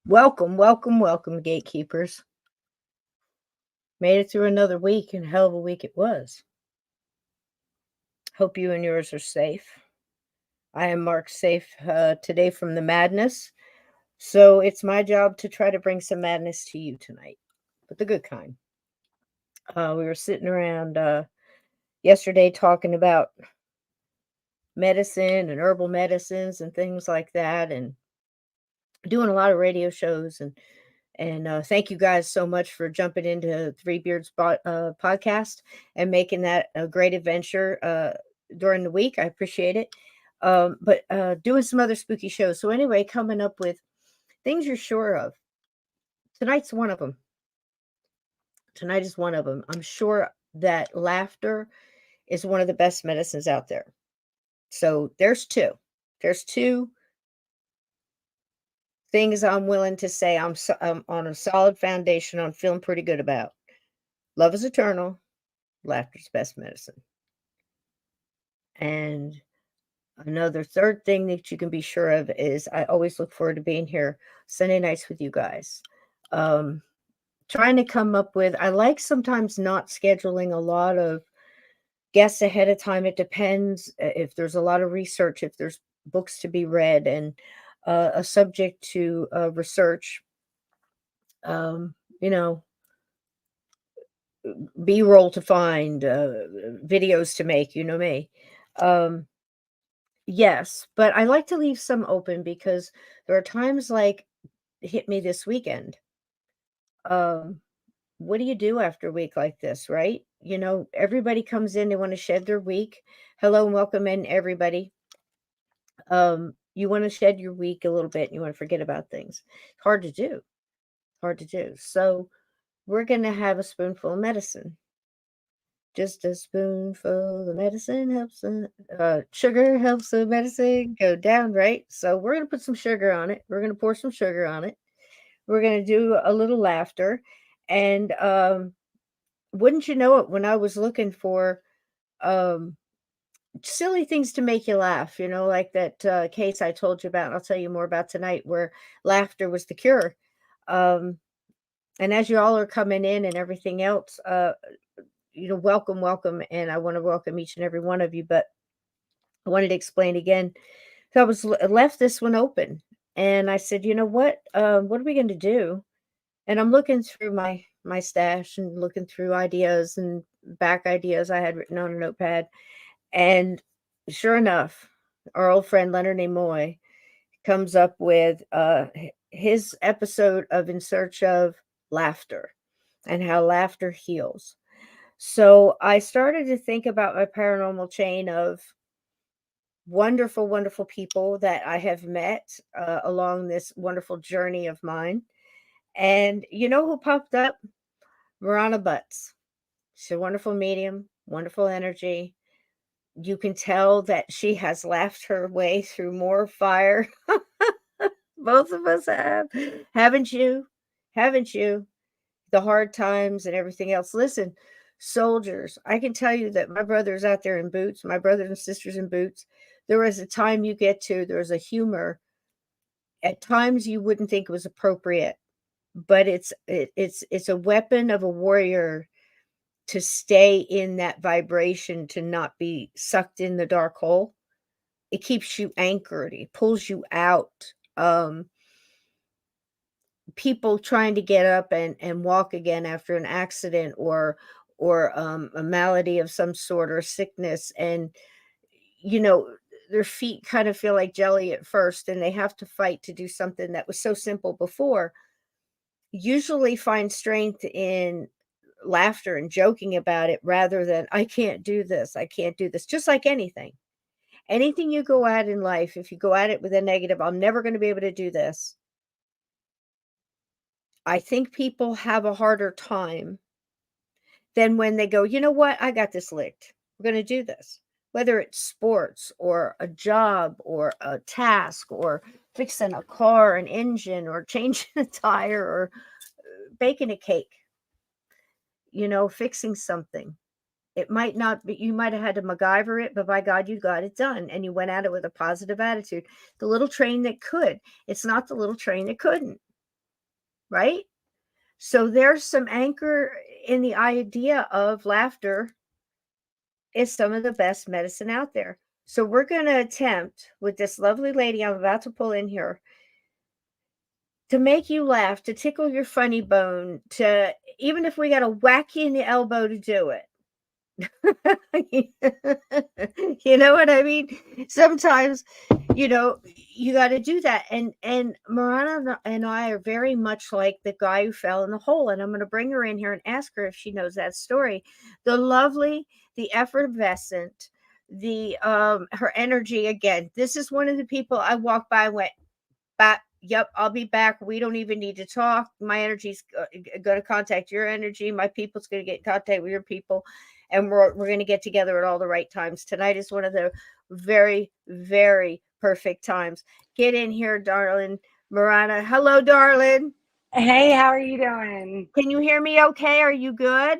Welcome, welcome, welcome, gatekeepers. Made it through another week, and hell of a week it was. Hope you and yours are safe. I am Mark safe today from the madness. So it's my job to try to bring some madness to you tonight, but the good kind. We were sitting around yesterday talking about medicine and herbal medicines and things like that, and doing a lot of radio shows and thank you guys so much for jumping into Three Beards podcast and making that a great adventure during the week. I appreciate it. But doing some other spooky shows. So anyway, coming up with things you're sure of. Tonight's one of them. Tonight is one of them. I'm sure that laughter is one of the best medicines out there. So there's two. There's two things I'm willing to say I'm on a solid foundation. I'm feeling pretty good about. Love is eternal. Laughter's best medicine. And another third thing that you can be sure of is I always look forward to being here Sunday nights with you guys. Trying to come up with, I like sometimes not scheduling a lot of guests ahead of time. It depends if there's a lot of research, if there's books to be read and a subject to research, you know, B-roll to find, videos to make, you know me. Yes, but I like to leave some open because there are times like hit me this weekend. Um, what do you do after a week like this, right? You know, everybody comes in, they want to shed their week. Hello and welcome in, everybody. You want to shed your week a little bit and you want to forget about things. It's hard to do. Hard to do. So we're going to have a spoonful of medicine. Just a spoonful of medicine helps sugar helps the medicine go down, right? So we're going to put some sugar on it. We're going to pour some sugar on it. We're going to do a little laughter. And wouldn't you know it, when I was looking for um, silly things to make you laugh, you know, like that case I told you about, and I'll tell you more about tonight, where laughter was the cure. Um, and as you all are coming in and everything else, welcome, welcome. And I want to welcome each and every one of you, but I wanted to explain again. So I was left this one open and I said, you know what are we going to do? And I'm looking through my stash and looking through ideas and back ideas I had written on a notepad. And sure enough, our old friend Lenard Nimoy comes up with his episode of In Search of Laughter and how laughter heals. So I started to think about my paranormal chain of wonderful, wonderful people that I have met along this wonderful journey of mine. And you know who popped up? Marana Butts. She's a wonderful medium, wonderful energy. You can tell that she has laughed her way through more fire. Both of us have. Haven't you? Haven't you? The hard times and everything else. Listen, soldiers, I can tell you that my brother's out there in boots, my brothers and sisters in boots. There is a time you get to, there's a humor. At times you wouldn't think it was appropriate, but it's a weapon of a warrior to stay in that vibration, to not be sucked in the dark hole. It keeps you anchored. It pulls you out. People trying to get up and walk again after an accident or a malady of some sort or sickness, and you know their feet kind of feel like jelly at first, and they have to fight to do something that was so simple before. Usually find strength in laughter and joking about it rather than I can't do this, I can't do this. Just like anything you go at in life, if you go at it with a negative, I'm never going to be able to do this, I think people have a harder time than when they go, you know what, I got this licked. We're going to do this. Whether it's sports or a job or a task or fixing a car, an engine, or changing a tire or baking a cake, fixing something. It might not be, you might have had to MacGyver it, but by God, you got it done. And you went at it with a positive attitude. The little train that could, it's not the little train that couldn't. right? So there's some anchor in the idea of laughter is some of the best medicine out there. So we're going to attempt with this lovely lady I'm about to pull in here to make you laugh, to tickle your funny bone, to even if we got to whack you in the elbow to do it. You know what I mean? Sometimes, you got to do that. And Marana and I are very much like the guy who fell in the hole. And I'm going to bring her in here and ask her if she knows that story. The lovely, the effervescent, the her energy again. This is one of the people I walked by and went, back. Yep, I'll be back. We don't even need to talk. My energy's going to contact your energy. My people's going to get in contact with your people, and we're going to get together at all the right times. Tonight is one of the very, very perfect times. Get in here, darling. Marana. Hello, darling. Hey, how are you doing? Can you hear me okay? Are you good?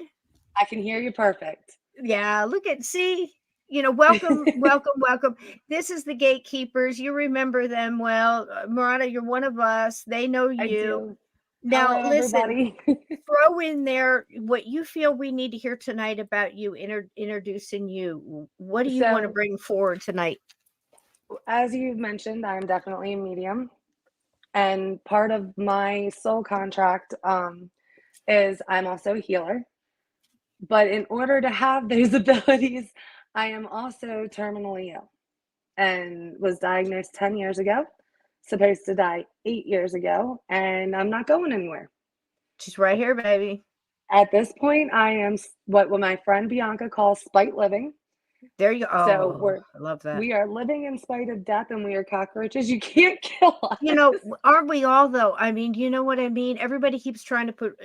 I can hear you perfect. Yeah, see, welcome, welcome, welcome. This is the gatekeepers. You remember them well. Marana, you're one of us. They know I you. do. Now, Hello, listen, everybody. throw in there what you feel we need to hear tonight about you, introducing you. What do you want to So, bring forward tonight? as you mentioned, I'm definitely a medium, and part of my soul contract is I'm also a healer. But in order to have those abilities, I am also terminally ill and was diagnosed 10 years ago, supposed to die 8 years ago, and I'm not going anywhere. She's right here, baby. At this point, I am what my friend Bianca calls spite living. There you go. So Oh, I love that. we are living in spite of death, and we are cockroaches. You can't kill us. Aren't we all though? I mean, you know what I mean? Everybody keeps trying to put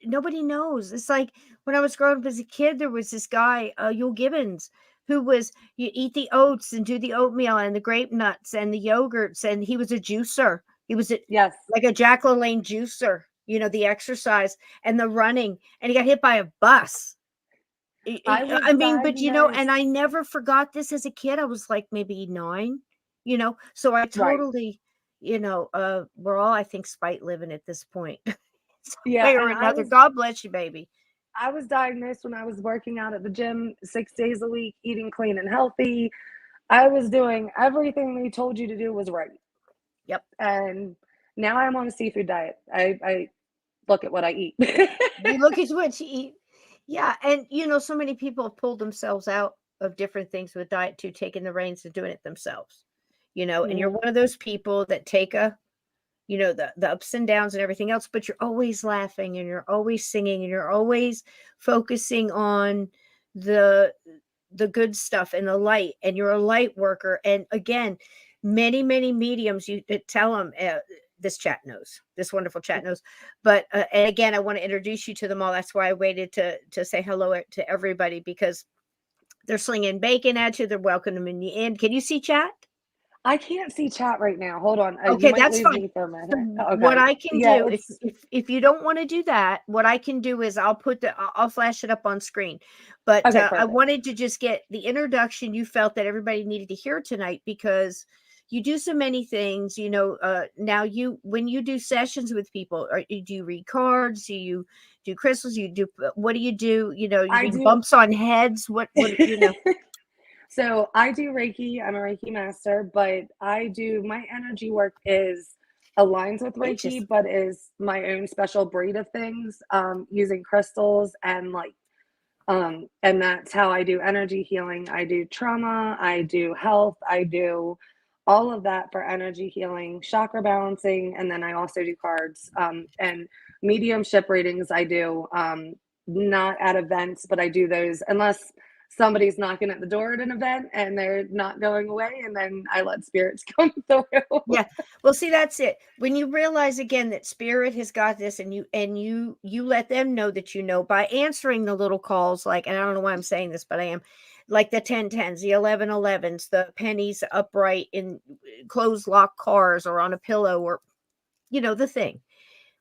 nobody knows. It's like when I was growing up as a kid, there was this guy, Yul Gibbons, who was you eat the oats and do the oatmeal and the grape nuts and the yogurts, and he was a juicer. He was Yes, like a Jack LaLanne juicer. The exercise and the running, and he got hit by a bus. I was I mean, but and diagnosed. I never forgot this as a kid. I was like maybe 9, so I Right. totally, we're all, I think, spite living at this point, some Yeah, way or and another. God bless you, baby. I was diagnosed when I was working out at the gym 6 days a week, eating clean and healthy. I was doing everything they told you to do was right. Yep. And now I'm on a seafood diet. I look at what I eat. You look at what you eat. Yeah, and so many people have pulled themselves out of different things with diet too, taking the reins and doing it themselves. And you're Mhm. one of those people that take the ups and downs and everything else, but you're always laughing and you're always singing and you're always focusing on the the good stuff and the light, and you're a light worker. And again, many, many mediums, you tell them, this wonderful chat knows, but and again, I want to introduce you to them all. That's why I waited to say hello to everybody, because they're slinging bacon at you. They're welcoming in the end. Can you see chat? I can't see chat right now. Hold on. You Okay, might that's lose fine. me for a So minute. what Okay. I can Yeah, do, it's if you don't want to do that, what I can do is I'll flash it up on screen. But okay, I perfect. wanted to just get the introduction you felt that everybody needed to hear tonight, because you do so many things. Now when you do sessions with people, do you read cards? Do you do crystals? What do you do? You I read do. bumps on heads? What? So I do Reiki. I'm a Reiki master, but I do my energy work is aligns with Ages. Reiki, but is my own special breed of things, using crystals and light. And that's how I do energy healing. I do trauma, I do health, I do all of that for energy healing, chakra balancing, and then I also do cards. And mediumship readings I do, not at events, but I do those unless somebody's knocking at the door at an event and they're not going away, and then I let spirits come through. Yeah. Well, see, that's it. When you realize again that spirit has got this, and you let them know that by answering the little calls, like, and I don't know why I'm saying this, but I am, like the 1010s, the 1111s, the pennies upright in closed lock cars or on a pillow, or the thing, Yeah.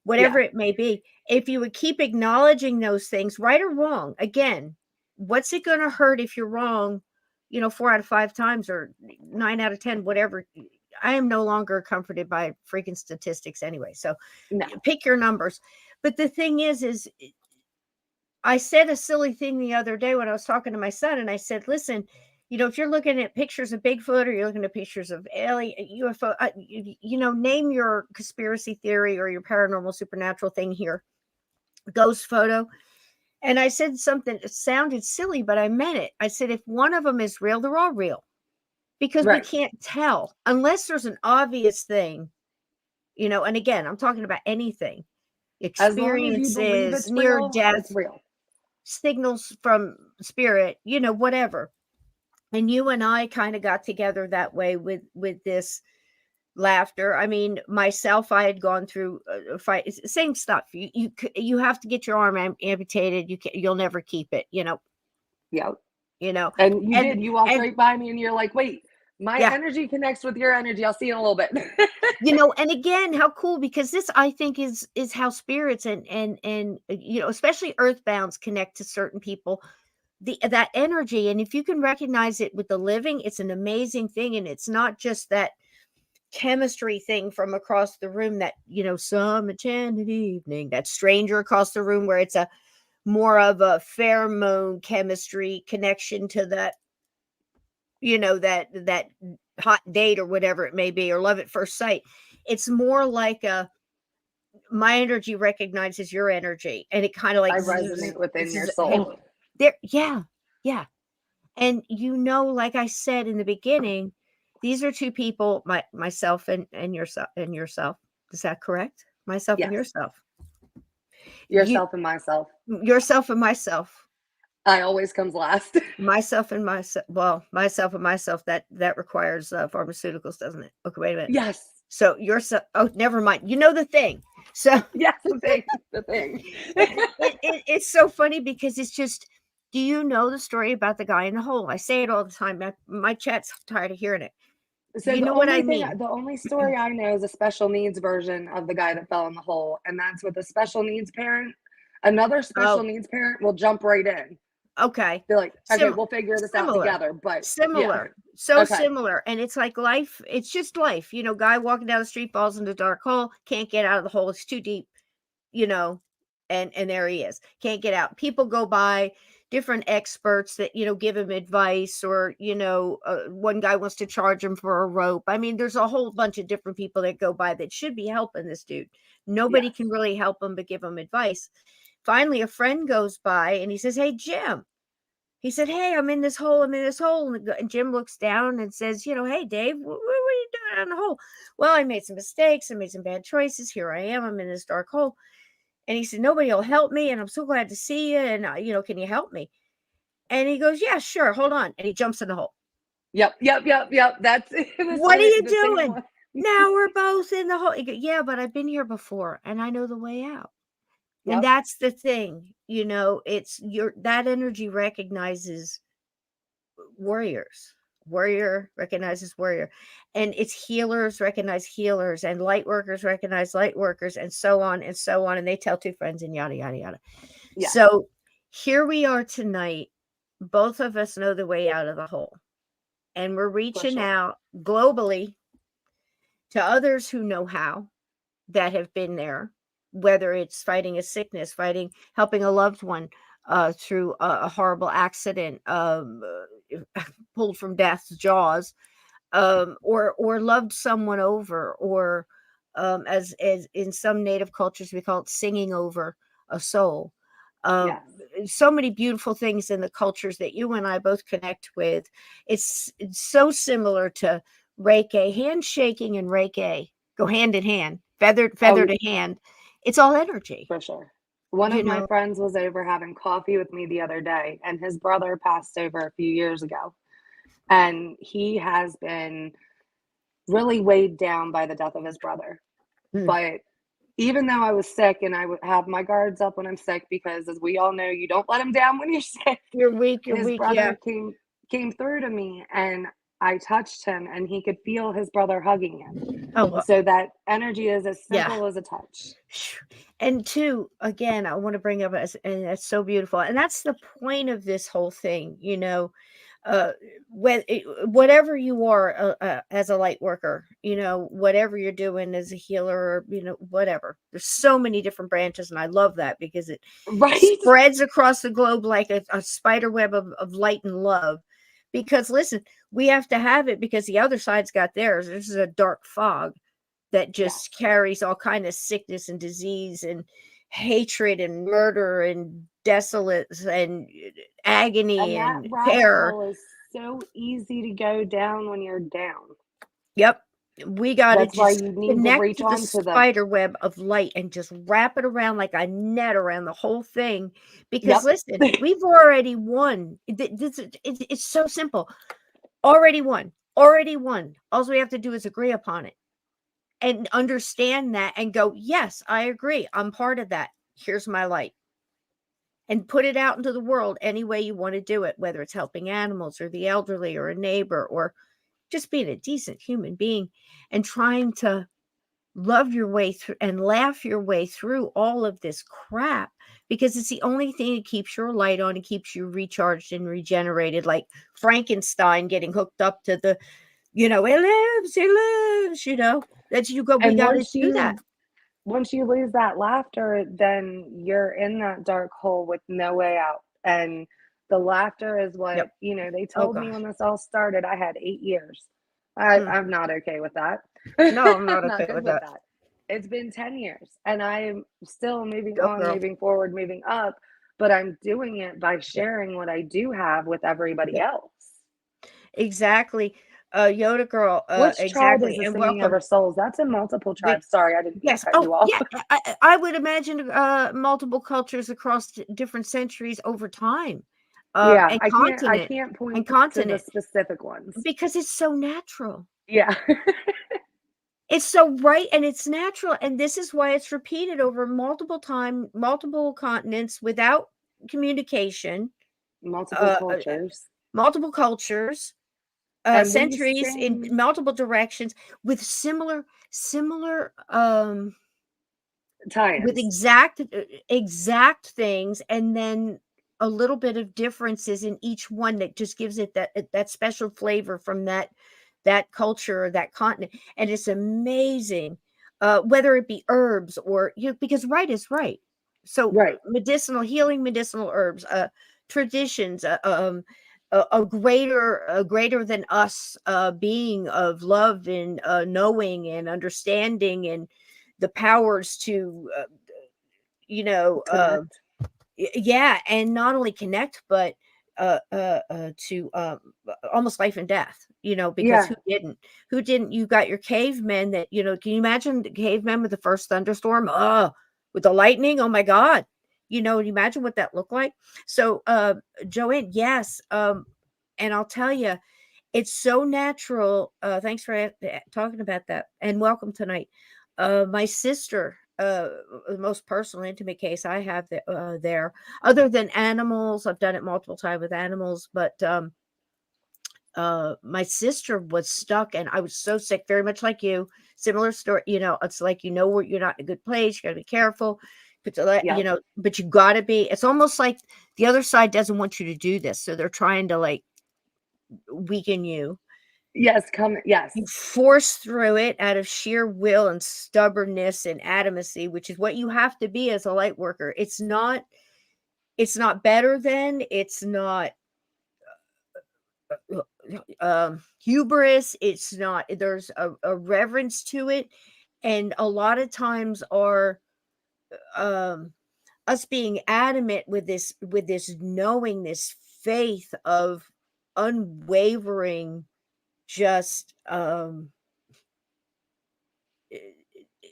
whatever it may be. If you would keep acknowledging those things, right or wrong, again, what's it going to hurt if you're wrong, 4 out of 5 times, or 9 out of 10, whatever. I am no longer comforted by freaking statistics anyway. So No. pick your numbers. But the thing is I said a silly thing the other day when I was talking to my son, and I said, listen, if you're looking at pictures of Bigfoot or you're looking at pictures of alien UFO, name your conspiracy theory or your paranormal supernatural thing here, ghost photo. And I said something, it sounded silly, but I meant it. I said, if one of them is real, they're all real, because we Right. can't tell unless there's an obvious thing, and again, I'm talking about anything, As long as you believe experiences, it's near real, death, it's real. signals from spirit, whatever. And you and I kind of got together that way with this laughter. I mean, myself, I had gone through a fight, same stuff. You have to get your arm amputated. You'll never keep it, Yep. you know, And you and did. You walked and right by me and you're like, wait, my yeah, energy connects with your energy. I'll see you in a little bit. and again, how cool, because this, I think, is how spirits and especially earthbounds connect to certain people, that energy. And if you can recognize it with the living, it's an amazing thing. And it's not just that chemistry thing from across the room, that some enchanted evening, that stranger across the room, where it's a more of a pheromone chemistry connection to that, that hot date or whatever it may be, or love at first sight. It's more like my energy recognizes your energy, and it kind of like I zzz, resonate within your zzz, and soul. there, yeah. And like I said in the beginning, these are two people, myself and yourself. Is that correct? Myself and Yes. yourself. You Yourself and myself. yourself and myself. I always comes last. Myself and myself. Well, myself and myself. That requires pharmaceuticals, doesn't it? Okay, wait a minute. Yes. So yourself. Oh, never mind. You know the thing. So Yes, the thing. The thing. it's so funny, because it's just. Do you know the story about the guy in the hole? I say it all the time. My chat's tired of hearing it. So You the know what I only thing, mean? the only story I know is a special needs version of the guy that fell in the hole, and that's with a special needs parent. Another special Oh, needs parent will jump right in. okay. They're like, okay, Sim we'll figure this out Similar. together. But yeah, Similar. So okay, similar. And it's like life. It's just life. Guy walking down the street falls into a dark hole, can't get out of the hole. It's too deep, you know, and there he is. Can't get out. People go by, different experts that, give him advice, or, one guy wants to charge him for a rope. I mean, there's a whole bunch of different people that go by that should be helping this dude. Nobody yes, can really help him but give him advice. Finally, a friend goes by and he says, "Hey, Jim." He said, "Hey, I'm in this hole. I'm in this hole." And Jim looks down and says, "Hey, Dave, what are you doing in the hole?" "Well, I made some mistakes. I made some bad choices. Here I am. I'm in this dark hole." And he said, "Nobody will help me. And I'm so glad to see you. And, can you help me?" And he goes, "Yeah, sure. Hold on." And he jumps in the hole. yep. That's "What are you the same doing?" one. "Now we're both in the hole." He goes, "Yeah, but I've been here before and I know the way out." And Yep. that's the thing, it's that energy recognizes warriors. Warrior recognizes warrior. And it's healers recognize healers, and light workers recognize light workers, and so on and so on. And they tell two friends, and yada, yada, yada. Yes, So here we are tonight. Both of us know the way out of the hole. And we're for reaching sure. out globally to others who know how, that have been there, whether it's fighting a sickness, helping a loved one through a horrible accident, pulled from death's jaws, or loved someone over, or as in some native cultures we call it singing over a soul. Um, Yes. so many beautiful things in the cultures that you and I both connect with. It's so similar to Reiki. Handshaking and Reiki go hand in hand, feather Oh, to hand. It's all energy, for sure. One you of my know. friends was over having coffee with me the other day, and his brother passed over a few years ago. And he has been really weighed down by the death of his brother. Mm. But even though I was sick, and I would have my guards up when I'm sick, because as we all know, you don't let him down when you're sick. You're His weak, yeah. brother came through to me, and I touched him, and he could feel his brother hugging him. Oh, So that energy is as yeah. simple as a touch. And two, again, I want to bring up, and that's so beautiful. And that's the point of this whole thing, uh whatever you are, as a light worker, whatever you're doing as a healer, or whatever, there's so many different branches, and I love that because it Right? spreads across the globe like a spider web of light and love. Because listen, we have to have it, because the other side's got theirs. This is a dark fog that Yes. just carries all kind of sickness and disease and hatred and murder and desolate and And agony that and rabbit terror. hole is so easy to go down when you're down. Yep. We got to That's why just you need to connect reach to the onto the spider web of light and just wrap it around like a net around the whole thing. Because Yep. listen, we've already won. It's so simple. Already won. Already won. All we have to do is agree upon it and understand that and go, yes, I agree. I'm part of that. Here's my light. And put it out into the world any way you want to do it, whether it's helping animals or the elderly or a neighbor, or just being a decent human being and trying to love your way through and laugh your way through all of this crap, because it's the only thing that keeps your light on and keeps you recharged and regenerated, like Frankenstein getting hooked up to the, it lives, that you go, we And got to do that. once you lose that laughter, then you're in that dark hole with no way out. And the laughter is what, Yep. they Oh told me gosh. when this all started, I had 8 years. Mm. I'm not okay with that. No, I'm not Not okay good with with that. that. It's been 10 years and I am still moving Go on, girl. moving forward, moving up, but I'm doing it by Yep. sharing what I do have with everybody Yep. else. Exactly. Yoda girl. Which tribe is Exactly. the And singing of welcome. our souls? That's in multiple The tribes. Sorry, I didn't mean to Yes. cut Oh, you off. yeah. I would imagine multiple cultures across different centuries over time, Yeah, and I continent can't and point to the continent, specific ones. because it's so natural. Yeah. It's so right, and it's natural, and this is why it's repeated over multiple continents without communication, Multiple uh, uh, cultures. multiple cultures, And we centuries in sing multiple directions with similar with tie-ins. exact things, and then a little bit of differences in each one that just gives it that special flavor from that culture or that continent. And it's amazing, whether it be herbs or, because right is right. So Right. medicinal healing, medicinal herbs, traditions, a greater than us being of love and knowing and understanding, and the powers to Connect. yeah, and not only connect, but to almost life and death, because Yeah. who didn't you got your cavemen that, can you imagine the cavemen with the first thunderstorm, with the lightning, oh my god, you imagine what that looked like. So Joanne, yes, and I'll tell you, it's so natural. Thanks for talking about that, and welcome tonight. My sister, the most personal, intimate case I have there, other than animals, I've done it multiple times with animals, but my sister was stuck, and I was so sick, very much like you. Similar story, it's like, where you're not in a good place, you got to be careful. But Yep. but you got to be. It's almost like the other side doesn't want you to do this, so they're trying to like weaken you. Yes, come You yes. force through it out of sheer will and stubbornness and adamancy, which is what you have to be as a light worker. It's not better than, it's not hubris, it's not, there's a reverence to it. And a lot of times our um us being adamant with this knowing, this faith of unwavering, just i-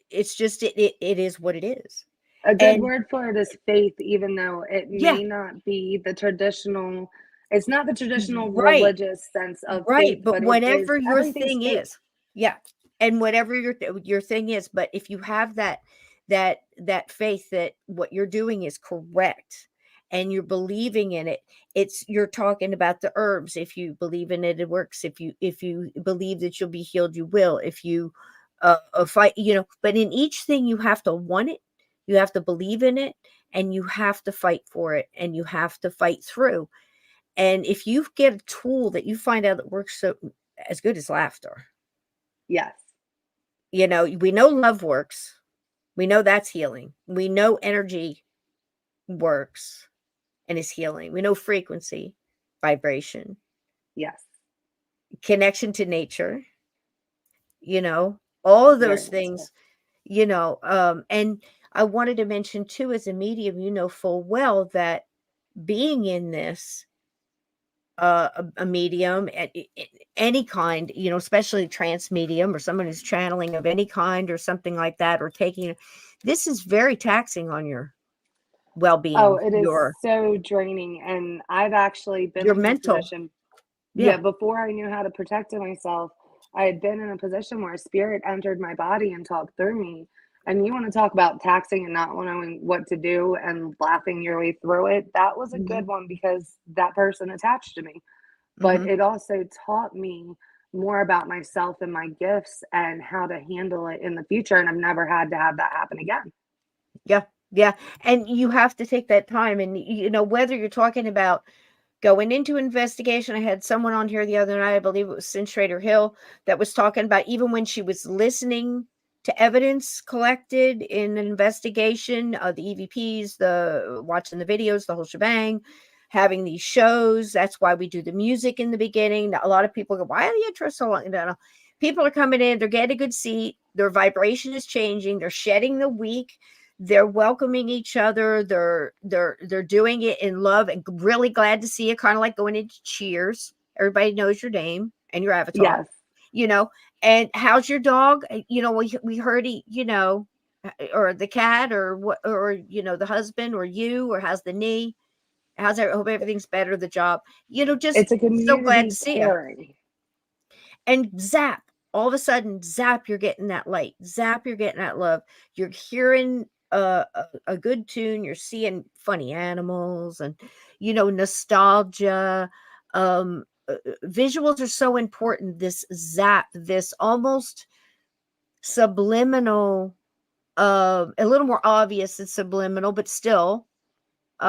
it's just it is what it is. A good And word for it is faith, even though it yeah, may not be the traditional it's not the traditional right, religious sense of faith, right. But but it is whatever your everything's thing faith. is, yeah, and whatever your thing is, but if you have that faith that what you're doing is correct, and you're believing in it, you're talking about the herbs. If you believe in it, it works. If you believe that you'll be healed, you will. If you fight, but in each thing you have to want it, you have to believe in it, and you have to fight for it, and you have to fight through. And if you get a tool that you find out that works so as good as laughter, Yes. you know, we know love works. We know that's healing. We know energy works and is healing. We know frequency, vibration, Yes. connection to nature, you know, all of Very those much so. things, you know. And I wanted to mention too, as a medium, you know full well that being in this, a medium at any kind, you know, especially trance medium or someone who's channeling of any kind or something like that, or taking this is very taxing on your Oh, well-being, it is so draining, and I've actually been your in a mental. position. Yeah, Yeah. before I knew how to protect myself, I had been in a position where spirit entered my body and talked through me. And you want to talk about taxing and not knowing what to do and laughing your way through it. That was a Mhm. good one because that person attached to me. But Mhm. it also taught me more about myself and my gifts and how to handle it in the future. And I've never had to have that happen again. Yeah. Yeah. And you have to take that time, and you know, whether you're talking about going into investigation. I had someone on here the other night, I believe it was Cinch Schrader Hill, that was talking about even when she was listening to evidence collected in an investigation, the EVPs, the watching the videos, the whole shebang, having these shows. That's why we do the music in the beginning. A lot of people go, why are the intros so long? No, no. People are coming in, they're getting a good seat, their vibration is changing, they're shedding the weak, they're welcoming each other, they're doing it in love, and really glad to see you, kind of like going into Cheers. Everybody knows your name and your avatar, Yes. you know. And how's your dog? You know, we heard he, you know, or the cat, or what, or you know, the husband, or you, or how's the knee, how's I hope everything's better, the job, you know, just It's a so glad to community see you. caring. And zap, all of a sudden, zap, you're getting that light, zap, you're getting that love, you're hearing a good tune, you're seeing funny animals, and you know, nostalgia. Visuals are so important. This zap, this almost subliminal, a little more obvious than subliminal, but still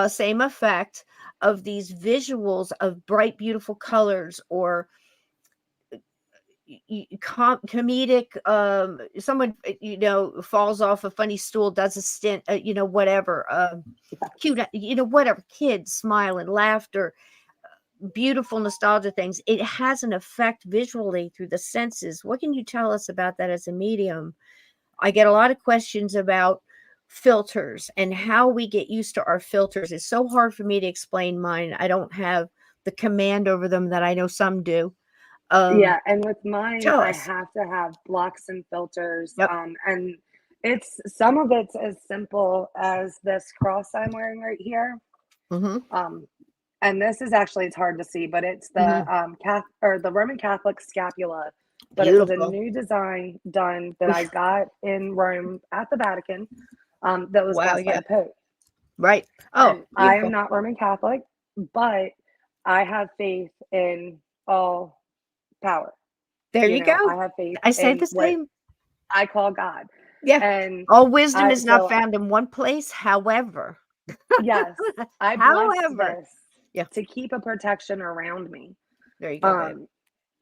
same effect of these visuals of bright beautiful colors, or comedic, someone, you know, falls off a funny stool, does a stint, you know, whatever, cute, you know, whatever, kids smiling, laughter, beautiful nostalgia things. It has an effect visually through the senses. What can you tell us about that as a medium? I get a lot of questions about filters and how we get used to our filters. It's so hard for me to explain mine. I don't have the command over them that I know some do. um Yeah, and with mine, Tell I us. have to have blocks and filters, Yep. and it's some of it's as simple as this cross I'm wearing right here, Mhm. um, and this is actually it's hard to see, but it's the, Mhm. Cath or the Roman Catholic scapula, but it was a Beautiful. new design done that I Oof. got in Rome at the Vatican, that was Wow, blessed by yeah. the Pope, Right. Oh, and I am beautiful. not Roman Catholic, but I have faith in all power. There You you know, go. I have faith I say in the what same. I call God. Yeah. And All wisdom I is not so found in one place, however. yes, I bless However. this Yeah, to keep a protection around me. there you go, babe. Um,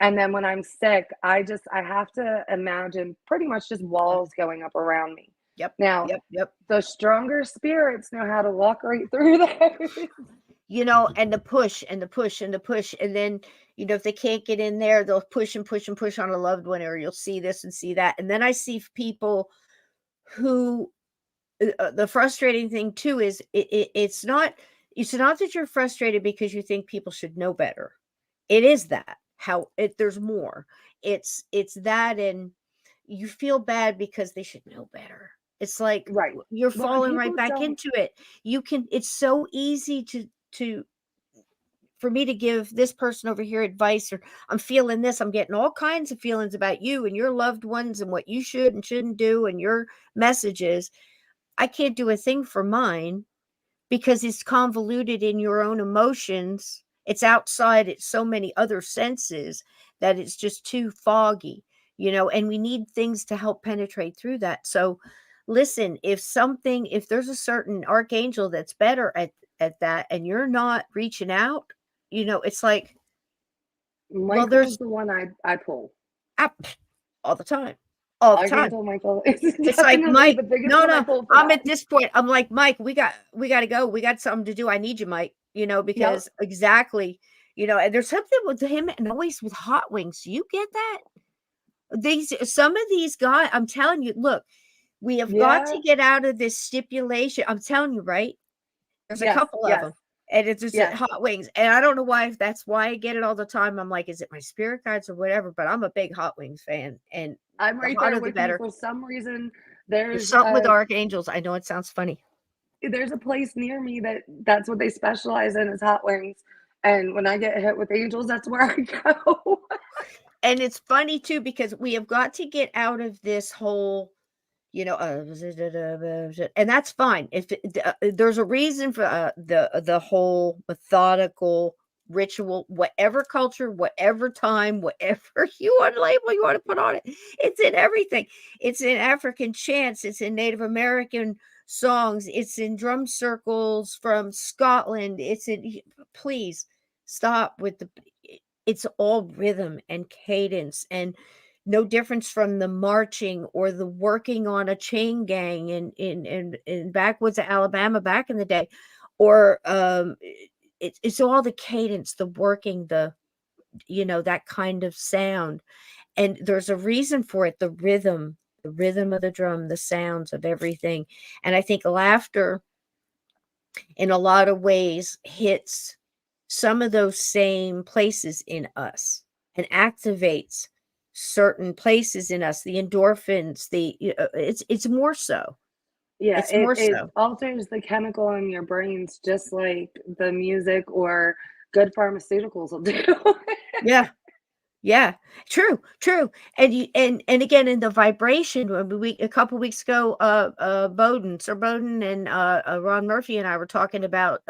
and then when I'm sick, I have to imagine pretty much just walls going up around me. Yep, Now, yep, yep. the stronger spirits know how to walk right through those. You know, and the push and the push and the push, and then, you know, if they can't get in there, they'll push and push and push on a loved one, or you'll see this and see that. And then I see people who, the frustrating thing too is it's not that you're frustrated because you think people should know better. It is that how it there's more. It's that, and you feel bad because they should know better. It's like Right. you're Well, and falling right people back don't. into it. You can It's so easy to for me to give this person over here advice, or I'm feeling this, I'm getting all kinds of feelings about you and your loved ones and what you should and shouldn't do and your messages. I can't do a thing for mine because it's convoluted in your own emotions. It's outside, it's so many other senses that it's just too foggy, you know, and we need things to help penetrate through that. So listen, if there's a certain archangel that's better at that, and you're not reaching out, it's like, well, Michael's there's the one I pull. ah, all the time, all the I time. handle Michael is It's like, definitely Mike, the biggest no, one I no, pull for I'm that. at this point. I'm like, Mike, we got to go. We got something to do. I need you, Mike, Yep. because exactly, and there's something with him and always with hot wings. Do you get that? Some of these guys, I'm telling you, look, we have got Yeah. to get out of this stipulation. I'm telling you, right? There's a Yes. couple of Yes. them, and it's just Yes. hot wings. And I don't know why, if that's why I get it all the time. I'm like, is it my spirit guides or whatever? But I'm a big hot wings fan, and I'm the right there hotter the with you. better. For some reason, There's there's something with a archangels. I know it sounds funny. there's a place near me that's what they specialize in is hot wings. And when I get hit with angels, that's where I go. And it's funny too, because we have got to get out of this whole, and that's fine. If there's a reason for the whole methodical ritual, whatever culture, whatever time, whatever you want to label, you want to put on it, it's in everything. It's in African chants, it's in Native American songs, it's in drum circles from Scotland, please stop with it's all rhythm and cadence, and no difference from the marching or the working on a chain gang in backwoods of Alabama back in the day, or it's all the cadence, the working, that kind of sound, and there's a reason for it. The rhythm of the drum, the sounds of everything, and I think laughter, in a lot of ways, hits some of those same places in us and activates certain places in us, the endorphins, it's more so. Yeah, It's it more it so. alters the chemical in your brains just like the music or good pharmaceuticals will do. Yeah. Yeah, true, true. And again, in the vibration, a couple weeks ago, Sir Bowden and Ron Murphy and I were talking about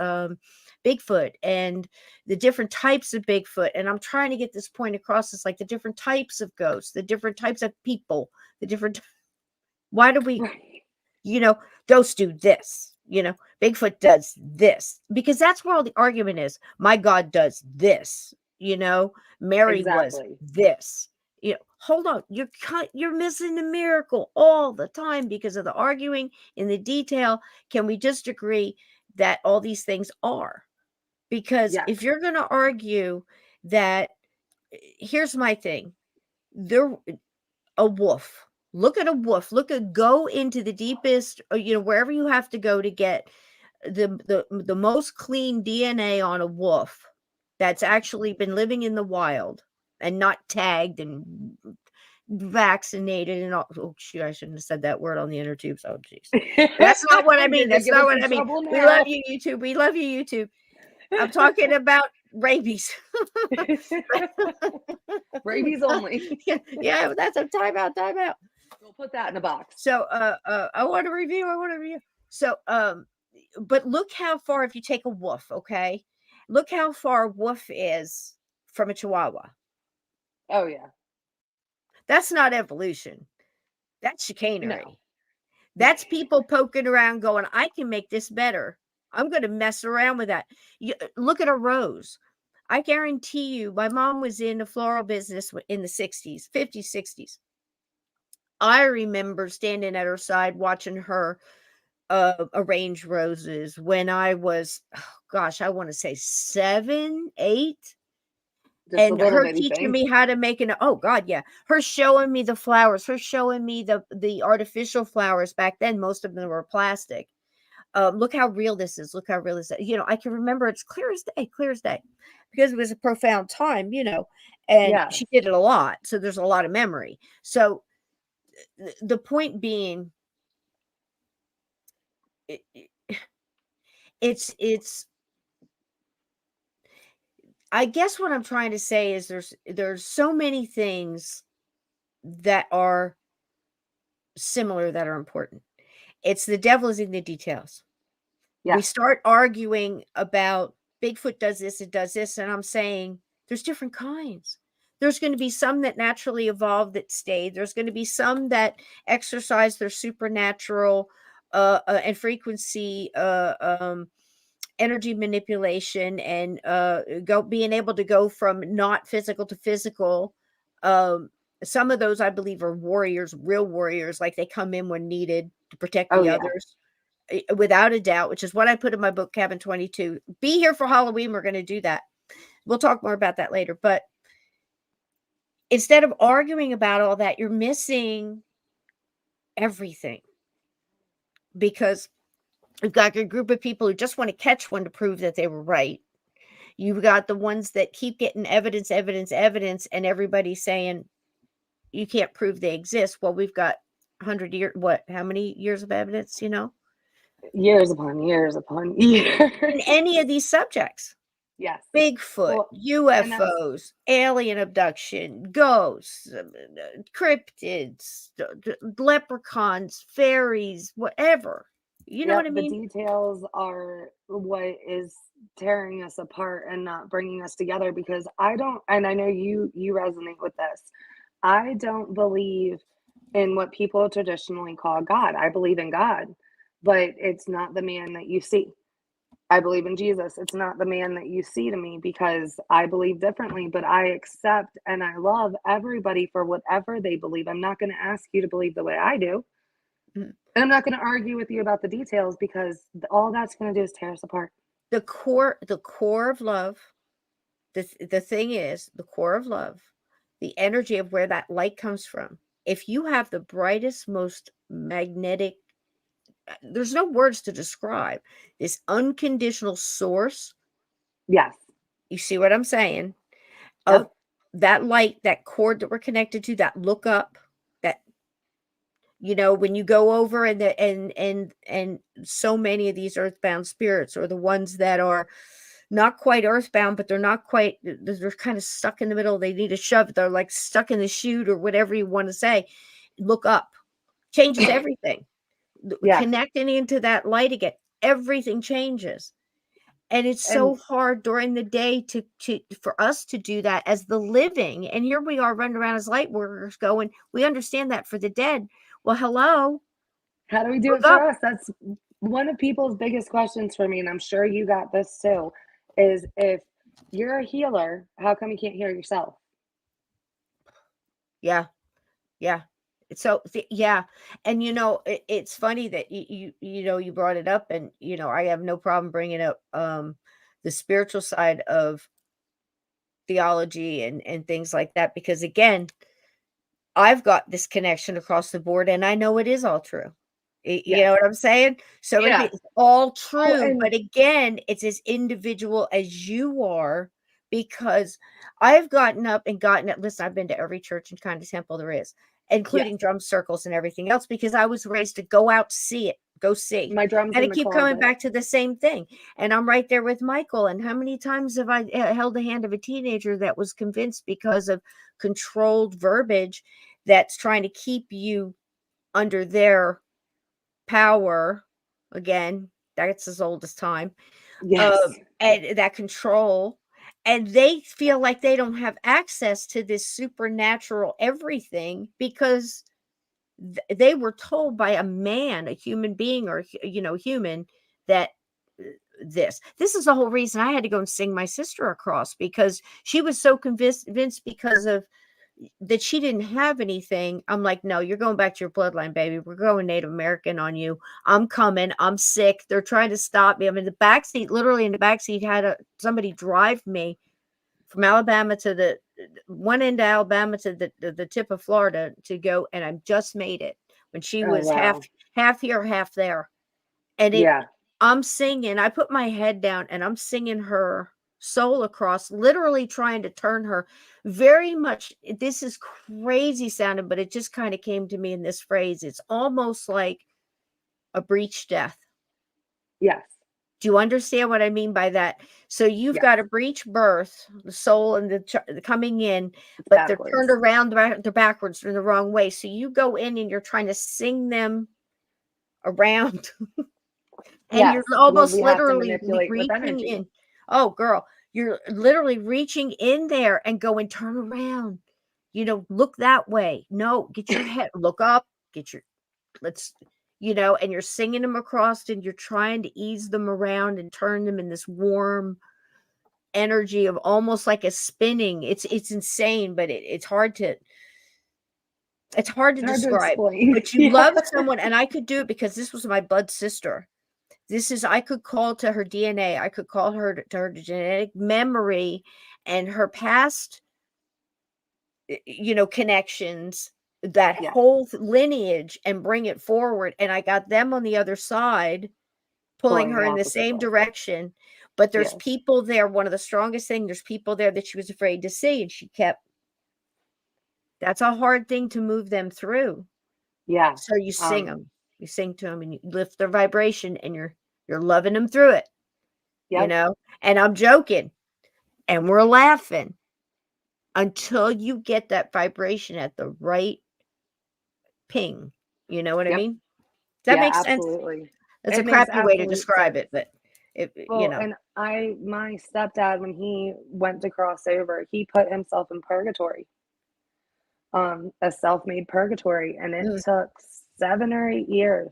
Bigfoot and the different types of Bigfoot. And I'm trying to get this point across. It's like the different types of ghosts, the different types of people, the different. Why do we, Right. ghosts do this? Bigfoot does this, because that's where all the argument is. My God does this. Mary was Exactly. this. Hold on, you're missing the miracle all the time because of the arguing in the detail. Can we just agree that all these things are? Because Yes. if you're going to argue that, here's my thing. There, a wolf. Look at a wolf. Go into the deepest, wherever you have to go to get the most clean DNA on a wolf that's actually been living in the wild and not tagged and vaccinated and all. Oh shoot, I shouldn't have said that word on the inner tubes. Oh jeez. That's not what I mean. You're gonna That's get not us what in I mean. trouble We love now. you, YouTube. We love you, YouTube. I'm talking about rabies. Rabies only. Yeah, that's a timeout. We'll put that in a box. So I want to review. So but look how far, if you take a wolf, okay? Look how far a wolf is from a chihuahua. Oh yeah. That's not evolution. That's chicanery. No. That's people poking around going, I can make this better. I'm going to mess around with that. Look at a rose. I guarantee you, my mom was in the floral business in the 60s, 50s, 60s. I remember standing at her side watching her arrange roses when I was, oh gosh, I want to say 7, 8. Just a And little her bitty teaching thing. me how to make oh god, yeah. Her showing me the flowers, her showing me the artificial flowers. Back then, most of them were plastic. Look how real this is. Look how real this is. I can remember it's clear as day, because it was a profound time, and Yes. she did it a lot. So there's a lot of memory. So the point being, it, it's I guess what I'm trying to say is there's so many things that are similar that are important. It's the devil is in the details. We Yes. start arguing about Bigfoot does this, it does this, and I'm saying there's different kinds. There's going to be some that naturally evolved that stayed. There's going to be some that exercise their supernatural and frequency energy manipulation and being able to go from not physical to physical. Um, some of those I believe are warriors, real warriors, like they come in when needed to protect Oh the yeah. others, without a doubt, which is what I put in my book, Cabin 22. Be here for Halloween. We're going to do that. We'll talk more about that later. But instead of arguing about all that, you're missing everything because you've got a group of people who just want to catch one to prove that they were right. You've got the ones that keep getting evidence, evidence, evidence, and everybody's saying you can't prove they exist. Well, we've got 100 years, what, how many years of evidence, Years upon years upon years. in any of these subjects? Yes. Bigfoot, Well, and that's UFOs, alien abduction, ghosts, cryptids, leprechauns, fairies, whatever. You know what yep, I the mean? details are what is tearing us apart and not bringing us together because I don't, and I know you resonate with this. I don't believe in what people traditionally call God. I believe in God, but it's not the man that you see. I believe in Jesus. It's not the man that you see to me because I believe differently, but I accept and I love everybody for whatever they believe. I'm not going to ask you to believe the way I do. Mm. And I'm not going to argue with you about the details because all that's going to do is tear us apart. The core of love, the thing is, the core of love, the energy of where that light comes from. If you have the brightest, most magnetic, there's no words to describe this unconditional source. Yes. You see what I'm saying? Of Yep. that light, that cord that we're connected to, that look up, that when you go over and so many of these earthbound spirits are the ones that are not quite earthbound, but they're not quite, they're kind of stuck in the middle. They need a shove. They're like stuck in the chute or whatever you want to say. Look up, changes everything. Yes. Connecting into that light again, everything changes. And it's so And hard during the day to for us to do that as the living. And here we are running around as light workers going, we understand that for the dead. Well, hello, how do we do look it for up. us? That's one of people's biggest questions for me. And I'm sure you got this too is if you're a healer, how come you can't heal yourself? Yeah, yeah. So yeah, and it's funny that you brought it up, and I have no problem bringing up the spiritual side of theology and things like that because again, I've got this connection across the board, and I know it is all true. You Yes. know what I'm saying? So if Yes. it's all Oh, true, and but again, it's as individual as you are, because I've gotten up and gotten it. Listen, I've been to every church and kind of temple there is, yes, including drum circles and everything else, because I was raised to go out, see it, go see. my drum's And I in the keep coming closet. back to the same thing. And I'm right there with Michael. And how many times have I held the hand of a teenager that was convinced because of controlled verbiage that's trying to keep you under their power? Again, that's as old as time. Yes. And that control, and they feel like they don't have access to this supernatural everything because they were told by a man, a human being, or human, that this is the whole reason I had to go and sing my sister across, because she was so convinced because of that she didn't have anything. I'm like, no, you're going back to your bloodline, baby. We're going Native American on you. I'm coming. I'm sick. They're trying to stop me. I'm in the backseat, literally in the backseat, had somebody drive me from Alabama to the one end of Alabama to the tip of Florida to go, and I just made it when she Oh, was half wow. here, half there. And Yeah. I'm singing. I put my head down and I'm singing her soul across, literally trying to turn her very much. This is crazy sounding, but it just kind of came to me in this phrase. It's almost like a breech death. Yes. Do you understand what I mean by that? So you've Yes. got a breech birth, the soul and the coming in, It's but they're turned backwards. around, they're backwards, they're the wrong way. So you go in and you're trying to sing them around, and you're Yes, because almost we have to literally manipulate with reaching energy. in. Oh, girl, you're literally reaching in there and going, turn around. Look that way. No, get your head, look up, let's. and you're singing them across and you're trying to ease them around and turn them in this warm energy of almost like a spinning. It's insane, but it's hard to Hard to describe. explain. But you Yeah. love someone, and I could do it because this was my blood sister. I could call to her DNA. I could call her to her genetic memory and her past, connections, that Yes. whole lineage, and bring it forward. And I got them on the other side, pulling Pulling her the in the opposite same direction. direction. But there's Yes. people there. One of the strongest things, there's people there that she was afraid to see. And that's a hard thing to move them through. Yeah. So you sing them, you sing to them, and you lift their vibration, and you're loving them through it, Yep. and I'm joking, and we're laughing until you get that vibration at the right ping. You know what I Yep. mean? Does that Yeah, make sense? absolutely. That's a It makes crappy way to absolute describe sense. it, but Well, and my stepdad, when he went to cross over, he put himself in purgatory, a self-made purgatory, and it mm, took 7 or 8 years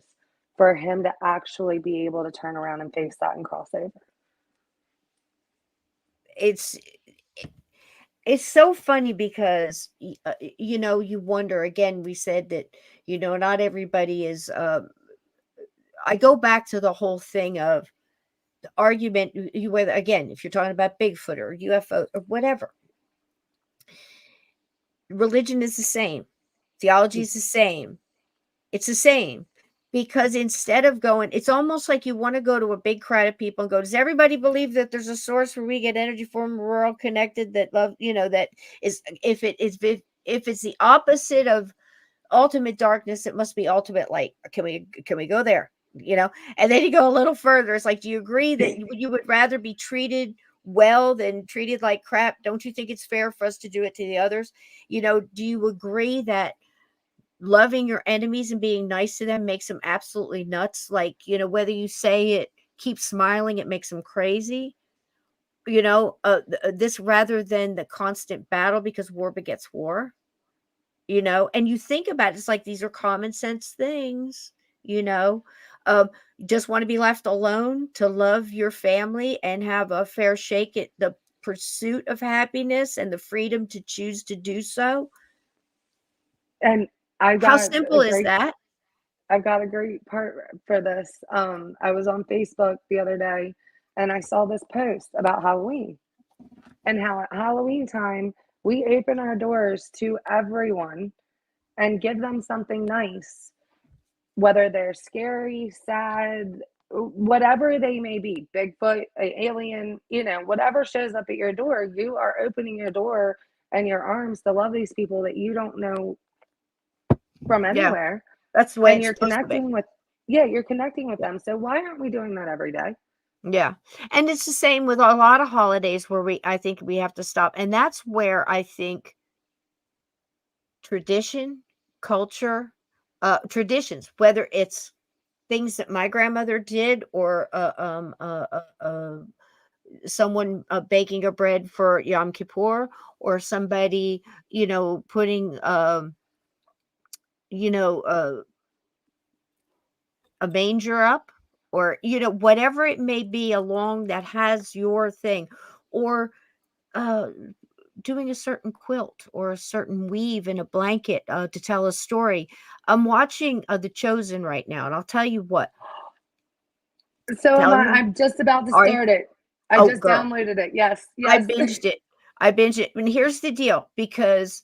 for him to actually be able to turn around and face that and cross over. it's it's so funny because you wonder again. We said that not everybody is. I go back to the whole thing of the argument. You whether again, if you're talking about Bigfoot or UFO or whatever, religion is the same, theology is the same. It's the same, because instead of going, it's almost like you want to go to a big crowd of people and go, does everybody believe that there's a source where we get energy from? We're all connected. That love, that is, if it's the opposite of ultimate darkness, it must be ultimate light. Can we go there? And then you go a little further. It's like, do you agree that you would rather be treated well than treated like crap? Don't you think it's fair for us to do it to the others? Do you agree that loving your enemies and being nice to them makes them absolutely nuts? Like, whether you say it, keep smiling, it makes them crazy. This rather than the constant battle, because war begets war. And you think about it, it's like these are common sense things. you know um just want to be left alone to love your family and have a fair shake at the pursuit of happiness and the freedom to choose to do so. And I How got a simple is great that? I've got a great part for this. I was on Facebook the other day and I saw this post about Halloween and how at Halloween time we open our doors to everyone and give them something nice, whether they're scary, sad, whatever they may be, Bigfoot, alien, whatever shows up at your door, you are opening your door and your arms to love these people that you don't know from Yeah, anywhere, that's the way and it's you're supposed to be. connecting with yeah, you're connecting with Yeah. them. So why aren't we doing that every day? Yeah. And it's the same with a lot of holidays where I think we have to stop. And that's where I think tradition, culture, traditions, whether it's things that my grandmother did, or someone baking a bread for Yom Kippur, or somebody, putting, you know, uh, a manger up, or, whatever it may be along that has your thing, or uh, doing a certain quilt or a certain weave in a blanket to tell a story. I'm watching The Chosen right now, and I'll tell you what. So am Telling I. you, I'm just about to are you? start it. I Oh, just girl, downloaded it. Yes, I yes. binged it. I binged it, and here's the deal: because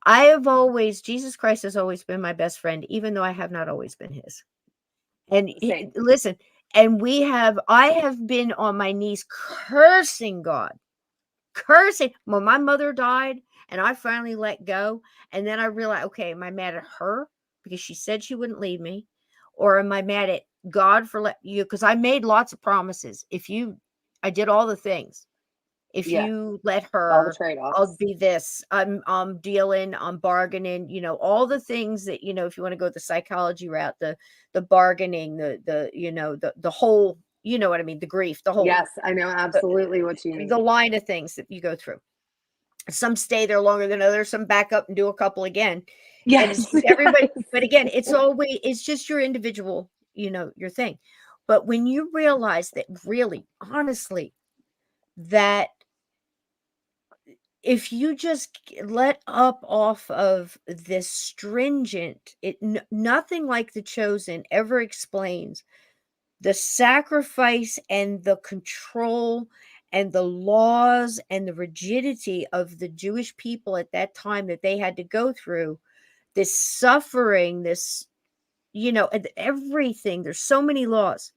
I have always, Jesus Christ has always been my best friend, even though I have not always been his. And Same. listen, and I have been on my knees cursing God, cursing. When my mother died and I finally let go, and then I realized, okay, am I mad at her because she said she wouldn't leave me? Or am I mad at God for letting you? Because I made lots of promises. I did all the things. If Yeah, you let all the her, I'll trade-offs. be this. I'm dealing, I'm bargaining, all the things that, if you want to go the psychology route, the bargaining, the whole, you know what I mean, the grief, Yes, I know the, absolutely what you the mean. line of things that you go through. Some stay there longer than others, some back up and do a couple again. and it's Yes, just everybody, yes. but again, it's just your individual, your thing. But when you realize that really, honestly, that if you just let up off of this stringent, nothing like The Chosen ever explains the sacrifice and the control and the laws and the rigidity of the Jewish people at that time that they had to go through, this suffering, and everything. There's so many laws.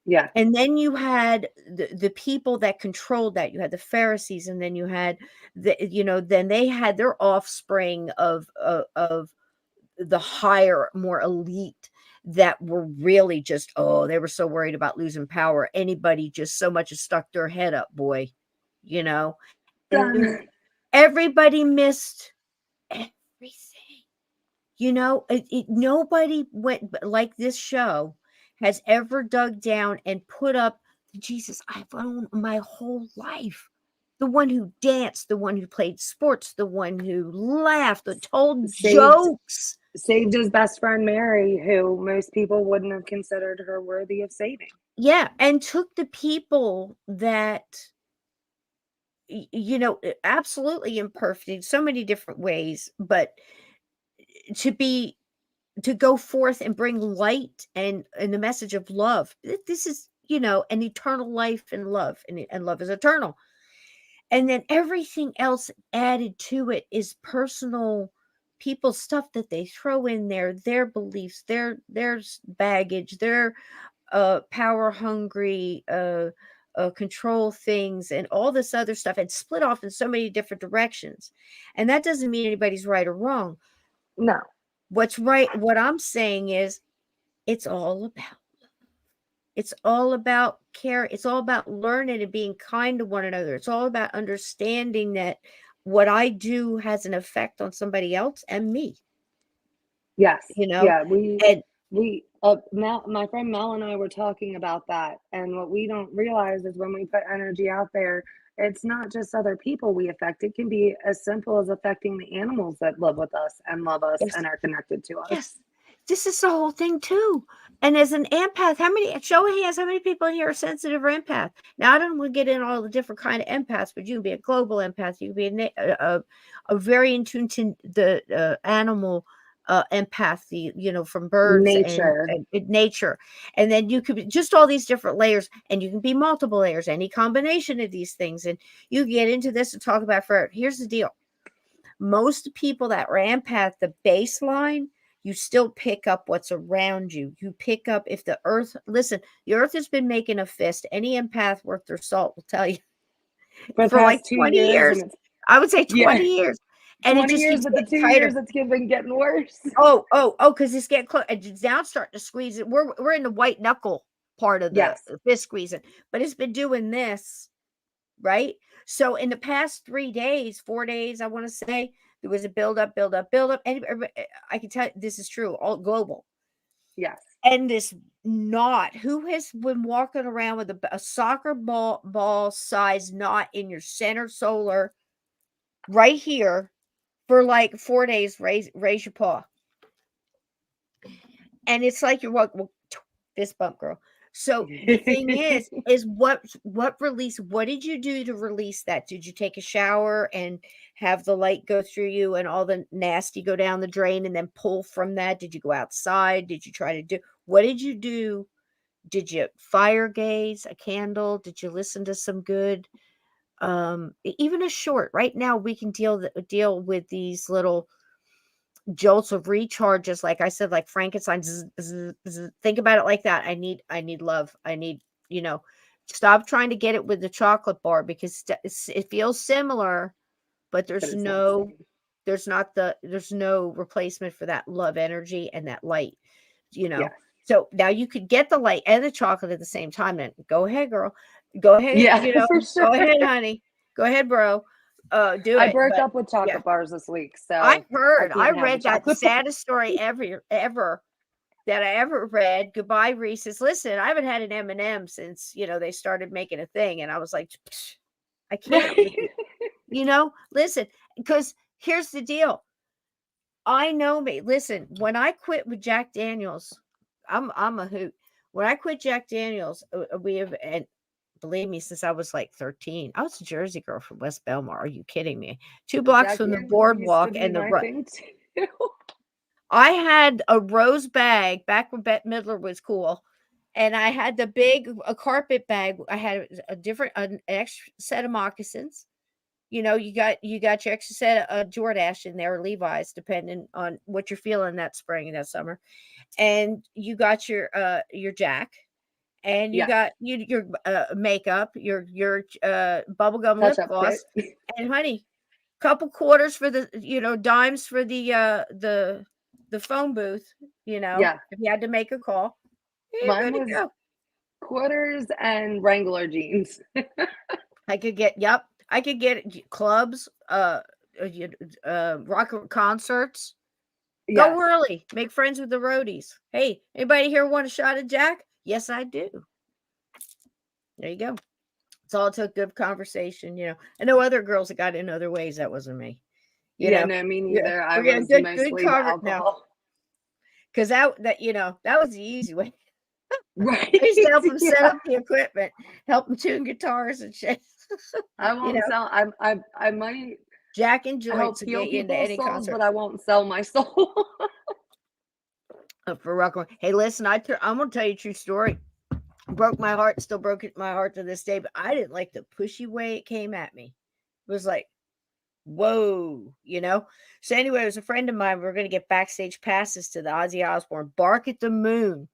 Yeah. And then you had the people that controlled that. You had the Pharisees, and then you had then they had their offspring of the higher, more elite that were really just, they were so worried about losing power. Anybody just so much as stuck their head up, boy, you know. And Done. everybody missed everything. Nobody went like this show has ever dug down and put up the Jesus I've known my whole life. The one who danced, the one who played sports, the one who laughed, that told Saved jokes. saved his best friend Mary, who most people wouldn't have considered her worthy of saving. Yeah, and took the people that absolutely imperfect in so many different ways, but to be to go forth and bring light and the message of love. This is, an eternal life and love, and love is eternal. And then everything else added to it is personal people stuff that they throw in there, their beliefs, their baggage, their power hungry control things and all this other stuff, and split off in so many different directions. And that doesn't mean anybody's right or wrong. No. What's right, what I'm saying is it's all about care. It's all about learning and being kind to one another. It's all about understanding that what I do has an effect on somebody else and me, Yes. you know? Yeah, And Mel, my friend Mel and I were talking about that, and what we don't realize is when we put energy out there, it's not just other people we affect. It can be as simple as affecting the animals that live with us and love us yes, and are connected to us. yes, this is the whole thing too. And as an empath, show of hands, how many people in here are sensitive or empath? Now, I don't want to get in all the different kind of empaths, but you can be a global empath. You can be a very in tune to the animal empathy, from birds Nature. and nature. And then you could be just all these different layers, and you can be multiple layers, any combination of these things. And you get into this and talk about forever. Here's the deal. Most people that are empath, the baseline, you still pick up what's around you. You pick up if the earth, listen, the earth has been making a fist. Any empath worth their salt will tell you For the for like past 2 20 years, and years. it's I would say yeah, 20 years. And it 20 just years, keeps but the getting 2 tighter. years it's been getting worse. Because it's getting close. It's now starting to squeeze it. We're in the white knuckle part of the Yes. fist squeezing, but it's been doing this. Right? So in the past 3 days, 4 days, I wanna say, there was a build up, build up, build up, and I can tell you this is true, all global. Yes. And this knot, who has been walking around with a soccer ball size knot in your center solar right here for, like, 4 days? Raise your paw. And it's like you're walking, fist bump, girl. So the thing is what release, what did you do to release that? Did you take a shower and have the light go through you and all the nasty go down the drain and then pull from that? Did you go outside? Did you try to do, what did you do? Did you fire gaze a candle? Did you listen to some good even a short, right now we can deal with these little jolts of recharges, like I said, like Frankenstein. Zzz, bzz, bzz. Think about it like that. I need love. I need, stop trying to get it with the chocolate bar, because it feels similar, but But it's not the same. there's no replacement for that love energy and that light, you know. Yes. So now you could get the light and the chocolate at the same time. And go ahead, girl. Go ahead, Yeah, for go sure. ahead, honey. Go ahead, bro. Do I it. broke But up with yeah. chocolate bars this week, I so I heard. I can't have the read that chocolate bar. saddest story ever that I ever read. Goodbye, Reese's. Listen, I haven't had an M&M since, they started making a thing, and I was like, "Psh, I can't with it." Listen, because here's the deal. I know me. Listen, when I quit with Jack Daniels, I'm a hoot. When I quit Jack Daniels, we have, and believe me, since I was like 13, I was a Jersey girl from West Belmar. Are you kidding me? 2 blocks Jack from the Daniels used to boardwalk be and the my run. thing too. I had a rose bag back when Bette Midler was cool, and I had the big a carpet bag. I had an extra set of moccasins. You got your extra set of Jordache in there, or Levi's, depending on what you're feeling that spring and that summer. And you got your Jack, and you Yes, got your makeup, your bubblegum touch lip up kit. gloss, and honey, couple quarters for the dimes for the phone booth. Yeah, If you had to make a call, you're mine good to was go. quarters and Wrangler jeans. I could get clubs, rock concerts. Go Yes, early, make friends with the roadies. Hey, anybody here want a shot of Jack? Yes, I do. There you go. It's all took good conversation. I know other girls that got in other ways. That wasn't me. yeah, no, me Yeah, neither. I we're getting was good mostly the conver now, alcohol. because that was the easy way. Right. I used to help them set Yeah. up the equipment, help them tune guitars and shit. I you won't know, sell. I might Jack and joints help will heal get you into people's any souls, concert. but I won't sell my soul. For rock and roll. Hey, listen, I'm gonna tell you a true story. Broke my heart, still broke my heart to this day, but I didn't like the pushy way it came at me. It was like, whoa. So anyway, it was a friend of mine. We were gonna get backstage passes to the Ozzy Osbourne Bark at the Moon.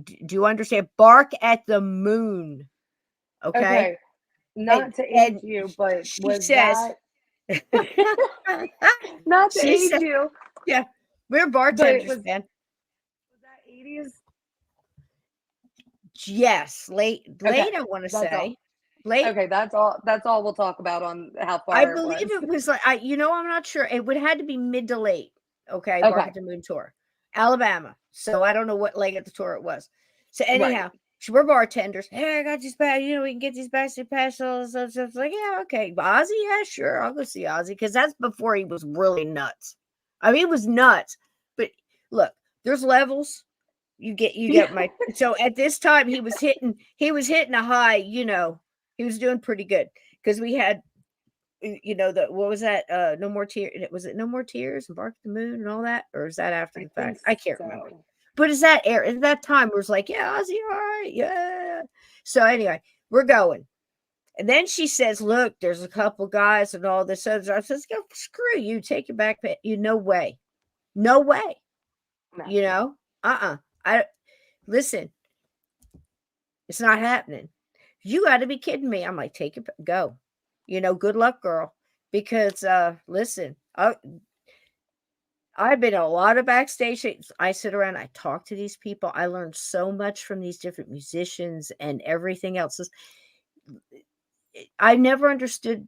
Do you understand? Bark at the Moon. Okay. Okay, And not to age and you, but she was says, that not to she age said, you, yeah, we're but it bartenders, was man. that 80s? Yes, Okay, late, I want to that's all. say. Late. Okay, that's all we'll talk about on how I far it believe was. it was like I'm not sure. It would had to be mid to late. Okay, Bark Okay, at the Moon tour, Alabama. So I don't know what leg of the tour it was. So right. anyhow, we're bartenders. Hey, I got these pass. We can get these backstage passes. All this stuff. So it's like, yeah, okay. Ozzy, yeah, sure, I'll go see Ozzy, because that's before he was really nuts. I mean, he was nuts. But look, there's levels. You get Yeah. my. So at this time, he was hitting a high. He was doing pretty good, because we had the what was that? No More Tears. Was it No More Tears and Bark at the Moon and all that? Or is that after I the think fact? I can't remember. so. But is that air at that time where it's like, yeah, Ozzy, all right, yeah. So anyway, we're going. And then she says, look, there's a couple guys and all this other. I says, go screw you, take your backpack. No way. No way. No. You know? Uh-uh. I listen, it's not happening. You got to be kidding me. I'm like, take it, go. Good luck, girl. Because listen, I've been a lot of backstage things. I sit around, I talk to these people. I learned so much from these different musicians and everything else. I never understood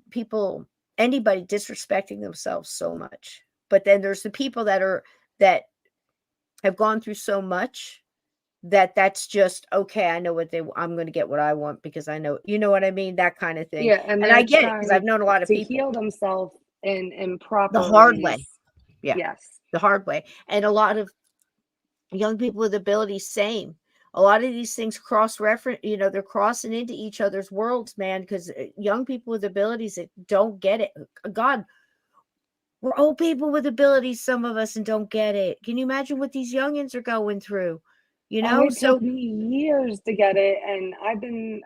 anybody disrespecting themselves so much. But then there's the people that have gone through so much that's just okay. I know I'm going to get what I want, because I know, you know what I mean? That kind of thing. Yeah, and And I they're get it, because I've trying known a lot of to people heal themselves in the proper hard ways. way. Yeah, Yes. the hard way. And a lot of young people with abilities, same. A lot of these things cross-reference, they're crossing into each other's worlds, man, because young people with abilities that don't get it. God, we're old people with abilities, some of us, and don't get it. Can you imagine what these youngins are going through? Oh, it took So me years to get it, and I've been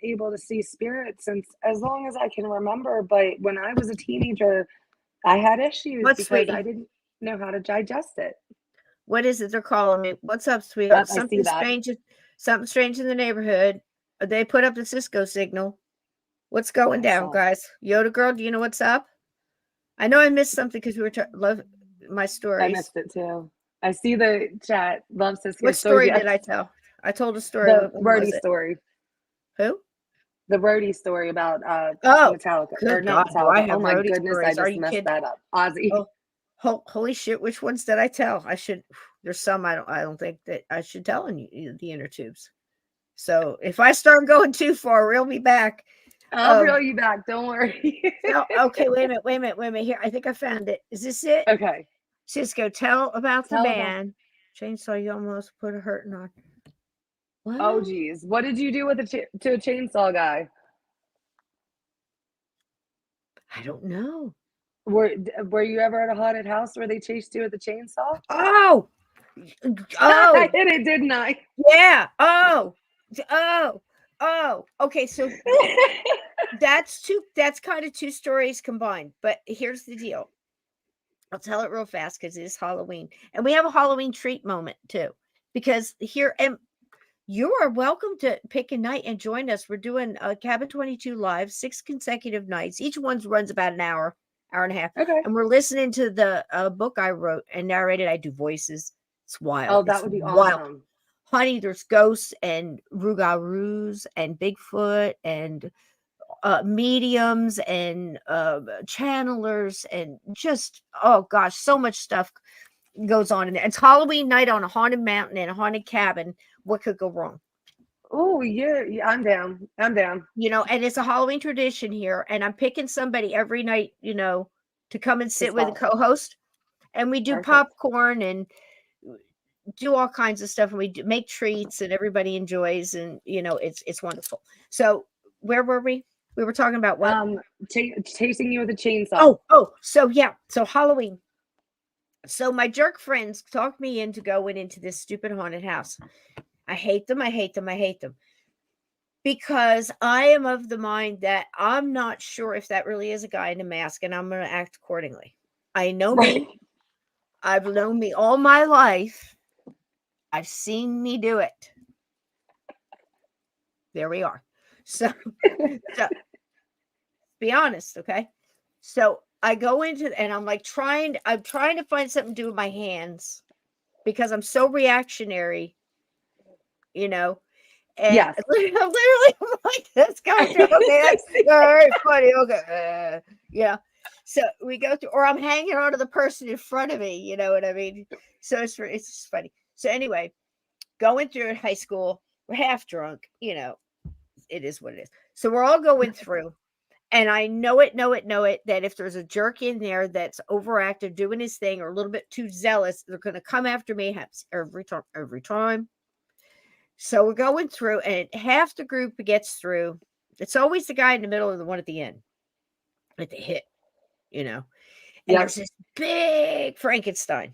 able to see spirit since as long as I can remember. But when I was a teenager, I had issues what, because I sweetie? didn't know how to digest it. What is it they're calling me? What's up, sweetheart? I see that. Something strange in the neighborhood. They put up the Cisco signal. What's going down, Awesome. guys? Yoda girl, do you know what's up? I know I missed something because we were love my I stories. missed it too. I see the chat. Love Cisco What stories. story did Yes, I tell? I told a story. the When was roadie it? story. Who? The roadie story about Oh, Metallica, or good not God. Do I Metallica. Oh have my roadie goodness, I stories? Are just you messed kidding? that up. Ozzy. Oh, holy shit. Which ones did I tell? I should. There's some I don't think that I should tell in the inner tubes. So if I start going too far, reel me back. I'll Um, reel you back. Don't worry. so okay, wait a minute. Here, I think I found it. Is this it? Okay. Cisco, tell about the Tell about. band. Chainsaw, you almost put a hurting on. Oh, What? geez. What did you do with to a chainsaw guy? I don't know. Were you ever at a haunted house where they chased you with a chainsaw? Oh, I oh, hit it, didn't I? yeah. Oh, oh. Okay, so that's kind of two stories combined. But here's the deal. I'll tell it real fast because it is Halloween. And we have a Halloween treat moment too. Because here and you are welcome to pick a night and join us. We're doing Cabin 22 live, 6 consecutive nights. Each one runs about an hour, hour and a half. Okay. And we're listening to the book I wrote and narrated. I do voices. It's wild. Oh, that It's would be wild. awesome. Honey, there's ghosts and rougarous and Bigfoot and mediums and channelers and just, oh gosh, so much stuff goes on in there. It's Halloween night on a haunted mountain in a haunted cabin. What could go wrong? Oh, yeah, I'm down. I'm down. And it's a Halloween tradition here. And I'm picking somebody every night, to come and To sit with a spot. co-host. And we do Perfect. popcorn and do all kinds of stuff. And we make treats and everybody enjoys. And, it's wonderful. So where were we? We were talking about what? Chasing you with a chainsaw. Oh, so yeah. So Halloween. So my jerk friends talked me into going into this stupid haunted house. I hate them. I hate them. I hate them. Because I am of the mind that I'm not sure if that really is a guy in a mask, and I'm going to act accordingly. I know Right. me. I've known me all my life. I've seen me do it. There we are. So be honest, okay? So I go into and I'm trying to find something to do with my hands because I'm so reactionary, you know. And Yes. literally, I'm like, this guy, okay, that's all right, funny, okay, yeah. So we go through, or I'm hanging on to the person in front of me, you know what I mean? So it's just funny. So anyway, going through in high school, we're half drunk, it is what it is. So we're all going through, and I know it, that if there's a jerk in there that's overactive, doing his thing, or a little bit too zealous, they're going to come after me every time. So we're going through, and half the group gets through. It's always the guy in the middle or the one at the end, at the hit, And Yep. there's this big Frankenstein,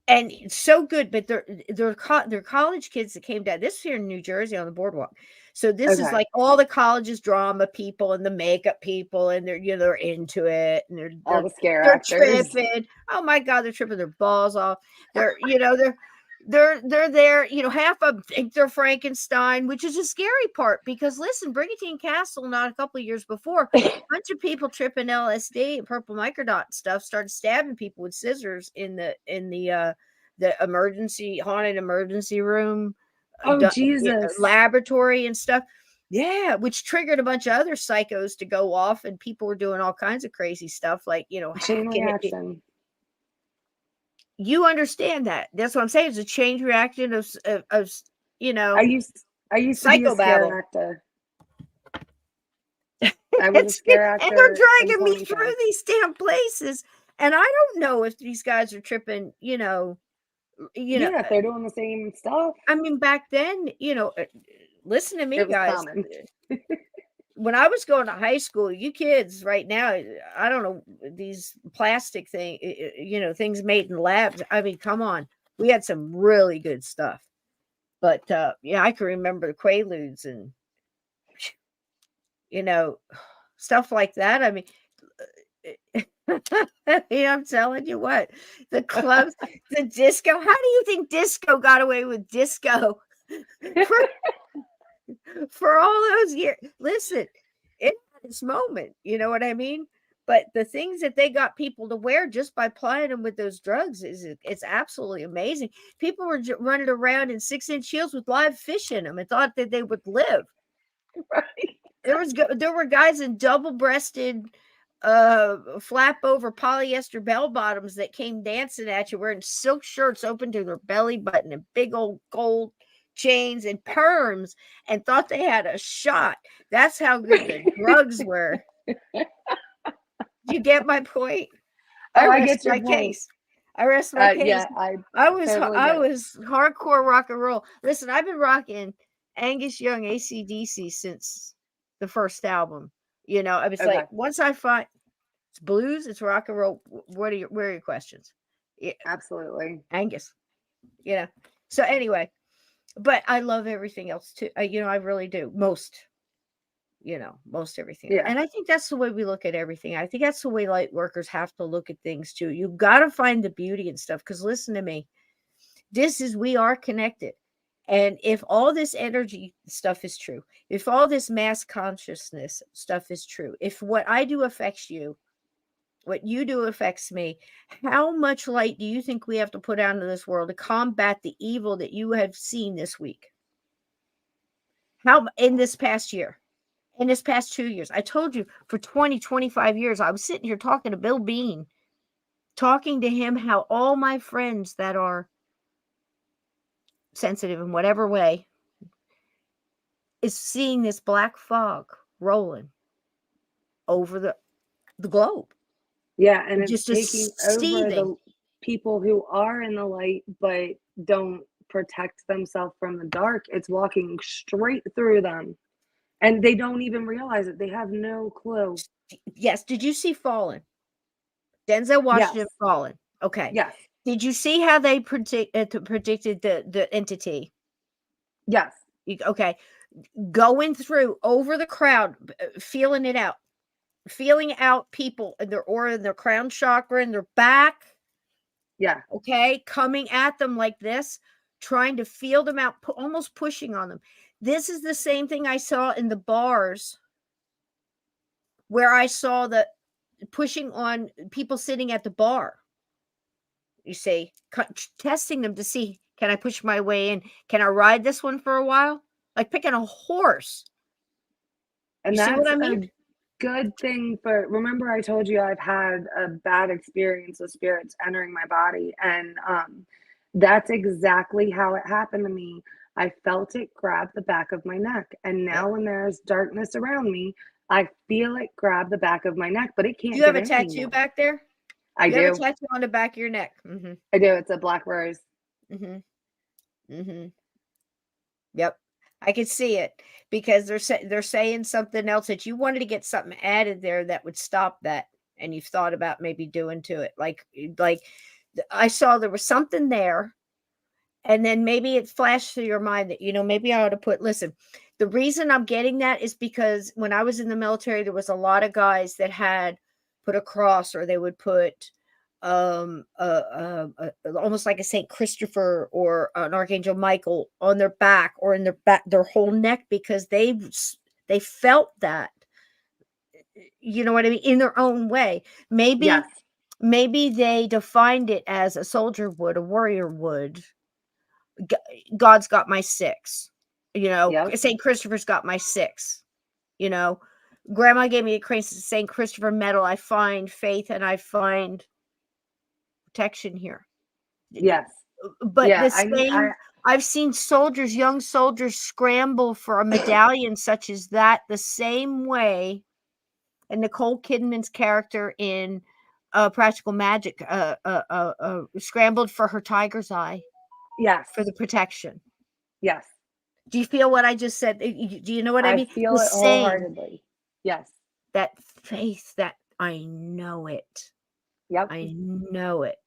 and it's so good. But they're college kids that came down. This is here in New Jersey on the boardwalk. So this is Okay. like all the college's drama people and the makeup people, and they're into it, and All the scare they're actors. tripping. Oh my God, they're tripping their balls off. They're there, half of them think they're Frankenstein, which is a scary part because listen, Brigantine Castle, not a couple of years before, a bunch of people tripping LSD and purple microdot stuff started stabbing people with scissors in the haunted emergency room, Oh, Jesus. laboratory and stuff. Yeah, which triggered a bunch of other psychos to go off, and people were doing all kinds of crazy stuff, like Chain hacking it. reaction. You understand that? That's what I'm saying. It's a change reaction of I used I used to be a scare psychobabble. actor. I was a scare And they're actor in dragging me Ponytown. through these damn places, and I don't know if these guys are tripping. Yeah, if they're doing the same stuff, I mean, back then, listen to me, it was guys. common. When I was going to high school, you kids right now, I don't know, these plastic things made in labs. I mean, come on, we had some really good stuff. But yeah, I can remember the Quaaludes and stuff like that. I mean, I'm telling you what, the clubs, the disco. How do you think disco got away with disco for, for all those years? Listen, it had its moment. You know what I mean? But the things that they got people to wear just by plying them with those drugs it's absolutely amazing. People were running around in 6-inch heels with live fish in them and thought that they would live. Right. There were guys in double-breasted flap over polyester bell bottoms that came dancing at you wearing silk shirts open to their belly button and big old gold chains and perms and thought they had a shot. That's how good the drugs were. You get my point? I Oh, I rest get your my point. case. I rest my case. Yeah, I totally I get it. was hardcore rock and roll. Listen, I've been rocking Angus Young AC/DC since the first album. You know, I was like, Okay, once I find it's blues, it's rock and roll. Where are your questions? Yeah, absolutely. Angus, you know. So anyway, but I love everything else too. You know, I really do. Most everything. Yeah. And I think that's the way we look at everything. I think that's the way light workers have to look at things too. You got to find the beauty and stuff. Because listen to me, we are connected. And if all this energy stuff is true, if all this mass consciousness stuff is true, if what I do affects you, what you do affects me, how much light do you think we have to put out into this world to combat the evil that you have seen this week? How in this past year? In this past 2 years, I told you for 20, 25 years, I was sitting here talking to Bill Bean, talking to him how all my friends that are sensitive in whatever way is seeing this black fog rolling over the globe. Yeah, and it's Just a taking over seething. the people who are in the light but don't protect themselves from the dark. It's walking straight through them. And they don't even realize it. They have no clue. Yes. Did you see Fallen? Denzel Washington Yes. Fallen. Okay. Yes. Did you see how they predicted the entity? Yes. Okay. Going through over the crowd, feeling it out. Feeling out people in their aura, in their crown chakra, in their back, Yeah. okay, coming at them like this, trying to feel them out, almost pushing on them. This is the same thing I saw in the bars where I saw the pushing on people sitting at the bar. You see, testing them to see, can I push my way in? Can I ride this one for a while? Like picking a horse. You And see what that's I mean? a good thing for remember I told you I've had a bad experience with spirits entering my body and that's exactly how it happened to me. I felt it grab the back of my neck and Yep. now when there's darkness around me, I feel it grab the back of my neck, but it Do can't you have get a in tattoo anymore. back there? I You have a do. tattoo on the back of your neck. Mm-hmm. I do. It's a black rose. Mm-hmm. Mm-hmm. Yep. I could see it because they're saying something else that you wanted to get something added there that would stop that, and you've thought about maybe doing to it. Like I saw there was something there, and then maybe it flashed through your mind that maybe I ought to put. Listen, the reason I'm getting that is because when I was in the military, there was a lot of guys that had put a cross or they would put almost like a Saint Christopher or an Archangel Michael on their back or in their whole neck because they felt that, you know what I mean, in their own way. Yes. Maybe they defined it as a soldier would, a warrior would. God's got my six, Yep. Saint Christopher's got my six, you know. Grandma gave me a Saint Christopher medal. I find faith and I find protection here. Yes. But Yeah, the same, I've seen young soldiers scramble for a medallion such as that the same way. And Nicole Kidman's character in Practical Magic scrambled for her tiger's eye yes. for the protection. Yes. Do you feel what I just said? Do you know what I I mean? The feel it same, wholeheartedly. Yes. that faith, that I know it. Yep. I know it.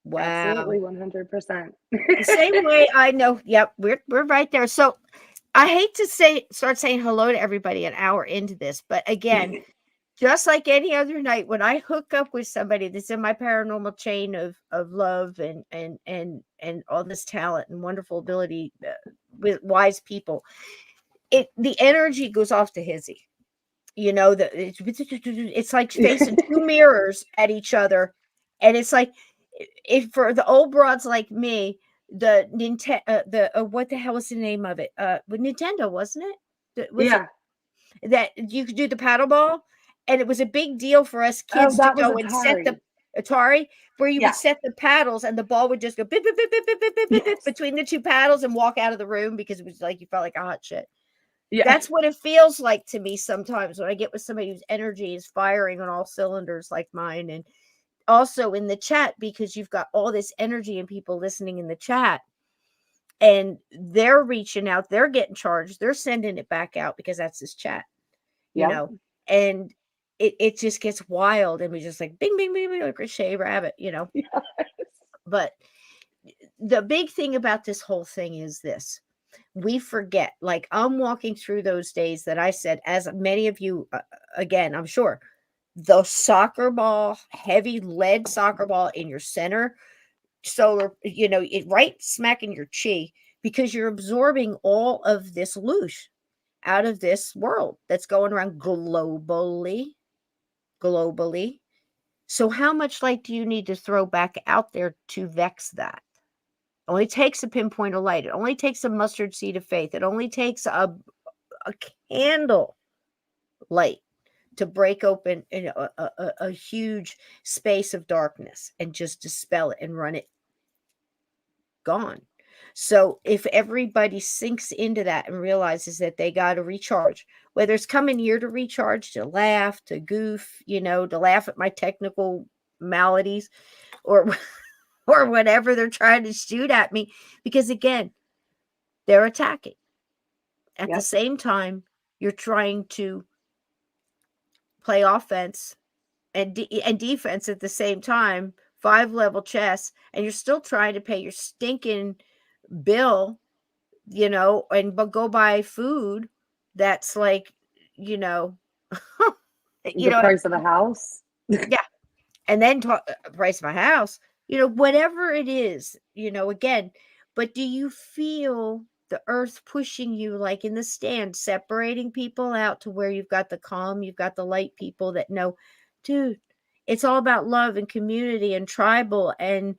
Wow. Absolutely 100%. The same way I know. Yep, we're right there. So I hate to start saying hello to everybody an hour into this, but again, just like any other night, when I hook up with somebody that's in my paranormal chain of love and all this talent and wonderful ability with wise people, the energy goes off to hizzy. It's like facing two mirrors at each other, and it's like if for the old broads like me, the Nintendo, what the hell was the name of it? Nintendo, wasn't it? Was it Yeah. that you could do the paddle ball? And it was a big deal for us Oh, kids to that was go and set the Atari. Atari, where you would Yeah. set the paddles and the ball would just go bip, bip, bip, bip, bip, bip, bip, bip, bip Yes. between the two paddles and walk out of the room because it was like you felt like a hot shit. Yeah. That's what it feels like to me sometimes when I get with somebody whose energy is firing on all cylinders like mine. And also in the chat, because you've got all this energy and people listening in the chat and they're reaching out, they're getting charged, they're sending it back out because that's this chat, you Yep. know, and it just gets wild and we just like bing, bing, bing, bing, like Ricochet Rabbit, you know. Yes. But the big thing about this whole thing is this. We forget, like I'm walking through those days that I said, as many of you, again, I'm sure, the soccer ball, heavy lead soccer ball in your center, solar, you know, it right smack in your chi because you're absorbing all of this loosh out of this world that's going around globally. Globally. So, how much light do you need to throw back out there to vex that? Only takes a pinpoint of light. It only takes a mustard seed of faith. It only takes a candle light to break open a huge space of darkness and just dispel it and run it gone. So if everybody sinks into that and realizes that they got to recharge, whether it's coming here to recharge, to laugh, to goof, you know, to laugh at my technical maladies or or whatever they're trying to shoot at me, because again, they're attacking. At the Yep. same time, you're trying to play offense and defense at the same time, 5-level chess, and you're still trying to pay your stinking bill, you know, and but go buy food that's like, you know, you The know, price of a house. yeah, and then talk price of my house, you know, whatever it is, you know, again, but do you feel the earth pushing you like in the stand, separating people out to where you've got the calm, you've got the light people that know, dude, it's all about love and community and tribal and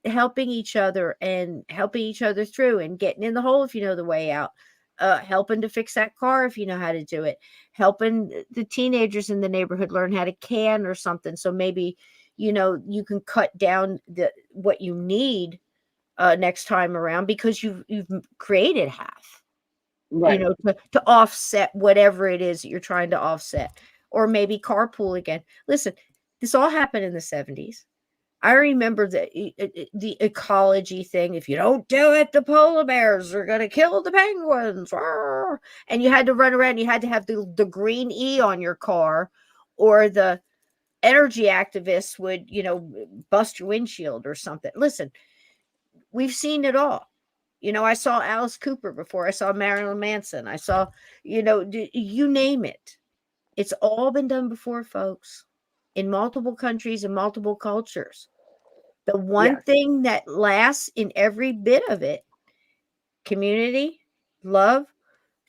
helping each other and helping each other through and getting in the hole if you know the way out, helping to fix that car if you know how to do it, helping the teenagers in the neighborhood learn how to can or something. So maybe, you know, you can cut down the what you need next time around because you've created half, you Right. know, to offset whatever it is that you're trying to offset, or maybe carpool again. Listen, this all happened in the 70s. I remember the ecology thing. If you don't do it, the polar bears are going to kill the penguins. Arr! And you had to run around. You had to have the green E on your car, or the energy activists would, you know, bust your windshield or something. Listen, we've seen it all. You know, I saw Alice Cooper before I saw Marilyn Manson. I saw, you know, you name it. It's all been done before, folks, in multiple countries and multiple cultures. The one Yes. thing that lasts in every bit of it, community, love,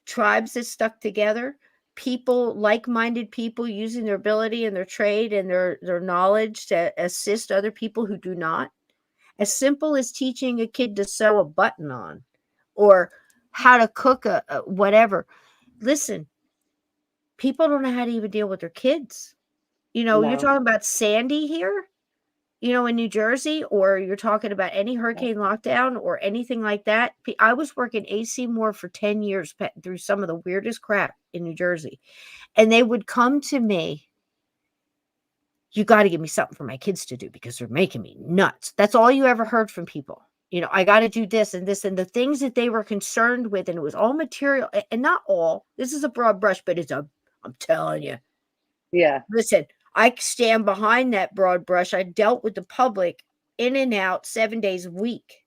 tribes that stuck together, people, like-minded people using their ability and their trade and their knowledge to assist other people who do not. As simple as teaching a kid to sew a button on or how to cook a whatever. Listen, people don't know how to even deal with their kids. You know, you're No. talking about Sandy here, you know, in New Jersey, or you're talking about any Yep. hurricane lockdown or anything like that. I was working AC Moore for 10 years through some of the weirdest crap in New Jersey. And they would come to me, you got to give me something for my kids to do because they're making me nuts. That's all you ever heard from people. You know, I got to do this and this and the things that they were concerned with. And it was all material and not all. This is a broad brush, but I'm telling you, Yeah. listen, I stand behind that broad brush. I dealt with the public in and out 7 days a week.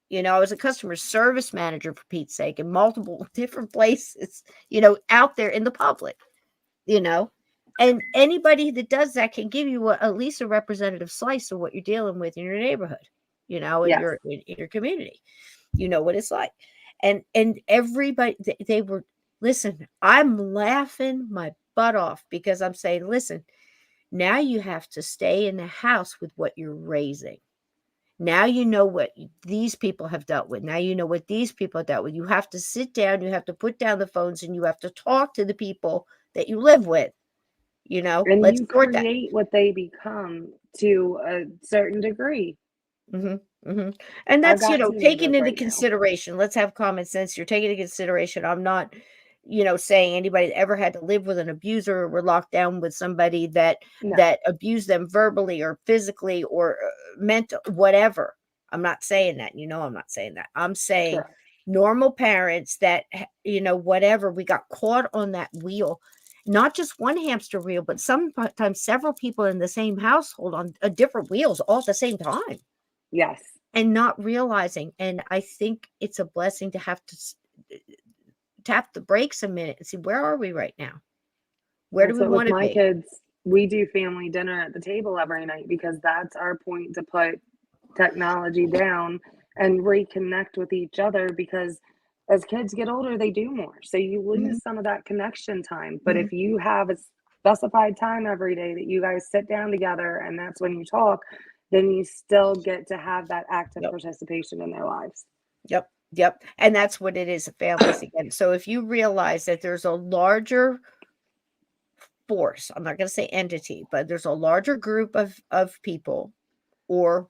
You know, I was a customer service manager for Pete's sake in multiple different places, you know, out there in the public, you know. And anybody that does that can give you at least a representative slice of what you're dealing with in your neighborhood, you know, in Yes. your community. You know what it's like. And everybody they were, listen, I'm laughing my butt off because I'm saying, listen, now you have to stay in the house with what you're raising. Now you know what these people have dealt with. Now you know what these people have dealt with. You have to sit down, you have to put down the phones, and you have to talk to the people that you live with. And let's you sort that. create what they become to a certain degree. Mhm, mhm. And I've that's, got taking teenagers into right now. consideration, let's have common sense. You're taking into consideration, I'm not, saying anybody that ever had to live with an abuser or were locked down with somebody that No, that abused them verbally or physically or mental, whatever. I'm not saying that. I'm not saying that. I'm saying correct. normal parents that, whatever, we got caught on that wheel, not just one hamster wheel, but sometimes several people in the same household on different wheels all at the same time Yes. and not realizing. And I think it's a blessing to have to tap the brakes a minute and see, where are we right now? Where do That's we what with want to my be? kids, we do family dinner at the table every night because that's our point to put technology down and reconnect with each other because as kids get older, they do more. So you Mhm, lose some of that connection time. But mhm. if you have a specified time every day that you guys sit down together and that's when you talk, then you still get to have that active Yep, participation in their lives. yep, yep. And that's what it is, families again. So if you realize that there's a larger force, I'm not going to say entity, but there's a larger group of people or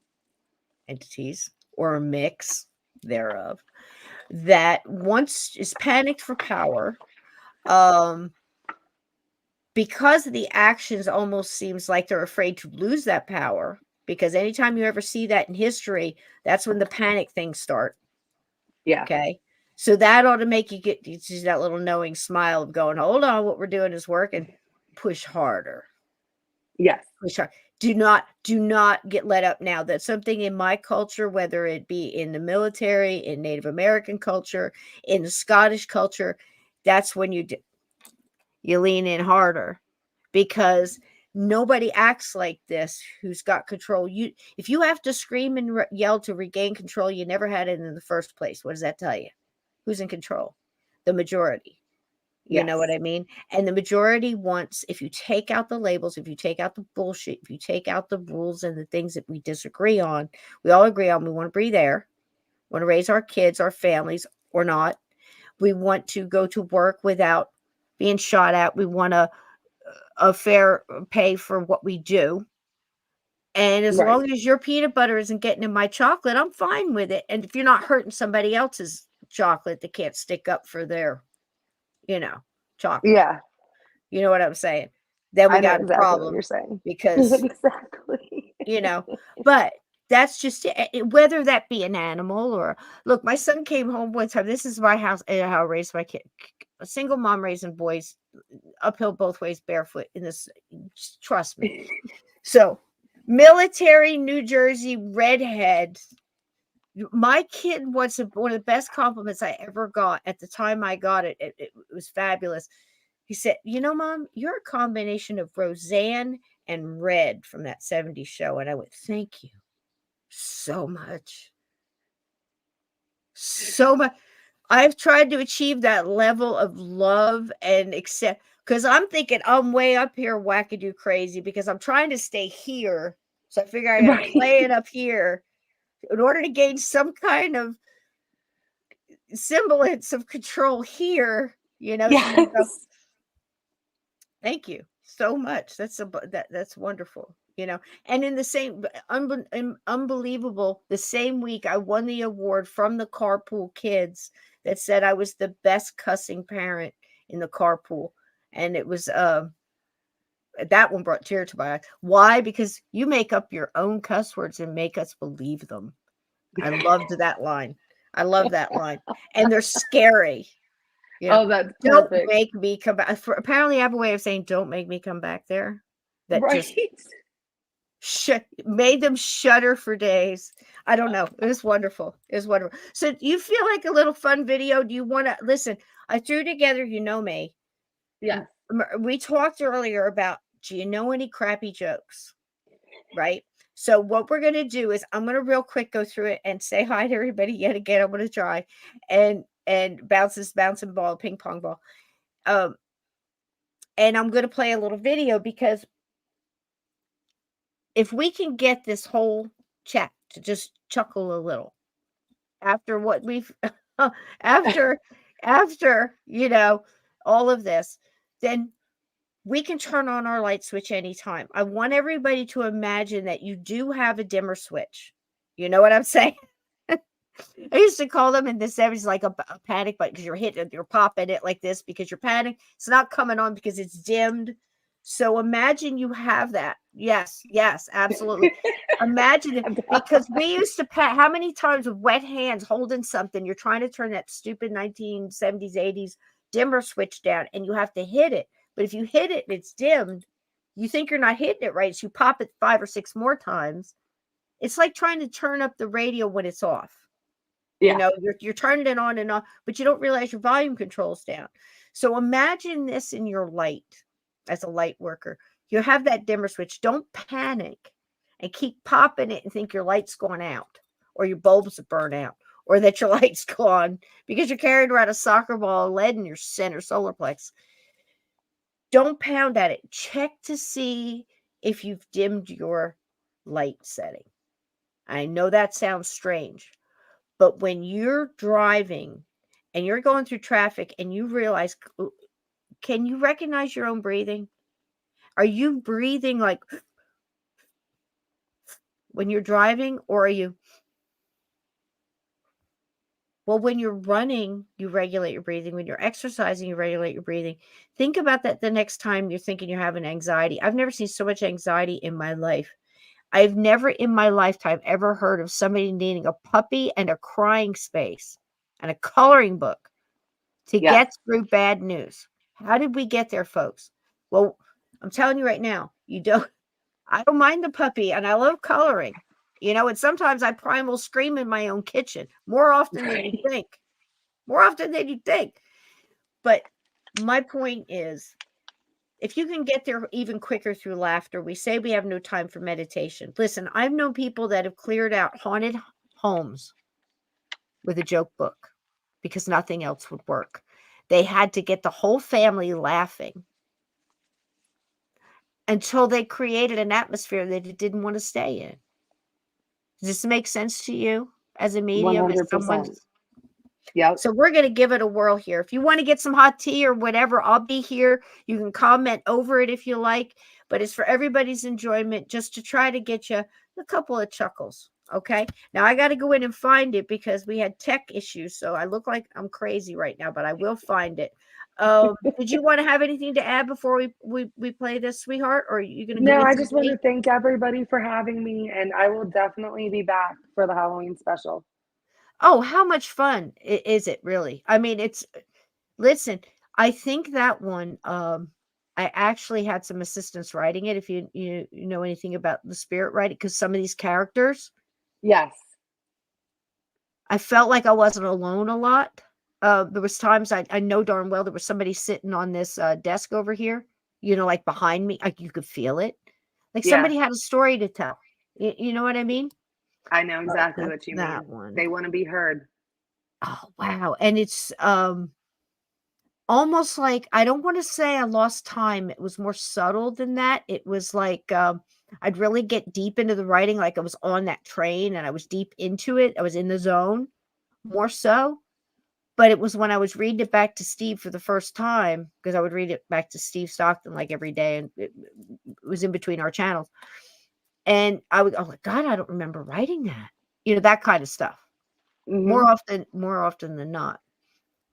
entities or a mix thereof that once is panicked for power, um because the actions almost seems like they're afraid to lose that power, because anytime you ever see that in history, that's when the panic things start. Yeah. Okay. So that ought to make you see that little knowing smile of going, hold on, what we're doing is working. Push harder. Yes. Push hard. Do not get let up now. That's something in my culture, whether it be in the military, in Native American culture, in the Scottish culture, that's when you lean in harder, because nobody acts like this who's got control. If you have to scream and yell to regain control, you never had it in the first place. What does that tell you? Who's in control? The majority. You know what Yes. I mean? And the majority wants, if you take out the labels, if you take out the bullshit, if you take out the rules and the things that we disagree on, we all agree on, we want to breathe air, want to raise our kids, our families, or not. We want to go to work without being shot at. We want a fair pay for what we do. And as Right. long as your peanut butter isn't getting in my chocolate, I'm fine with it. And if you're not hurting somebody else's chocolate that can't stick up for their, you know, chocolate. Yeah. You know what I'm saying? Then we I know got a exactly what you're problem saying. because, Exactly. you know, but that's just it, whether that be an animal or look, my son came home one time. This is my house, how I raised my kid. A single mom raising boys uphill both ways barefoot in this, trust me. So, military New Jersey redhead. My kid was one of the best compliments I ever got. At the time I got it, it was fabulous. He said, Mom, you're a combination of Roseanne and Red from that '70s show. And I went, thank you so much. So much. I've tried to achieve that level of love and accept, because I'm thinking I'm way up here wackadoo crazy because I'm trying to stay here. So I figure I got to play Right. it up here in order to gain some kind of semblance of control here, so you go, Yes. thank you so much. That's wonderful. And in the same unbelievable, the same week I won the award from the carpool kids that said I was the best cussing parent in the carpool. And it was that one brought tears to my eyes. Why? Because you make up your own cuss words and make us believe them. I loved that line. I love that line. And they're scary. You know, Oh, that's don't perfect. make me come back. Apparently, I have a way of saying, "Don't make me come back there." That just Right. made them shudder for days. I don't know. It was wonderful. It was wonderful. So, do you feel like a little fun video? Do you want to listen? I threw together. You know me. Yes. We talked earlier about. Do you know any crappy jokes? Right. So what we're gonna do is I'm gonna real quick go through it and say hi to everybody yet again. I'm gonna try and bounce this bouncing ball, ping pong ball. Um, and I'm gonna play a little video because if we can get this whole chat to just chuckle a little after what we've after after all of this, then we can turn on our light switch anytime. I want everybody to imagine that you do have a dimmer switch. You know what I'm saying? I used to call them in the 70s like a panic button, because you're popping it like this because you're panicked. It's not coming on because it's dimmed. So imagine you have that. Yes, yes, absolutely. Imagine it, because we used to how many times with wet hands holding something, you're trying to turn that stupid 1970s, 80s dimmer switch down, and you have to hit it. But if you hit it and it's dimmed, you think you're not hitting it right, so you pop it 5 or 6 more times. It's like trying to turn up the radio when it's off. You Yeah. know, you're turning it on and off, but you don't realize your volume control's down. So imagine this in your light as a light worker. You have that dimmer switch. Don't panic and keep popping it and think your light's going out, or your bulbs have burned out, or that your light's gone because you're carrying around a soccer ball of lead in your center solar plex. Don't pound at it. Check to see if you've dimmed your light setting. I know that sounds strange, but when you're driving and you're going through traffic and you realize, can you recognize your own breathing? Are you breathing like when you're driving, or are you? Well, when you're running, you regulate your breathing. When you're exercising, you regulate your breathing. Think about that the next time you're thinking you're having anxiety. I've never seen so much anxiety in my life. I've never in my lifetime ever heard of somebody needing a puppy and a crying space and a coloring book to Yes. get through bad news. How did we get there, folks? Well, I'm telling you right now, I don't mind the puppy, and I love coloring, and sometimes I primal scream in my own kitchen more often than you think. More often than you think. But my point is, if you can get there even quicker through laughter, we say we have no time for meditation. Listen, I've known people that have cleared out haunted homes with a joke book because nothing else would work. They had to get the whole family laughing until they created an atmosphere that it didn't want to stay in. Does this make sense to you as a medium, as someone? 100%. Yep. So we're going to give it a whirl here. If you want to get some hot tea or whatever, I'll be here. You can comment over it if you like, but it's for everybody's enjoyment, just to try to get you a couple of chuckles. Okay. Now I got to go in and find it because we had tech issues. So I look like I'm crazy right now, but I will find it. Did you want to have anything to add before we play this, sweetheart? Or are you going to go No, get I some just want tea? to thank everybody for having me, and I will definitely be back for the Halloween special. Oh, how much fun is it really? I mean, listen, I think that one, I actually had some assistance writing it. If you know anything about the spirit writing, because some of these characters, Yes. I felt like I wasn't alone a lot. There was times I know darn well there was somebody sitting on this desk over here, like behind me. Like you could feel it. Like Yes. somebody had a story to tell. You know what I mean? I know exactly That's what you that mean. one. They want to be heard. Oh wow! And it's almost like, I don't wanna say I lost time, it was more subtle than that. It was like, I'd really get deep into the writing, like I was on that train and I was deep into it, I was in the zone, more so, but it was when I was reading it back to Steve for the first time, because I would read it back to Steve Stockton, like, every day, and it was in between our channels, and I'm like, "God, I don't remember writing that." That kind of stuff. Hmm. More often than not.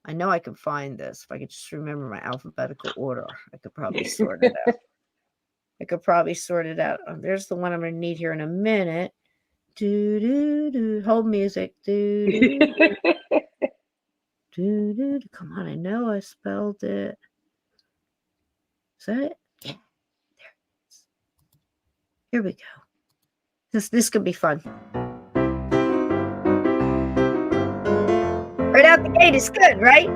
I know I can find this. If I could just remember my alphabetical order, I could probably sort it out. Oh, there's the one I'm gonna need here in a minute. Do do do. Hold music. Do do do do do. Come on, I know I spelled it. Is that it? Yeah, there it is. Here we go. This could be fun. Right out the gate is good, right?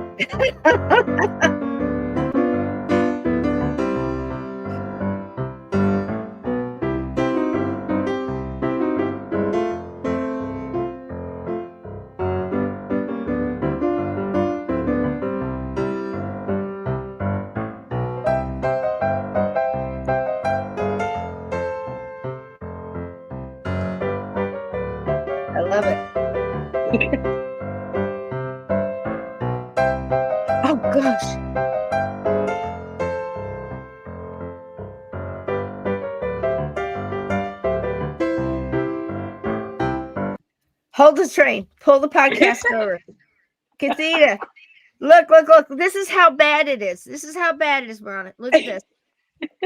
I love it. Oh gosh. Hold the train. Pull the podcast over. Kathita, look. This is how bad it is. This is how bad it is, Marana. Look at this.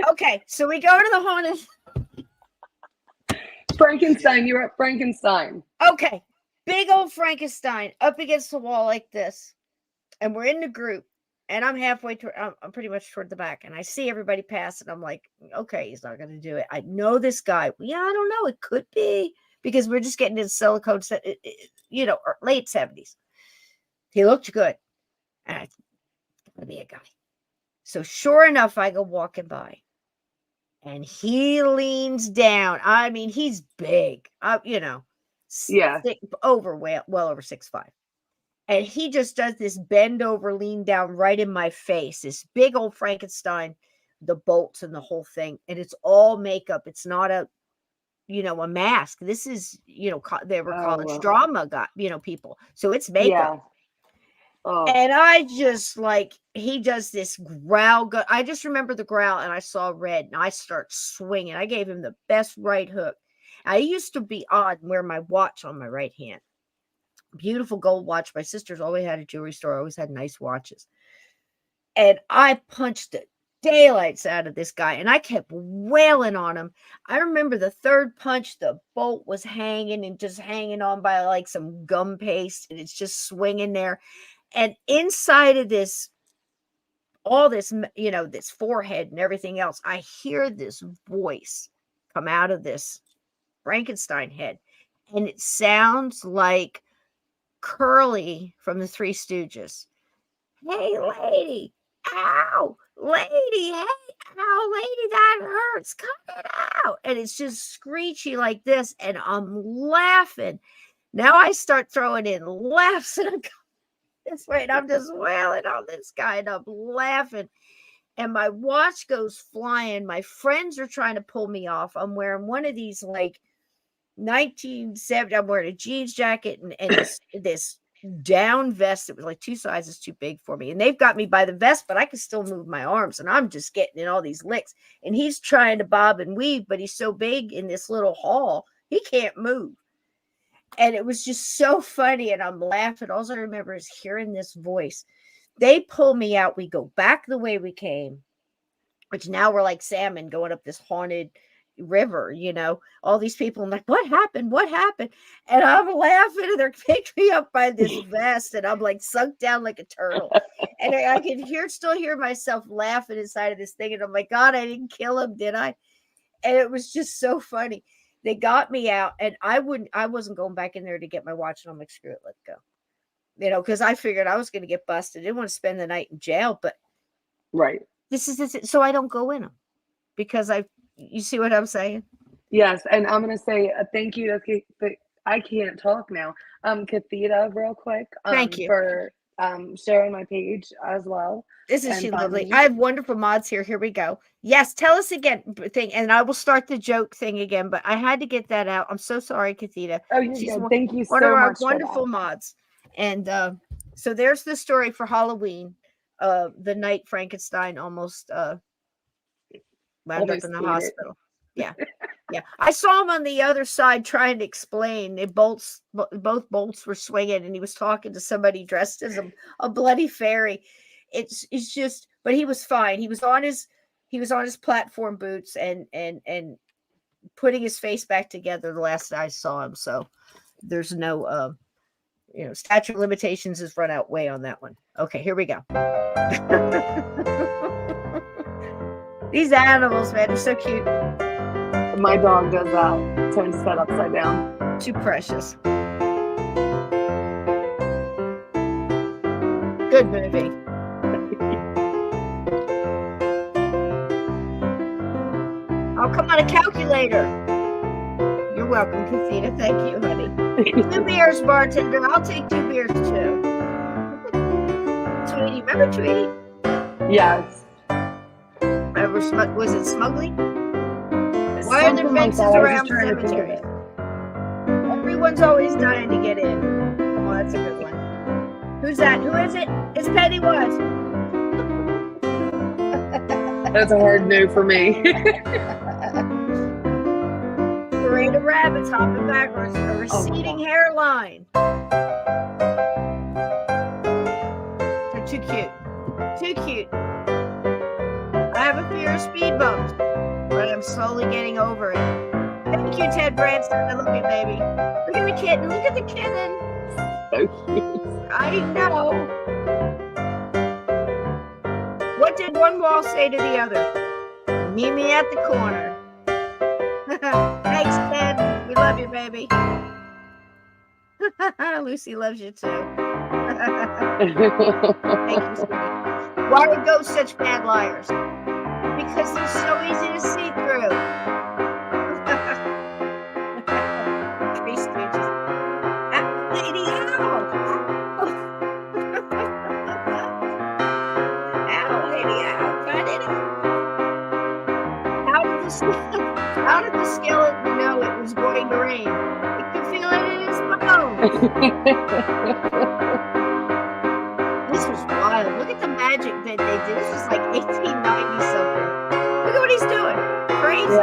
Okay, so we go to the haunted. Frankenstein, you're at Frankenstein. Okay, big old Frankenstein up against the wall like this, and we're in the group, and I'm halfway to. I'm pretty much toward the back, and I see everybody pass, and I'm like, okay, he's not going to do it. I know this guy. Yeah, I don't know. It could be because we're just getting into silicone set, late 70s. He looked good, and I thought, gonna be a guy. So sure enough, I go walking by. And he leans down. I mean, he's big, Yeah. well over 6'5". And he just does this bend over, lean down right in my face. This big old Frankenstein, the bolts and the whole thing. And it's all makeup. It's not a mask. This is, they were college drama people. So it's makeup. Yeah. Oh. And I just he does this growl. I just remember the growl, and I saw red, and I start swinging. I gave him the best right hook. I used to be odd and wear my watch on my right hand. Beautiful gold watch. My sisters always had a jewelry store, always had nice watches. And I punched the daylights out of this guy, and I kept wailing on him. I remember the third punch, the bolt was hanging and just hanging on by like some gum paste, and it's just swinging there. And inside of this, all this, this forehead and everything else, I hear this voice come out of this Frankenstein head. And it sounds like Curly from the Three Stooges. Hey, lady. Ow. Lady. Hey, ow, lady, that hurts. Cut it out. And it's just screechy like this. And I'm laughing. Now I start throwing in laughs, and I'm this way, and I'm just wailing on this guy, and I'm laughing, and my watch goes flying. My friends are trying to pull me off. I'm wearing one of these 1970. I'm wearing a jeans jacket and this down vest that was like 2 sizes too big for me, and they've got me by the vest, but I can still move my arms, and I'm just getting in all these licks. And he's trying to bob and weave, but he's so big in this little hall, he can't move. And it was just so funny, and I'm laughing. All I remember is hearing this voice. They pull me out. We go back the way we came, which now we're like salmon going up this haunted river, all these people. I'm like, what happened? What happened? And I'm laughing, and they're picking me up by this vest, and I'm like sunk down like a turtle. And I can still hear myself laughing inside of this thing. And I'm like, God, I didn't kill him, did I? And it was just so funny. They got me out, and I wasn't going back in there to get my watch. And I'm like, screw it, let's go. Because I figured I was going to get busted. I didn't want to spend the night in jail, but right. This is this. So I don't go in them because you see what I'm saying? Yes. And I'm going to say thank you to, I can't talk now. Kathita, real quick. Thank you for sharing my page as well. Isn't she lovely? I have wonderful mods here. Here we go. Yes, tell us again thing, and I will start the joke thing again. But I had to get that out. I'm so sorry, Kathita. Oh, you're good. Thank you so much. One of our wonderful mods. And so there's the story for Halloween. The night Frankenstein almost wound up in the hospital. Yeah. Yeah. I saw him on the other side trying to explain. Both bolts were swinging, and he was talking to somebody dressed as a bloody fairy. It's just, but he was fine. He was on his platform boots and putting his face back together the last I saw him. So there's no statute of limitations has run out way on that one. Okay, here we go. These animals, man, are so cute. My dog does that. Turns that upside down. Too precious. Good movie. Oh, come on, a calculator. You're welcome, Kathita. Thank you, honey. 2 beers, bartender. I'll take 2 beers, too. Tweety. Remember Tweety? Yes. Was it smuggling? Why are there fences around cemeteries? Everyone's always dying to get in. Oh, that's a good one. Who's that? Who is it? It's Pennywise. That's a hard no for me. Parade of rabbits hopping backwards, a receding hairline. They're too cute. Too cute. I have a fear of speed bumps, but I'm slowly getting over it. Thank you, Ted Branson. I love you, baby. Look at the kitten. Look at the kitten. So cute. I know. What did one wall say to the other? Meet me at the corner. Thanks, Ted. We love you, baby. Lucy loves you too. Thank you, sweetie. Why are ghosts such bad liars? Because they're so easy to see through. Three Stooges. Lady Owl. Owl, Lady Owl. Got it. How did the skeleton know it was going to rain? It could feel it in his bones. This was wild. Look at the magic that they did. This was like 1890 something. Look at what he's doing. Crazy.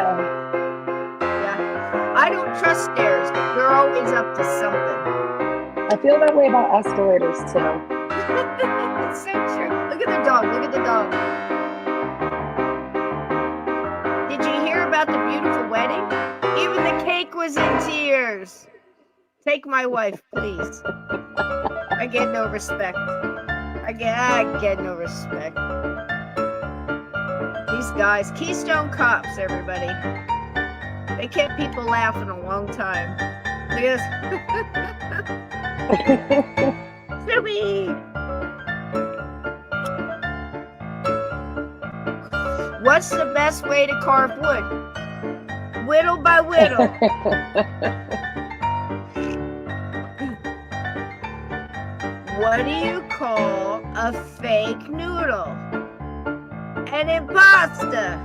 Yeah. I don't trust stairs. They're always up to something. I feel that way about escalators too. It's so true. Look at the dog. Look at the dog. Did you hear about the beautiful wedding? Even the cake was in tears. Take my wife, please. I get no respect. I get no respect. These guys, Keystone Cops, everybody. They kept people laughing a long time. Look at this. Snoopy! What's the best way to carve wood? Whittle by whittle. What do you call a fake noodle? An impasta.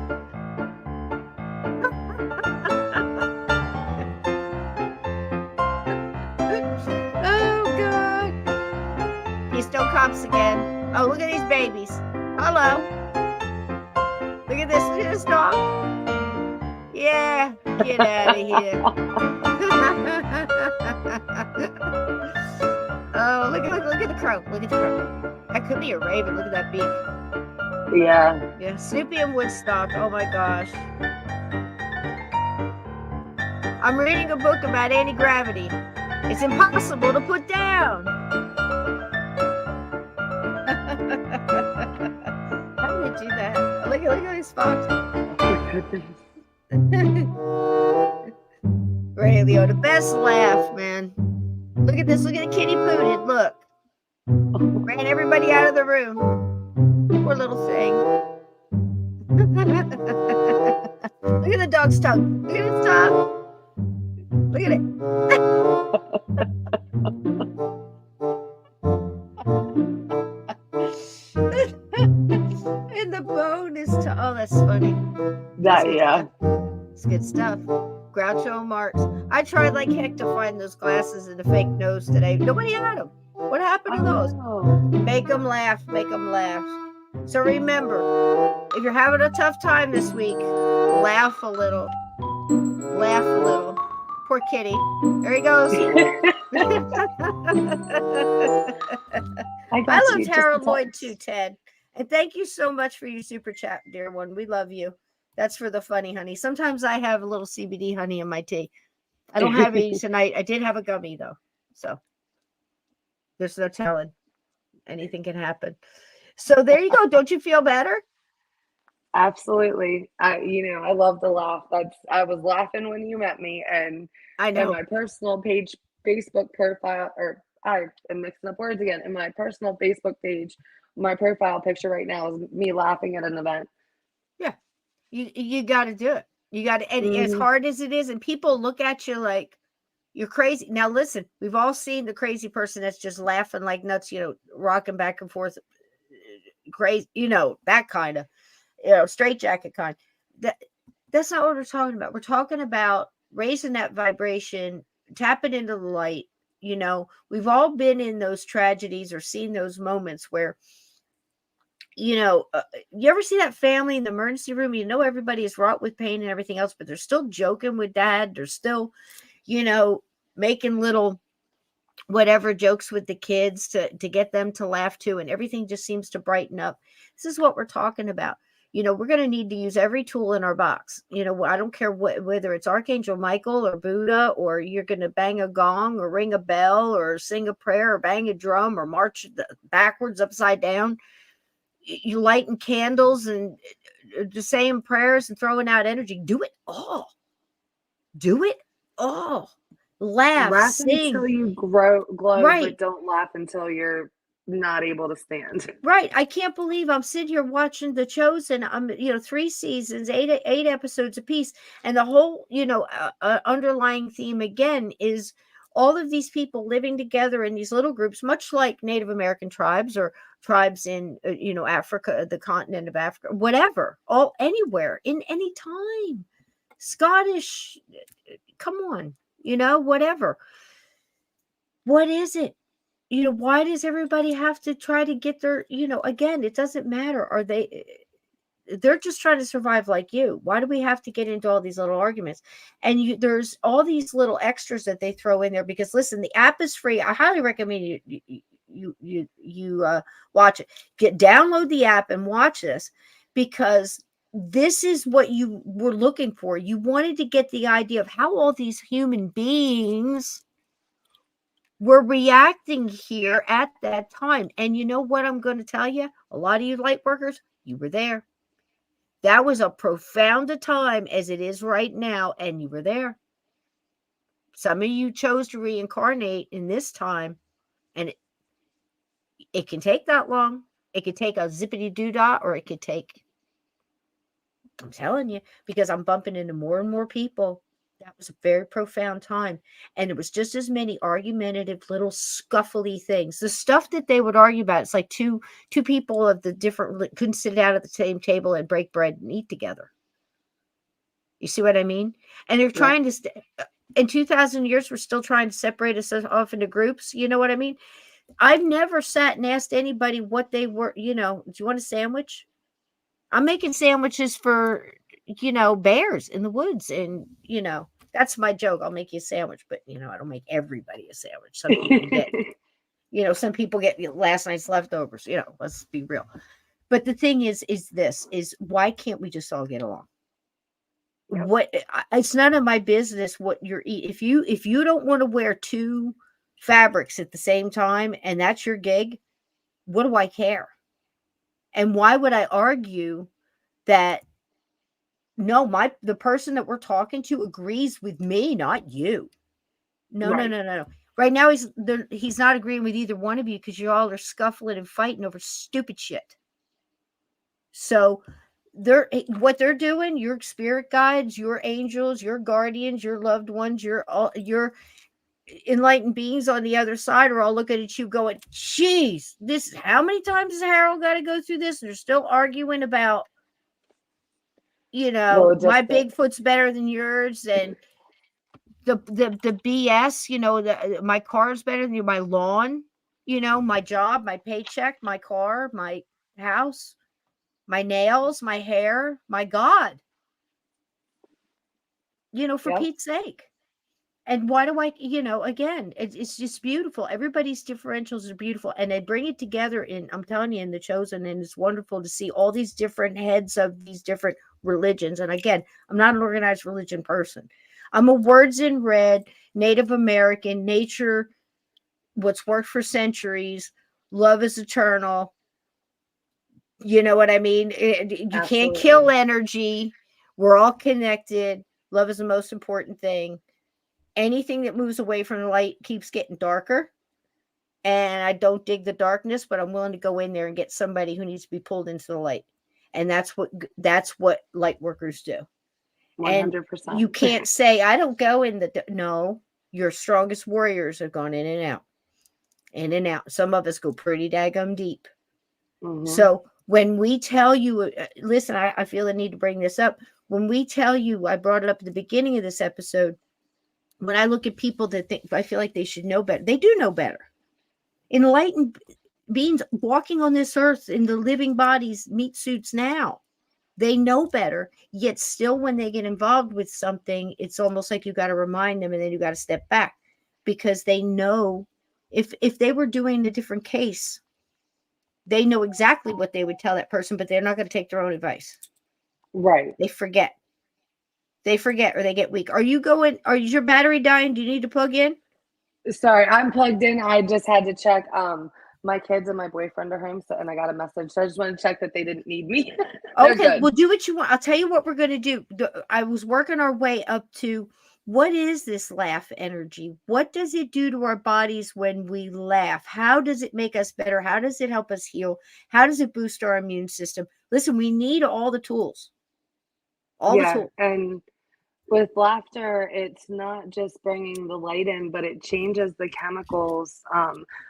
Oh, God. Keystone Cops again. Oh, look at these babies. Hello. Look at this. Look at this dog. Yeah. Get out of here. Oh, look at the crow. Look at the crow. That could be a raven. Look at that beak. Yeah. Yeah, Snoopy and Woodstock. Oh my gosh. I'm reading a book about anti-gravity. It's impossible to put down. How did they do that? Look at his fox. Ray Leo, the best laugh, man. Look at this. Look at the kitty pooted. Look. Ran everybody out of the room. Poor little thing. Look at the dog's tongue. Look at its tongue. Look at it. And the bone is to. Oh, that's funny. Yeah. It's good stuff. Groucho Marx. I tried like heck to find those glasses and the fake nose today. Nobody had them. What happened to those? Make them laugh. Make them laugh. So remember, if you're having a tough time this week, laugh a little. Laugh a little. Poor kitty. There he goes. I love Tara Lloyd too, Ted. And thank you so much for your super chat, dear one. We love you. That's for the funny honey. Sometimes I have a little CBD honey in my tea. I don't have any tonight. I did have a gummy though. So there's no telling. Anything can happen. So there you go. Don't you feel better? Absolutely. I love the laugh. I was laughing when you met me, and I know. In my personal page, Facebook profile, or I am mixing up words again. In my personal Facebook page, my profile picture right now is me laughing at an event. Yeah. You got to do it. You got to, and as hard as it is, and people look at you like you're crazy. Now, listen, we've all seen the crazy person that's just laughing like nuts, rocking back and forth, crazy, that kind of, straight jacket kind. That's not what we're talking about. We're talking about raising that vibration, tapping into the light. We've all been in those tragedies or seen those moments where you ever see that family in the emergency room? Everybody is wrought with pain and everything else, but they're still joking with dad. They're still, making little whatever jokes with the kids to get them to laugh too, and everything just seems to brighten up. This is what we're talking about. We're going to need to use every tool in our box. I don't care whether it's Archangel Michael or Buddha, or you're going to bang a gong or ring a bell or sing a prayer or bang a drum or march backwards upside down. You lighting candles and just saying prayers and throwing out energy. Do it all. Do it all. Laugh, Laugh sing. until you glow, Right. but don't laugh until you're not able to stand. Right. I can't believe I'm sitting here watching The Chosen. I'm, 3 seasons, eight episodes apiece. And the whole, underlying theme again is all of these people living together in these little groups, much like Native American tribes or tribes in, Africa, the continent of Africa, whatever, all anywhere, in any time. Scottish, come on, whatever. What is it? Why does everybody have to try to get their, again, it doesn't matter. They're just trying to survive like you. Why do we have to get into all these little arguments? And there's all these little extras that they throw in there because listen, the app is free. I highly recommend you watch it. Download the app and watch this, because this is what you were looking for. You wanted to get the idea of how all these human beings were reacting here at that time. And you know what I'm going to tell you? A lot of you light workers, you were there. That was a profound a time as it is right now, and you were there. Some of you chose to reincarnate in this time, and it can take that long. It could take a zippity doo dah, or it could take, I'm telling you, because I'm bumping into more and more people. That was a very profound time. And it was just as many argumentative little scuffly things. The stuff that they would argue about, it's like two people of the different couldn't sit down at the same table and break bread and eat together. You see what I mean? And they're trying to in 2,000 years, we're still trying to separate us off into groups. You know what I mean? I've never sat and asked anybody what they were, do you want a sandwich? I'm making sandwiches for, bears in the woods. And, that's my joke. I'll make you a sandwich, but, I don't make everybody a sandwich. Some people get, some people get last night's leftovers, let's be real. But the thing is why can't we just all get along? Yep. It's none of my business what you're eating. If you don't want to wear two fabrics at the same time and that's your gig, what do I care? And why would I argue that the person that we're talking to agrees with me, not you? No. Right now he's not agreeing with either one of you because you all are scuffling and fighting over stupid shit. So what they're doing, your spirit guides, your angels, your guardians, your loved ones, your enlightened beings on the other side are all looking at you going, geez, how many times has Harold got to go through this? And they're still arguing about, my Bigfoot's better than yours, and the BS, my car's better than my lawn, my job, my paycheck, my car, my house, my nails, my hair, my God, for Pete's sake. And why do I, again, it's just beautiful. Everybody's differentials are beautiful. And they bring it together I'm telling you, in The Chosen. And it's wonderful to see all these different heads of these different religions. And again, I'm not an organized religion person. I'm a words in red, Native American, nature, what's worked for centuries, love is eternal. You know what I mean? You Absolutely. Can't kill energy. We're all connected. Love is the most important thing. Anything that moves away from the light keeps getting darker. And I don't dig the darkness, but I'm willing to go in there and get somebody who needs to be pulled into the light. And that's what light workers do. 100%. And you can't say, I don't go in no, your strongest warriors have gone in and out. In and out. Some of us go pretty daggum deep. Mm-hmm. So when we tell you, listen, I feel the need to bring this up. When we tell you, I brought it up at the beginning of this episode, when I look at people that think, I feel like they should know better, they do know better. Enlightened beings walking on this earth in the living bodies, meat suits now. They know better, yet still when they get involved with something, it's almost like you got to remind them and then you got to step back because they know if they were doing a different case, they know exactly what they would tell that person, but they're not going to take their own advice. Right. They forget. They forget or they get weak. Is your battery dying? Do you need to plug in? Sorry, I'm plugged in. I just had to check. My kids and my boyfriend are home, and I got a message. So I just want to check that they didn't need me. They're Okay, good. well, do what you want. I'll tell you what we're going to do. I was working our way up to what is this laugh energy? What does it do to our bodies when we laugh? How does it make us better? How does it help us heal? How does it boost our immune system? Listen, we need all the tools. All the Yeah, tools. and with laughter, it's not just bringing the light in, but it changes the chemicals,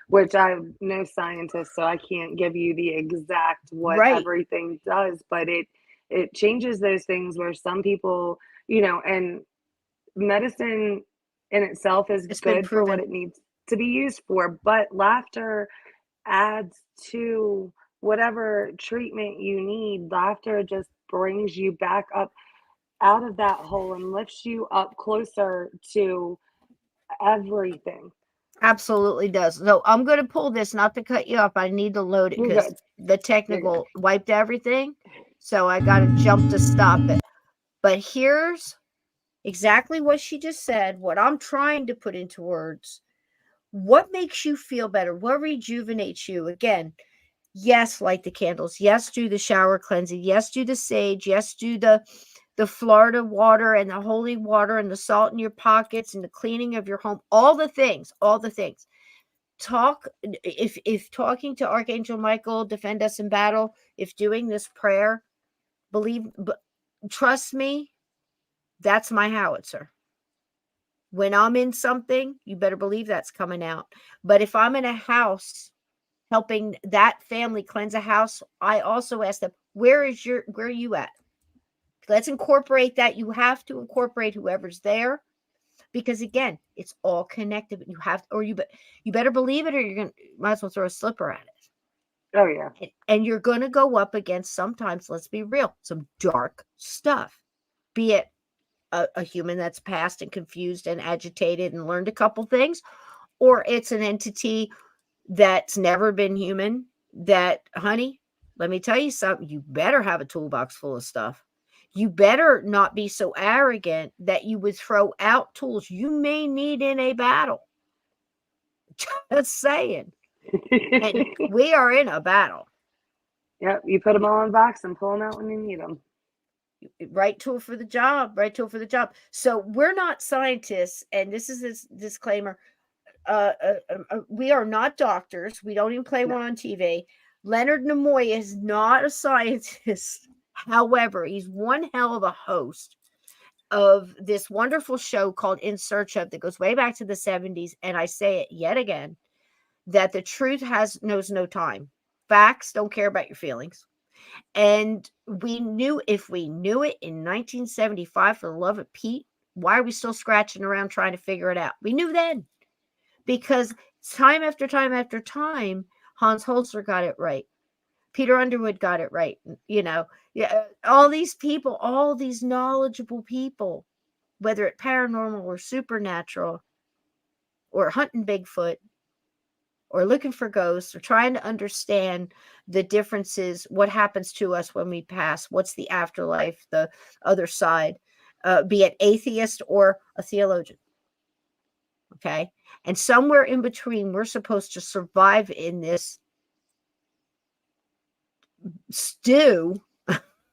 which I'm no scientist, so I can't give you the exact what Right. everything does, but it changes those things where some people, you know, and medicine in itself is It's been good for what proven. it needs to be used for, but laughter adds to whatever treatment you need. Laughter just brings you back up out of that hole and lifts you up closer to everything. Absolutely does. So I'm going to pull this, not to cut you off. I need to load it You're because good. the You're good. technical wiped everything. So I got to jump to stop it. But here's exactly what she just said, what I'm trying to put into words. What makes you feel better? What rejuvenates you? Again, yes, light the candles. Yes, do the shower cleansing. Yes, do the sage. Yes, do the Florida water and the holy water and the salt in your pockets and the cleaning of your home. All the things, all the things. Talk if talking to Archangel Michael, defend us in battle, if doing this prayer, believe trust me, that's my howitzer. When I'm in something, you better believe that's coming out. But if I'm in a house helping that family cleanse a house, I also ask them, where are you at? Let's incorporate that. You have to incorporate whoever's there because again, it's all connected. But you have, or you better believe it, or you're gonna might as well throw a slipper at it. Oh, yeah. And you're going to go up against sometimes, let's be real, some dark stuff, be it a human that's passed and confused and agitated and learned a couple things, or it's an entity that's never been human that, honey, let me tell you something, you better have a toolbox full of stuff. You better not be so arrogant that you would throw out tools you may need in a battle. Just saying. And we are in a battle. Yep, you put them all in a box and pull them out when you need them. Right tool for the job, right tool for the job. So we're not scientists, and this is this disclaimer. We are not doctors. We don't even play No. one on TV. Lenard Nimoy is not a scientist. However, he's one hell of a host of this wonderful show called In Search of that goes way back to the 70s. And I say it yet again that the truth knows no time. Facts don't care about your feelings. And we knew if we knew it in 1975, for the love of Pete, why are we still scratching around trying to figure it out? We knew then because time after time after time, Hans Holzer got it right. Peter Underwood got it right. Yeah, all these people, all these knowledgeable people, whether it's paranormal or supernatural or hunting Bigfoot, or looking for ghosts or trying to understand the differences, what happens to us when we pass, what's the afterlife, the other side, be it atheist or a theologian. Okay. And somewhere in between, we're supposed to survive in this stew.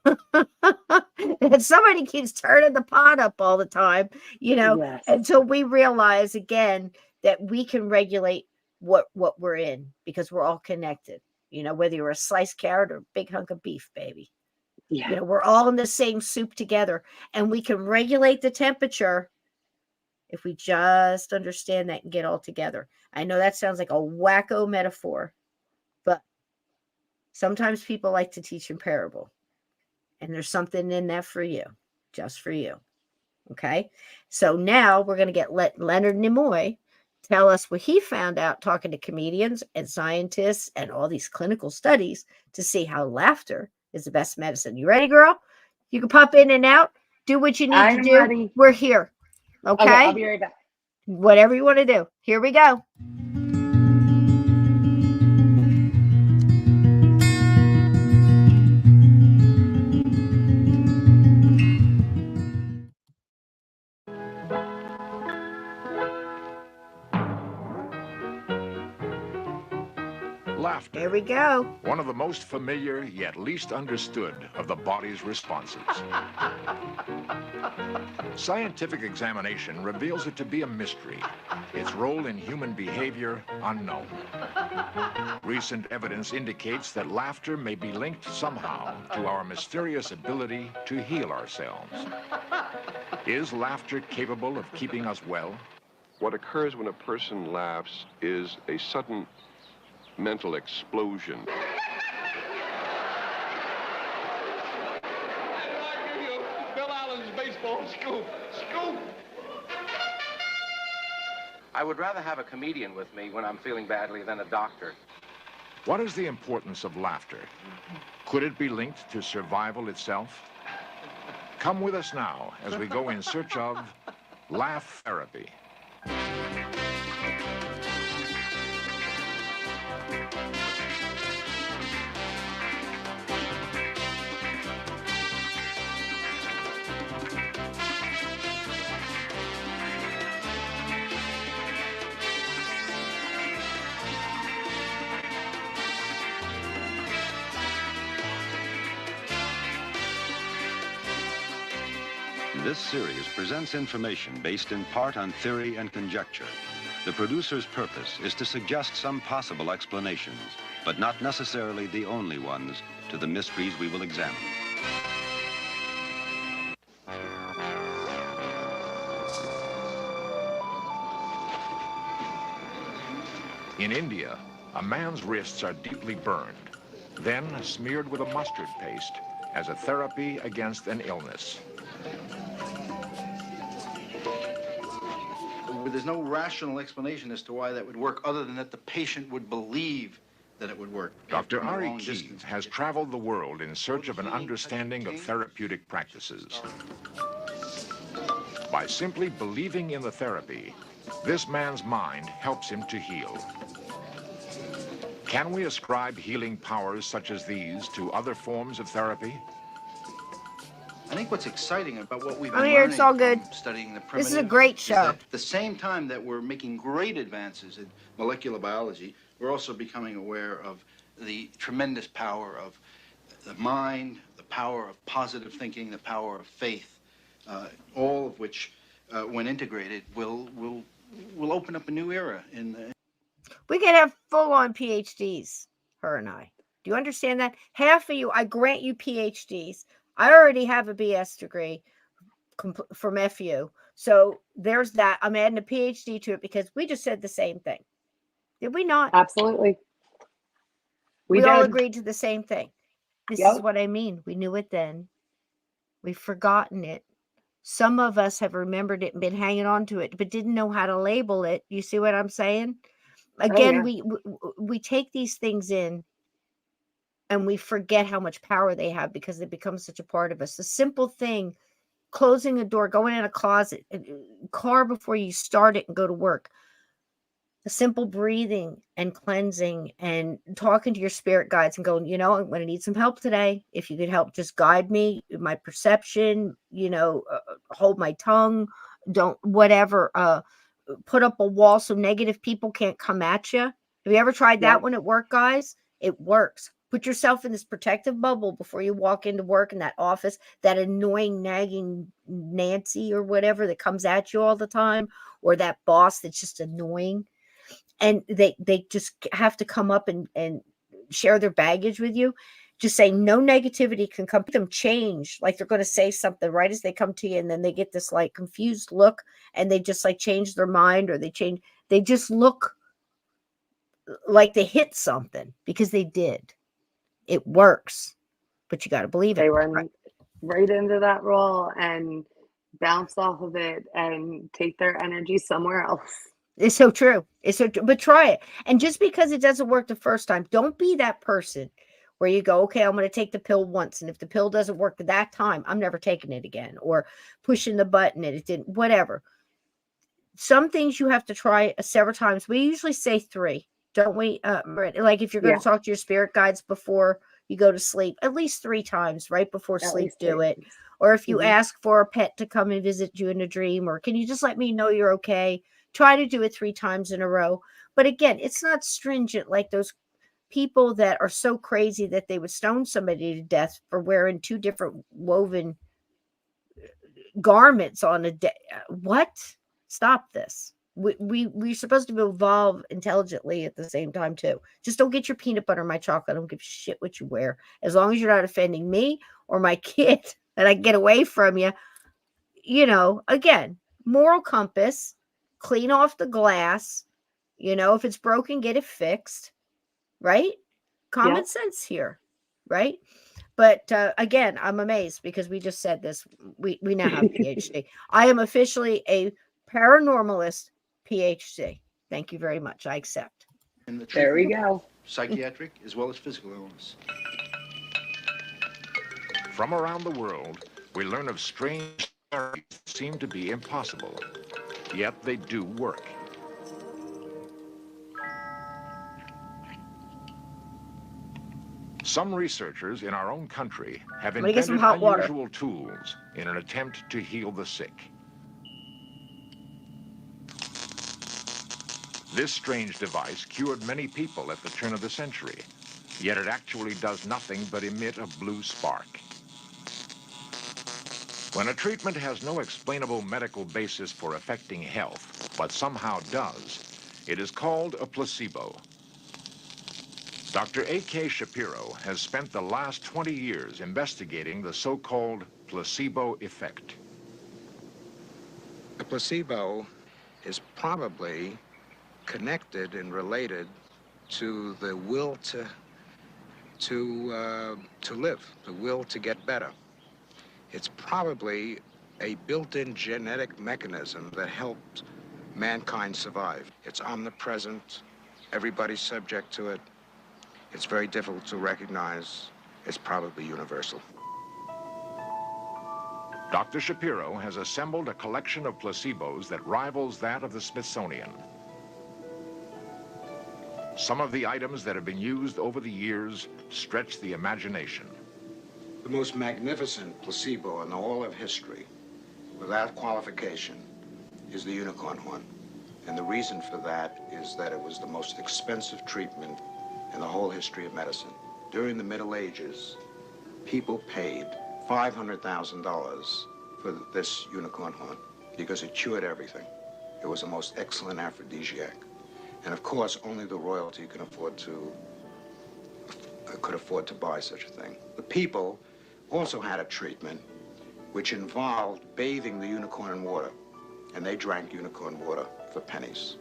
And somebody keeps turning the pot up all the time, Yes. until we realize again that we can regulate what we're in because we're all connected. Whether you're a sliced carrot or a big hunk of beef, baby. Yeah. We're all in the same soup together, and we can regulate the temperature if we just understand that and get all together. I know that sounds like a wacko metaphor, but sometimes people like to teach in parable. And there's something in that for you, just for you. Okay. So now we're going to get Lenard Nimoy tell us what he found out talking to comedians and scientists and all these clinical studies to see how laughter is the best medicine. You ready, girl? You can pop in and out, do what you need to I'm do. ready. We're here. Okay, I'll Okay? be right back. Whatever you want to do. Here we go. Laughter. Here we go. One of the most familiar yet least understood of the body's responses. Scientific examination reveals it to be a mystery, its role in human behavior unknown. Recent evidence indicates that laughter may be linked somehow to our mysterious ability to heal ourselves. Is laughter capable of keeping us well? What occurs when a person laughs is a sudden mental explosion. Bill Allen's baseball scoop. Scoop! I would rather have a comedian with me when I'm feeling badly than a doctor. What is the importance of laughter? Could it be linked to survival itself? Come with us now as we go in search of laugh therapy. This series presents information based in part on theory and conjecture. The producer's purpose is to suggest some possible explanations, but not necessarily the only ones, to the mysteries we will examine. In India, a man's wrists are deeply burned, then smeared with a mustard paste as a therapy against an illness. There's no rational explanation as to why that would work other than that the patient would believe that it would work. Dr. From a Ari long Keith distance. has traveled the world in search of an understanding of therapeutic practices. By simply believing in the therapy, this man's mind helps him to heal. Can we ascribe healing powers such as these to other forms of therapy? I think what's exciting about what we've I'm been here, learning it's all good. from studying the This is a primitive great is show. that at the same time that we're making great advances in molecular biology, we're also becoming aware of the tremendous power of the mind, the power of positive thinking, the power of faith, all of which, when integrated, will open up a new era in the. We could have full-on PhDs, her and I. Do you understand that? Half of you, I grant you PhDs. I already have a BS degree from FU. So there's that. I'm adding a PhD to it because we just said the same thing. Did we not? Absolutely. We did. all agreed to the same thing. This is Yep. what I mean. We knew it then. We've forgotten it. Some of us have remembered it and been hanging on to it, but didn't know how to label it. You see what I'm saying? Again, yeah. we take these things in and we forget how much power they have because they become such a part of us. The simple thing, closing a door, going in a closet, car before you start it and go to work. The simple breathing and cleansing and talking to your spirit guides and going, I'm going to need some help today. If you could help, just guide me, my perception, hold my tongue, don't, whatever, put up a wall so negative people can't come at you. Have you ever tried that Yep. one at work, guys? It works. Put yourself in this protective bubble before you walk into work in that office, that annoying, nagging Nancy or whatever that comes at you all the time, or that boss that's just annoying. And they just have to come up and share their baggage with you. Just say no negativity can come. Them change, like they're going to say something right as they come to you, and then they get this like confused look, and they just like change their mind, or they just look like they hit something because they did. It works, but you got to believe it. They run right into that role and bounce off of it and take their energy somewhere else. It's so true. It's so true. But try it. And just because it doesn't work the first time, don't be that person where you go, okay, I'm going to take the pill once. And if the pill doesn't work that time, I'm never taking it again. Or pushing the button and it didn't, whatever. Some things you have to try several times. We usually say 3. Don't we? Like if you're going Yeah, to talk to your spirit guides before you go to sleep, at least 3 times right before at sleep, least do 3 it. times. Or if you Mhm. ask for a pet to come and visit you in a dream, or can you just let me know you're okay? Try to do it 3 times in a row. But again, it's not stringent like those people that are so crazy that they would stone somebody to death for wearing 2 different woven garments on a day. What? Stop this. We're supposed to evolve intelligently at the same time too. Just don't get your peanut butter in my chocolate. I don't give a shit what you wear, as long as you're not offending me or my kid, and I get away from you. Again, moral compass, clean off the glass. If it's broken, get it fixed. Right? Common Yep. sense here. Right? But again, I'm amazed because we just said this. We now have a PhD. I am officially a paranormalist PhD. Thank you very much. I accept. In the There we treatment go. of psychiatric as well as physical illness. From around the world, we learn of strange therapies that seem to be impossible, yet they do work. Some researchers in our own country have I'm gonna get some invented hot water. unusual tools in an attempt to heal the sick. This strange device cured many people at the turn of the century, yet it actually does nothing but emit a blue spark. When a treatment has no explainable medical basis for affecting health, but somehow does, it is called a placebo. Dr. A.K. Shapiro has spent the last 20 years investigating the so-called placebo effect. The placebo is probably connected and related to the will to live, the will to get better. It's probably a built-in genetic mechanism that helped mankind survive. It's omnipresent. Everybody's subject to it. It's very difficult to recognize. It's probably universal. Dr. Shapiro has assembled a collection of placebos that rivals that of the Smithsonian. Some of the items that have been used over the years stretch the imagination. The most magnificent placebo in all of history, without qualification, is the unicorn horn. And the reason for that is that it was the most expensive treatment in the whole history of medicine. During the Middle Ages, people paid $500,000 for this unicorn horn because it cured everything. It was the most excellent aphrodisiac. And of course, only the royalty could afford to buy such a thing. The people also had a treatment which involved bathing the unicorn in water, and they drank unicorn water for pennies.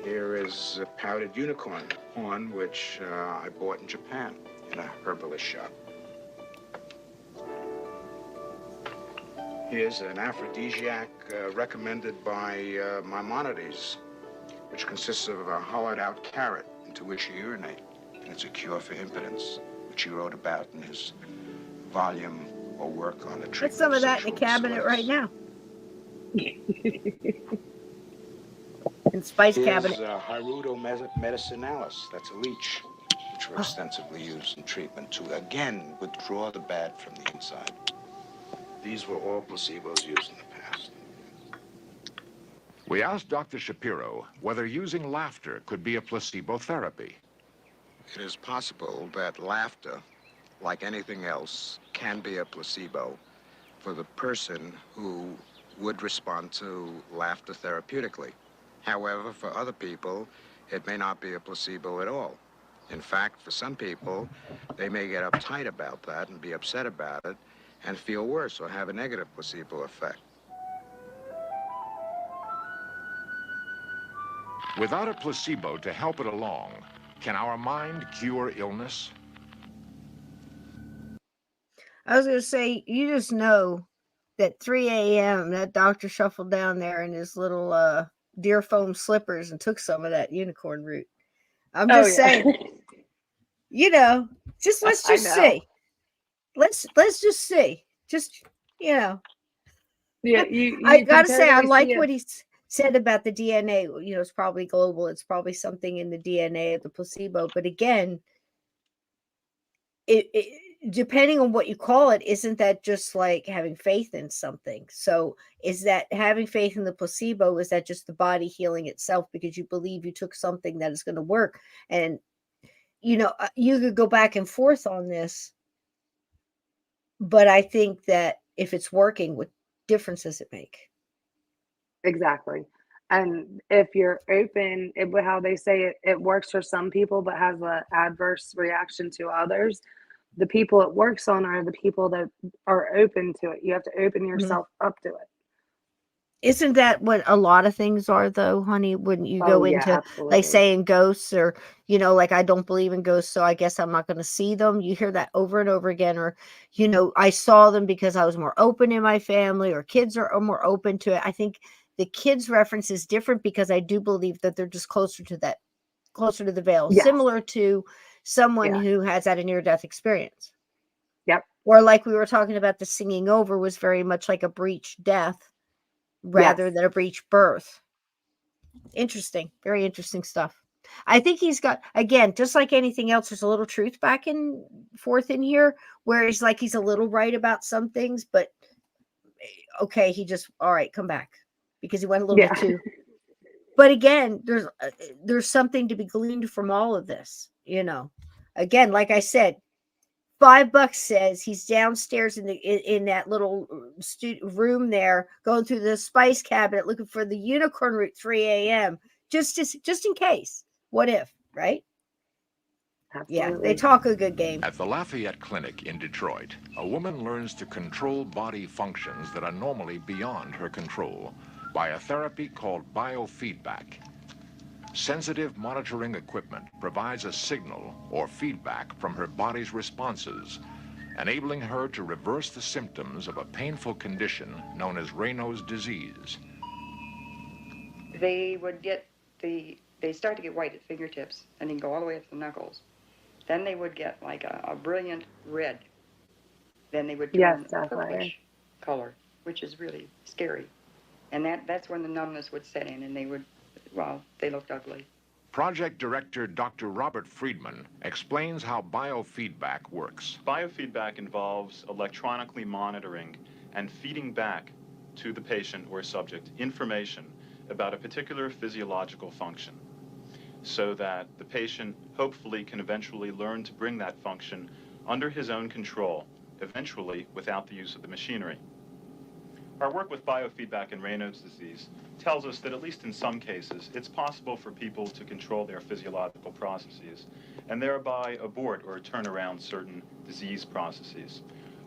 Here is a powdered unicorn horn, which I bought in Japan in a herbalist shop. Here's an aphrodisiac recommended by Maimonides, which consists of a hollowed-out carrot into which you urinate. And it's a cure for impotence, which he wrote about in his volume or work on the treatment Put some of that in the sexual cabinet disorders. right now. In spice Here's cabinet. Hirudo medicinalis, that's a leech, which were extensively used in treatment to, again, withdraw the bad from the inside. These were all placebos used in the past. We asked Dr. Shapiro whether using laughter could be a placebo therapy. It is possible that laughter, like anything else, can be a placebo for the person who would respond to laughter therapeutically. However, for other people, it may not be a placebo at all. In fact, for some people, they may get uptight about that and be upset about it and feel worse or have a negative placebo effect. Without a placebo to help it along, can our mind cure illness? I was going to say, you just know that 3 a.m. that doctor shuffled down there in his little deer foam slippers and took some of that unicorn root. I'm Oh just yeah. saying, you know, let's I just know. see. Let's just see. Just, you know, Yeah, I you can gotta say, I totally see like it. what he said about the DNA. You know, it's probably global. It's probably something in the DNA of the placebo. But again, it depending on what you call it, isn't that just like having faith in something? So is that having faith in the placebo? Is that just the body healing itself because you believe you took something that is going to work? And you know, you could go back and forth on this, but I think that if it's working, what difference does it make? Exactly. And if you're open, how they say it works for some people, but has an adverse reaction to others. The people it works on are the people that are open to it. You have to open Mhm. yourself up to it. Isn't that what a lot of things are though, honey? When you Oh go yeah, into like absolutely. saying ghosts or, you know, like I don't believe in ghosts, so I guess I'm not going to see them. You hear that over and over again. Or, you know, I saw them because I was more open in my family, or kids are more open to it. I think the kids reference is different because I do believe that they're just closer to the veil, Yes. similar to someone Yeah. who has had a near death experience. Yep. Or like we were talking about, the singing over was very much like a breech death Yes. rather than a breech birth. Interesting. Very interesting stuff. I think he's got, again, just like anything else, there's a little truth back and forth in here where he's like, he's a little right about some things, but okay, he just, all right, come back because he went a little Yeah. bit too. But again, there's something to be gleaned from all of this, you know. Again, like I said, $5 says he's downstairs in that little room there, going through the spice cabinet looking for the unicorn root 3 a.m. just in case. What if, right? Yeah, they Absolutely. talk a good game. At the Lafayette Clinic in Detroit, a woman learns to control body functions that are normally beyond her control by a therapy called biofeedback. Sensitive monitoring equipment provides a signal or feedback from her body's responses, enabling her to reverse the symptoms of a painful condition known as Raynaud's disease. They would they start to get white at fingertips, and they can go all the way up to the knuckles. Then they would get like a brilliant red. Then they would Yes, turn definitely. purplish color, which is really scary. And that's when the numbness would set in, and they looked ugly. Project Director Dr. Robert Friedman explains how biofeedback works. Biofeedback involves electronically monitoring and feeding back to the patient or subject information about a particular physiological function, so that the patient hopefully can eventually learn to bring that function under his own control, eventually without the use of the machinery. Our work with biofeedback in Raynaud's disease tells us that at least in some cases, it's possible for people to control their physiological processes and thereby abort or turn around certain disease processes.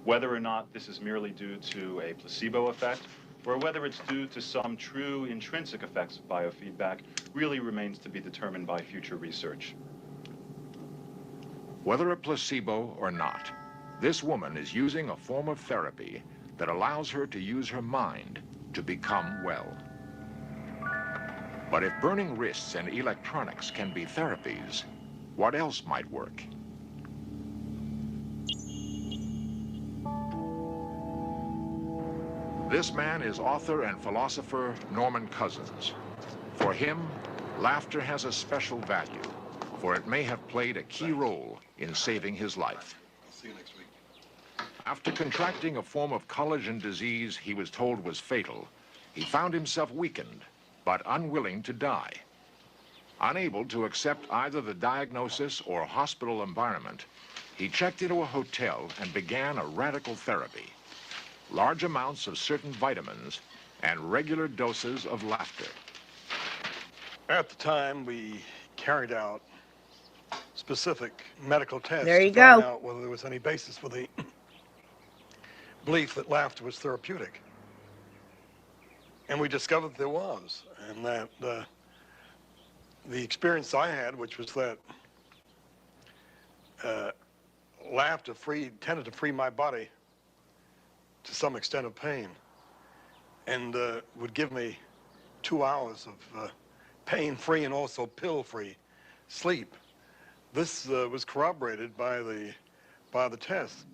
Whether or not this is merely due to a placebo effect or whether it's due to some true intrinsic effects of biofeedback really remains to be determined by future research. Whether a placebo or not, this woman is using a form of therapy that allows her to use her mind to become well. But if burning wrists and electronics can be therapies, what else might work? This man is author and philosopher Norman Cousins. For him, laughter has a special value, for it may have played a key role in saving his life. See you next week. After contracting a form of collagen disease he was told was fatal, he found himself weakened, but unwilling to die. Unable to accept either the diagnosis or hospital environment, he checked into a hotel and began a radical therapy. Large amounts of certain vitamins and regular doses of laughter. At the time, we carried out specific medical tests There you to find go. out whether there was any basis for the belief that laughter was therapeutic. And we discovered that there was, and that the experience I had, which was that laughter tended to free my body to some extent of pain, and would give me 2 hours of pain-free and also pill-free sleep. This was corroborated by the test.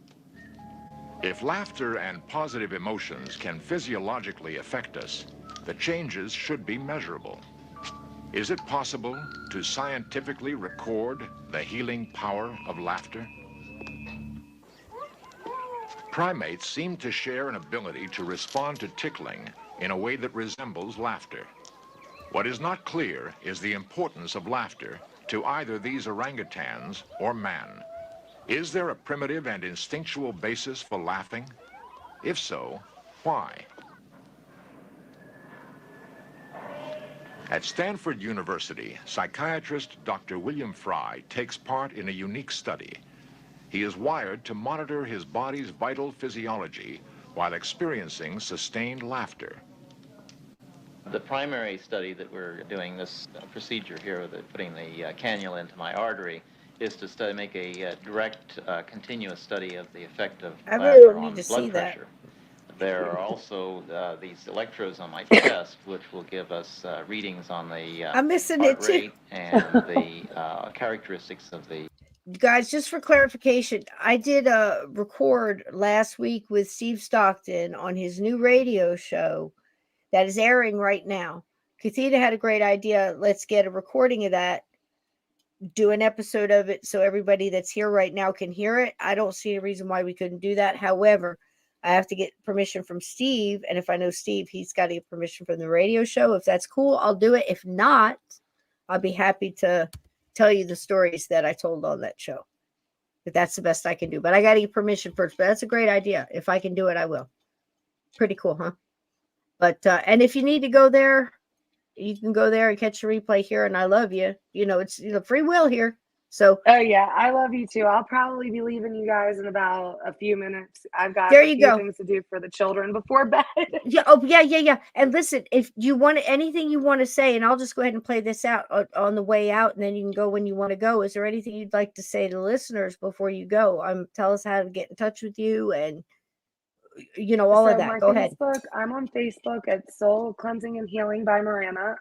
If laughter and positive emotions can physiologically affect us, the changes should be measurable. Is it possible to scientifically record the healing power of laughter? Primates seem to share an ability to respond to tickling in a way that resembles laughter. What is not clear is the importance of laughter to either these orangutans or man. Is there a primitive and instinctual basis for laughing? If so, why? At Stanford University, psychiatrist Dr. William Fry takes part in a unique study. He is wired to monitor his body's vital physiology while experiencing sustained laughter. The primary study that we're doing, this procedure here, putting the cannula into my artery, is to make a direct, continuous study of the effect of laughter on blood pressure. There are also these electrodes on my chest, which will give us readings on the I'm missing heart it too. rate and the characteristics of the. Guys, just for clarification, I did a record last week with Steve Stockton on his new radio show that is airing right now. Kathita had a great idea. Let's get a recording of that, do an episode of it so everybody that's here right now can hear it. I don't see a reason why we couldn't do that. However, I have to get permission from Steve. And if I know Steve, he's got to get permission from the radio show. If that's cool, I'll do it. If not, I'll be happy to tell you the stories that I told on that show. But that's the best I can do. But I got to get permission first. But that's a great idea. If I can do it, I will. Pretty cool, huh? But, and if you need to go there, you can go there and catch a replay here. And I love you. You know, it's free will here. So. Oh, yeah. I love you too. I'll probably be leaving you guys in about a few minutes. I've got there a you few go. things to do for the children before bed. Yeah. Oh, yeah. And listen, if you want anything you want to say, and I'll just go ahead and play this out on the way out, and then you can go when you want to go. Is there anything you'd like to say to listeners before you go? Tell us how to get in touch with you and, all of that. Go ahead. I'm on Facebook at Soul Cleansing and Healing by Marana.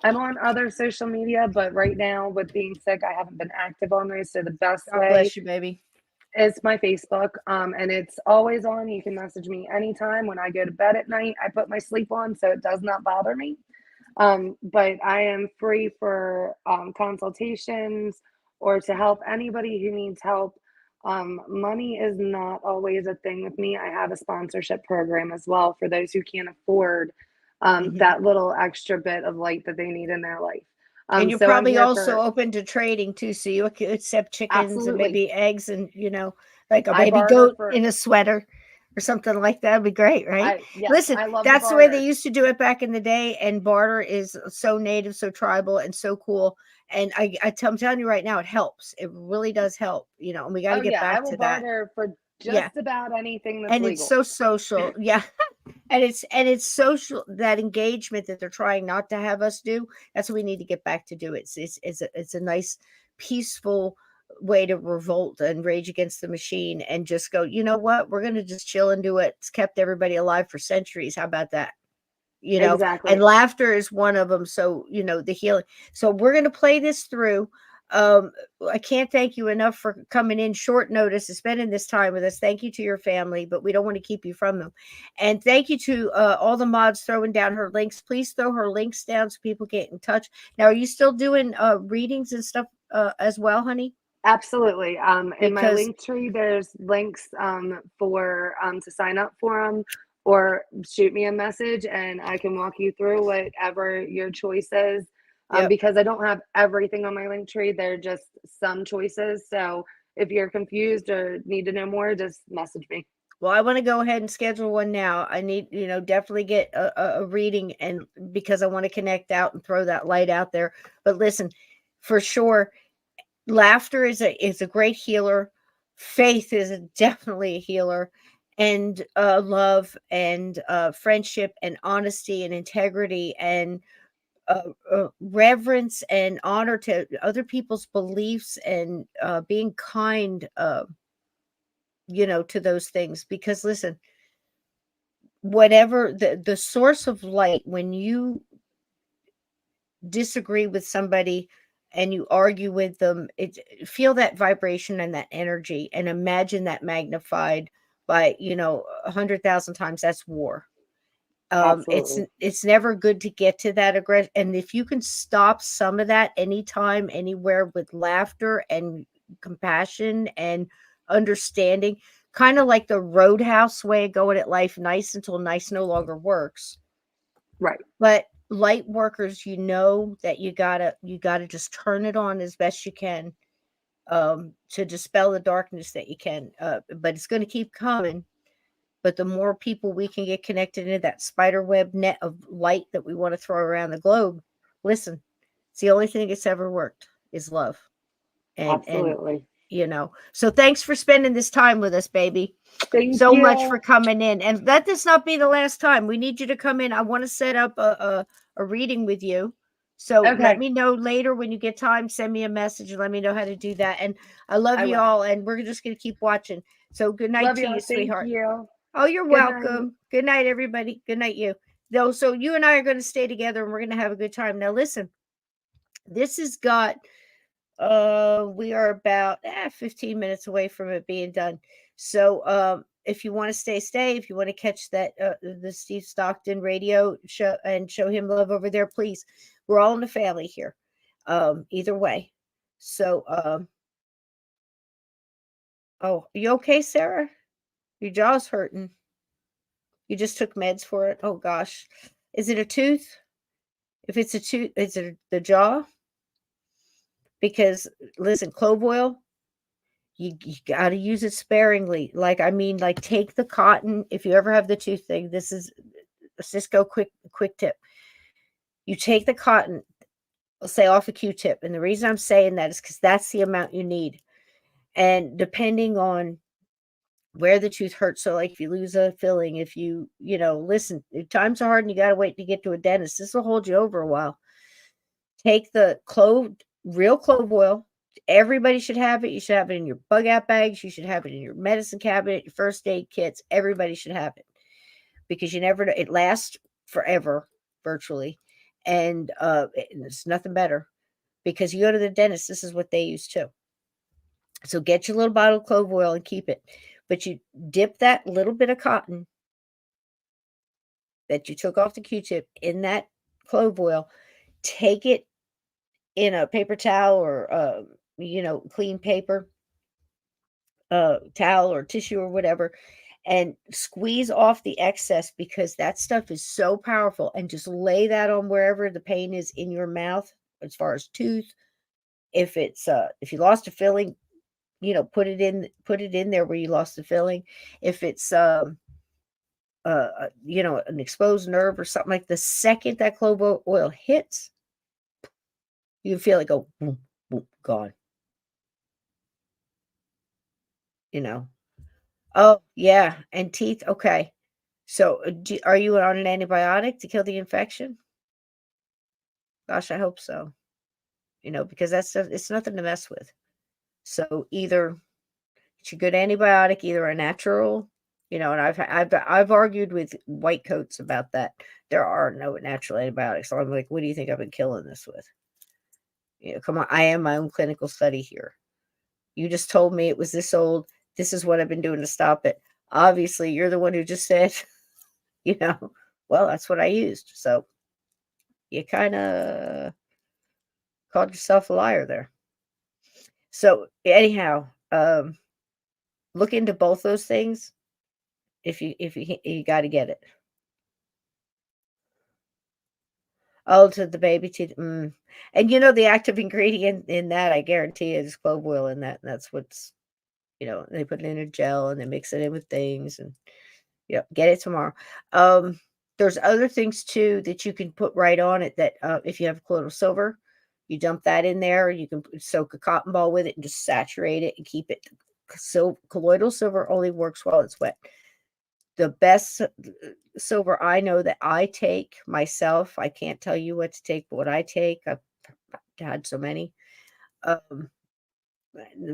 I'm on other social media, but right now with being sick, I haven't been active on those. So the best way, bless you, baby, is my Facebook. And it's always on. You can message me anytime. When I go to bed at night, I put my sleep on so it does not bother me. But I am free for consultations or to help anybody who needs help. Money is not always a thing with me. I have a sponsorship program as well for those who can't afford that little extra bit of light that they need in their life. And you're probably also open to trading too. So you could accept chickens and maybe eggs and, like a baby goat in a sweater or something like that. Would be great, right? Listen, that's the way they used to do it back in the day. And barter is so native, so tribal, and so cool. And I'm telling you right now, it helps. It really does help, and we got to get back to that. I will barter for just about anything that's legal. It's so social. Yeah. And it's social, that engagement that they're trying not to have us do. That's what we need to get back to do. It's a nice, peaceful way to revolt and rage against the machine and just go, you know what? We're going to just chill and do it. It's kept everybody alive for centuries. How about that? Exactly. And laughter is one of them. So, the healing. So we're going to play this through. I can't thank you enough for coming in short notice and spending this time with us. Thank you to your family, but we don't want to keep you from them. And thank you to all the mods throwing down her links. Please throw her links down so people get in touch. Now, are you still doing readings and stuff as well, honey? Absolutely. In my link tree, there's links for to sign up for them, or shoot me a message and I can walk you through whatever your choice is. Because I don't have everything on my link tree. They're just some choices. So if you're confused or need to know more, just message me. Well, I want to go ahead and schedule one now. I need, definitely get a reading, and because I want to connect out and throw that light out there. But listen, for sure, laughter is a great healer. Faith is definitely a healer, and love and friendship and honesty and integrity and reverence and honor to other people's beliefs and being kind, to those things. Because listen, whatever the source of light, when you disagree with somebody and you argue with them, feel that vibration and that energy and imagine that magnified by, 100,000 times. That's war. Absolutely. It's never good to get to that aggression. And if you can stop some of that anytime, anywhere with laughter and compassion and understanding, kind of like the Roadhouse way of going at life, nice until nice no longer works. Right. But light workers, that you gotta just turn it on as best you can, to dispel the darkness that you can. But it's going to keep coming. But the more people we can get connected into that spider web net of light that we want to throw around the globe, listen, it's the only thing that's ever worked is love. And Absolutely. So thanks for spending this time with us, baby. Thank So you. much for coming in. And let this not be the last time. We need you to come in. I want to set up a reading with you. So Okay. let me know later when you get time. Send me a message and let me know how to do that. And I love you will. all. And we're just going to keep watching. So good night Love to you. you, sweetheart. Thank you. Oh, you're Good night. welcome. Good night, everybody. Good night, you. So you and I are going to stay together and we're going to have a good time. Now, listen, this has got, we are about 15 minutes away from it being done. So, if you want to stay. If you want to catch that, the Steve Stockton radio show and show him love over there, please. We're all in the family here. Either way. So, oh, you okay, Sarah? Your jaw's hurting. You just took meds for it. Oh gosh. Is it a tooth? If it's a tooth, is it the jaw? Because listen, clove oil, you got to use it sparingly. Like take the cotton. If you ever have the tooth thing, this is a Cisco quick tip. You take the cotton, I'll say off a Q-tip, and the reason I'm saying that is because that's the amount you need. And depending on where the tooth hurts, so like if you lose a filling, if listen, if times are hard and you got to wait to get to a dentist, this will hold you over a while. Take the real clove oil. Everybody should have it. You should have it in your bug out bags. You should have it in your medicine cabinet, your first aid kits. Everybody should have it because you never know. It lasts forever, virtually. And it's nothing better because you go to the dentist. This is what they use too. So get your little bottle of clove oil and keep it. But you dip that little bit of cotton that you took off the Q-tip in that clove oil. Take it in a paper towel or clean paper towel or tissue or whatever, and squeeze off the excess because that stuff is so powerful. And just lay that on wherever the pain is in your mouth, as far as tooth. If you lost a filling, put it in there where you lost the filling. If it's an exposed nerve or something, like the second that clove oil hits, you can feel it go boom, boom, gone. Oh, yeah, and teeth, okay. So, are you on an antibiotic to kill the infection? Gosh, I hope so. Because it's nothing to mess with. So, either it's a good antibiotic, either a natural, and I've argued with white coats about that. There are no natural antibiotics. So I'm like, what do you think I've been killing this with? Come on, I am my own clinical study here. You just told me it was this old. This is what I've been doing to stop it. Obviously, you're the one who just said, well, that's what I used. So you kind of called yourself a liar there. So anyhow, look into both those things. If you got to get it. Oh, to the baby teeth. And the active ingredient in that, I guarantee, is clove oil in that. And that's what's, they put it in a gel and they mix it in with things and, get it tomorrow. There's other things too that you can put right on it that, if you have colloidal silver, you dump that in there. You can soak a cotton ball with it and just saturate it and keep it. So colloidal silver only works while it's wet. The best silver I know that I take myself, I can't tell you what to take, but what I take, I've had so many.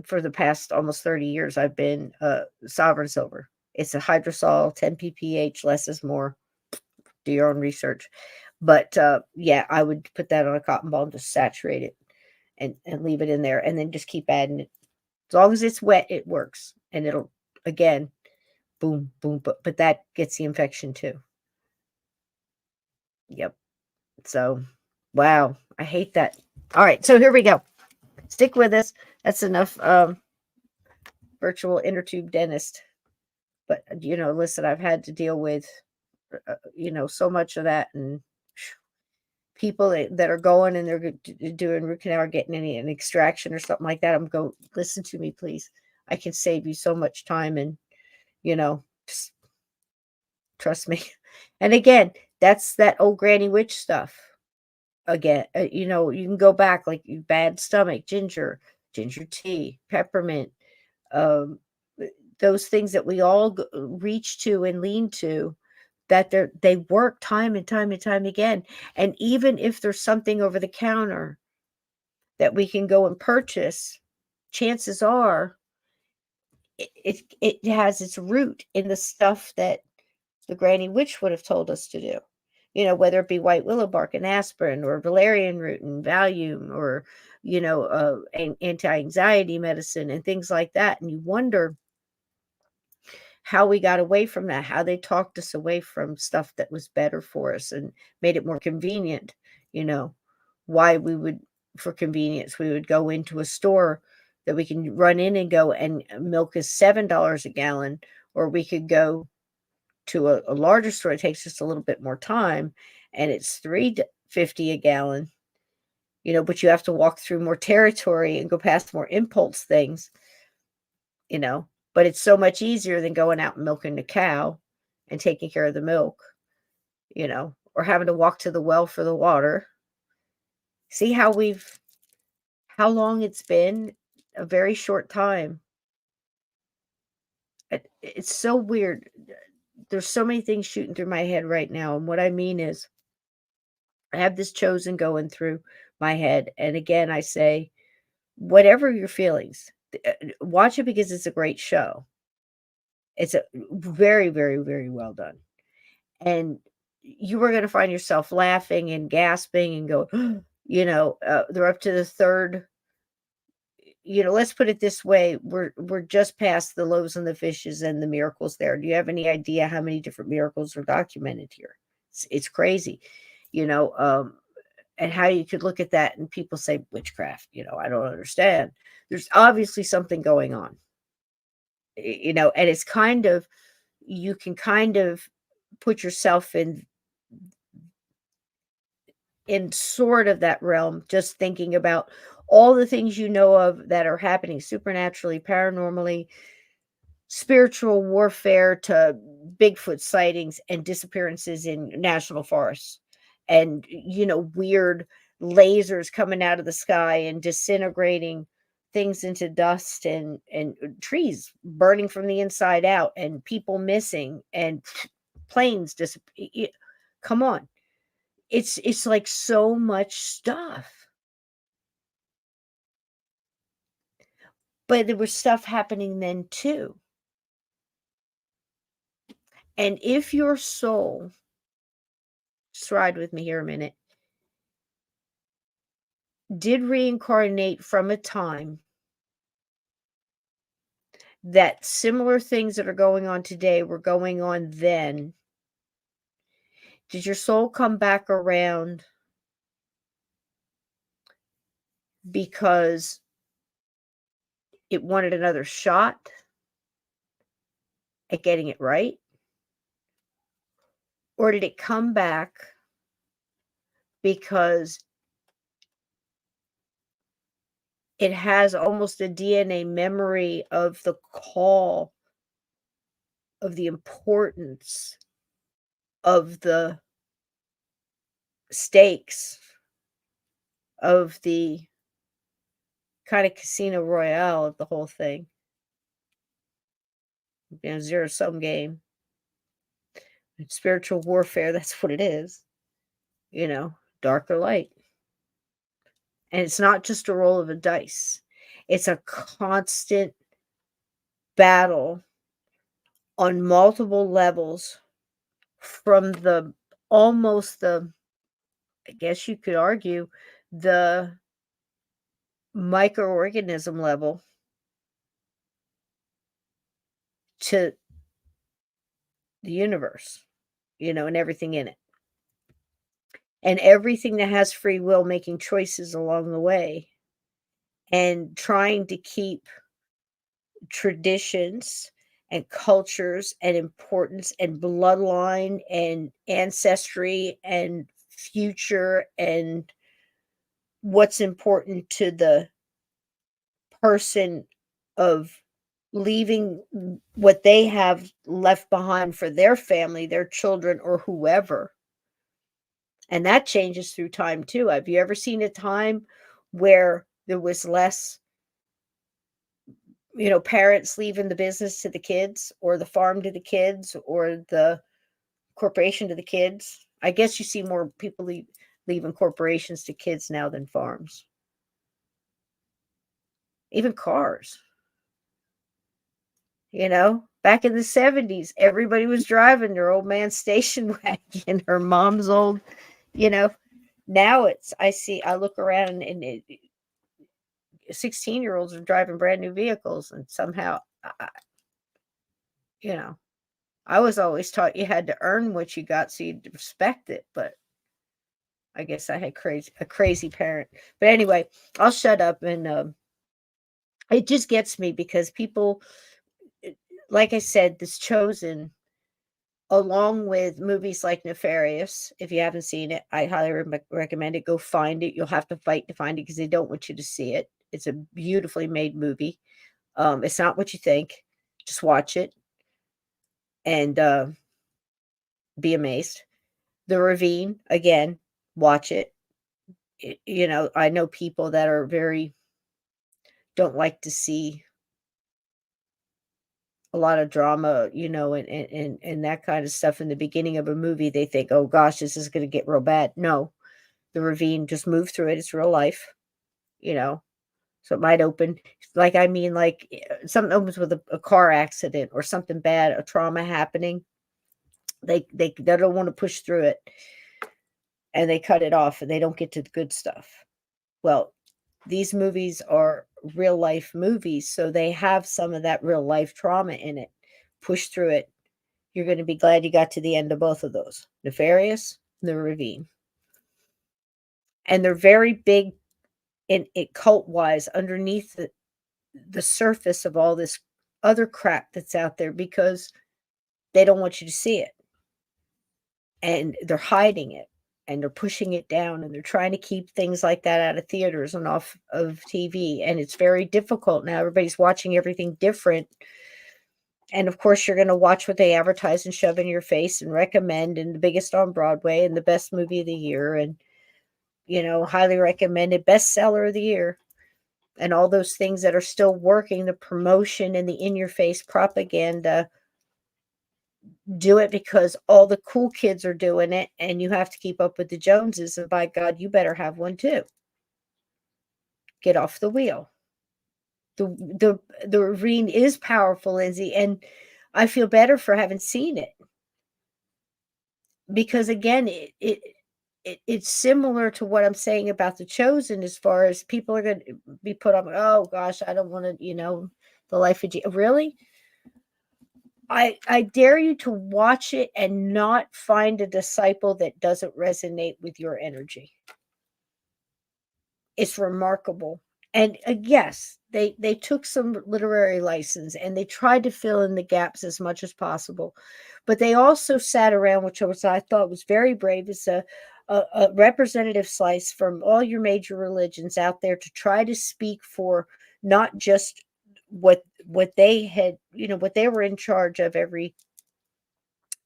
For the past almost 30 years, I've been Sovereign Silver. It's a hydrosol, 10 pph, less is more. Do your own research. But yeah, I would put that on a cotton ball and just saturate it and leave it in there, and then just keep adding it. As long as it's wet, it works, and it'll again, boom, boom. But that gets the infection too. Yep. So, wow, I hate that. All right, so here we go. Stick with us. That's enough. Virtual inner tube dentist. But listen, I've had to deal with so much of that, and people that are going and they're doing root canal or getting an extraction or something like that. I'm going, listen to me, please. I can save you so much time, and just trust me. And again, that's that old granny witch stuff. Again, you can go back, like bad stomach, ginger tea, peppermint, um, those things that we all reach to and lean to, that they work time and time and time again. And even if there's something over the counter that we can go and purchase, chances are it has its root in the stuff that the granny witch would have told us to do. Whether it be white willow bark and aspirin, or valerian root and Valium, or anti-anxiety medicine and things like that. And you wonder how we got away from that, how they talked us away from stuff that was better for us and made it more convenient. Why we would, for convenience, we would go into a store that we can run in and go, and milk is $7 a gallon, or we could go to a larger store. It takes just a little bit more time, and it's $3.50 a gallon, but you have to walk through more territory and go past more impulse things, but it's so much easier than going out and milking the cow and taking care of the milk, or having to walk to the well for the water. See how long it's been? A very short time. It's so weird. There's so many things shooting through my head right now. And what I mean is, I have this chosen going through my head. And again, I say, whatever your feelings, watch it, because it's a great show. It's a very, very, very well done. And you are going to find yourself laughing and gasping and go, they're up to the third. Let's put it this way. We're just past the loaves and the fishes and the miracles there. Do you have any idea how many different miracles are documented here? It's crazy, and how you could look at that and people say witchcraft. I don't understand. There's obviously something going on, and it's kind of, you can kind of put yourself in sort of that realm, just thinking about all the things of that are happening supernaturally, paranormally, spiritual warfare, to Bigfoot sightings and disappearances in national forests, and weird lasers coming out of the sky and disintegrating things into dust, and trees burning from the inside out, and people missing, and planes disappear. Come on. It's like so much stuff. But there was stuff happening then too. And if your soul, just ride with me here a minute, did reincarnate from a time that similar things that are going on today were going on then, did your soul come back around because it wanted another shot at getting it right? Or did it come back because it has almost a DNA memory of the call, of the importance, of the stakes, of the kind of casino royale of the whole thing? Zero-sum game. Spiritual warfare, that's what it is. Dark or light. And it's not just a roll of a dice. It's a constant battle on multiple levels, from almost the I guess you could argue, the microorganism level to the universe, and everything in it. And everything that has free will making choices along the way and trying to keep traditions and cultures and importance and bloodline and ancestry and future and what's important to the person of leaving what they have left behind for their family, their children, or whoever. And that changes through time too. Have you ever seen a time where there was less, parents leaving the business to the kids or the farm to the kids or the corporation to the kids? I guess you see more people leaving corporations to kids now than farms. Even cars. Back in the 70s, everybody was driving their old man's station wagon, her mom's old, now I look around and 16-year-olds are driving brand new vehicles, and somehow, I was always taught you had to earn what you got so you'd respect it, but I guess I had a crazy parent. But anyway, I'll shut up, and it just gets me because people, like I said, this Chosen, along with movies like Nefarious, if you haven't seen it, I highly recommend it. Go find it. You'll have to fight to find it because they don't want you to see it. It's a beautifully made movie. It's not what you think. Just watch it and be amazed. The Ravine, again, watch it. I know people that are don't like to see a lot of drama, and that kind of stuff in the beginning of a movie. They think, oh gosh, this is going to get real bad. No, the Ravine, just move through it. It's real life, so it might open like something opens with a car accident or something bad, a trauma happening. They don't want to push through it, and they cut it off, and they don't get to the good stuff. Well, these movies are real life movies, so they have some of that real life trauma in it. Push through it. You're going to be glad you got to the end of both of those, Nefarious and The Ravine. And they're very big in it cult wise underneath the surface of all this other crap that's out there, because they don't want you to see it, and they're hiding it, and they're pushing it down, and they're trying to keep things like that out of theaters and off of TV. And it's very difficult now. Everybody's watching everything different. And of course, you're going to watch what they advertise and shove in your face and recommend, and the biggest on Broadway and the best movie of the year, and, highly recommended bestseller of the year, and all those things that are still working, the promotion and the in-your-face propaganda. Do it because all the cool kids are doing it, and you have to keep up with the Joneses, and by God, you better have one too. Get off the wheel. The Ravine is powerful, Lindsay, and I feel better for having seen it, because again, it's similar to what I'm saying about The Chosen, as far as people are going to be put on. Oh gosh, I don't want to, the life of Jesus. Really? I dare you to watch it and not find a disciple that doesn't resonate with your energy. It's remarkable. And yes, they took some literary license and they tried to fill in the gaps as much as possible. But they also sat around, which I thought was very brave, as a representative slice from all your major religions out there to try to speak for not just what they had, what they were in charge of every,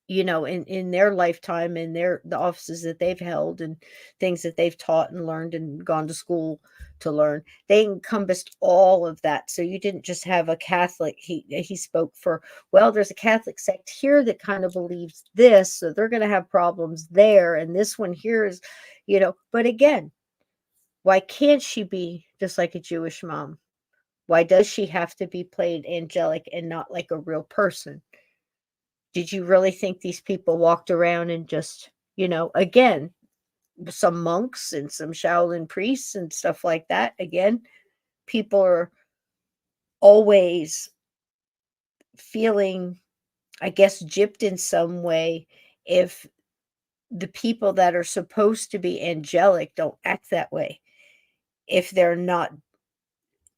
in their lifetime, in the offices that they've held and things that they've taught and learned and gone to school to learn. They encompassed all of that. So you didn't just have a Catholic. He spoke for, well, there's a Catholic sect here that kind of believes this, so they're going to have problems there. And this one here is, but again, why can't she be just like a Jewish mom? Why does she have to be played angelic and not like a real person? Did you really think these people walked around and just, again, some monks and some Shaolin priests and stuff like that. Again, people are always feeling, I guess, gypped in some way if the people that are supposed to be angelic don't act that way. If they're not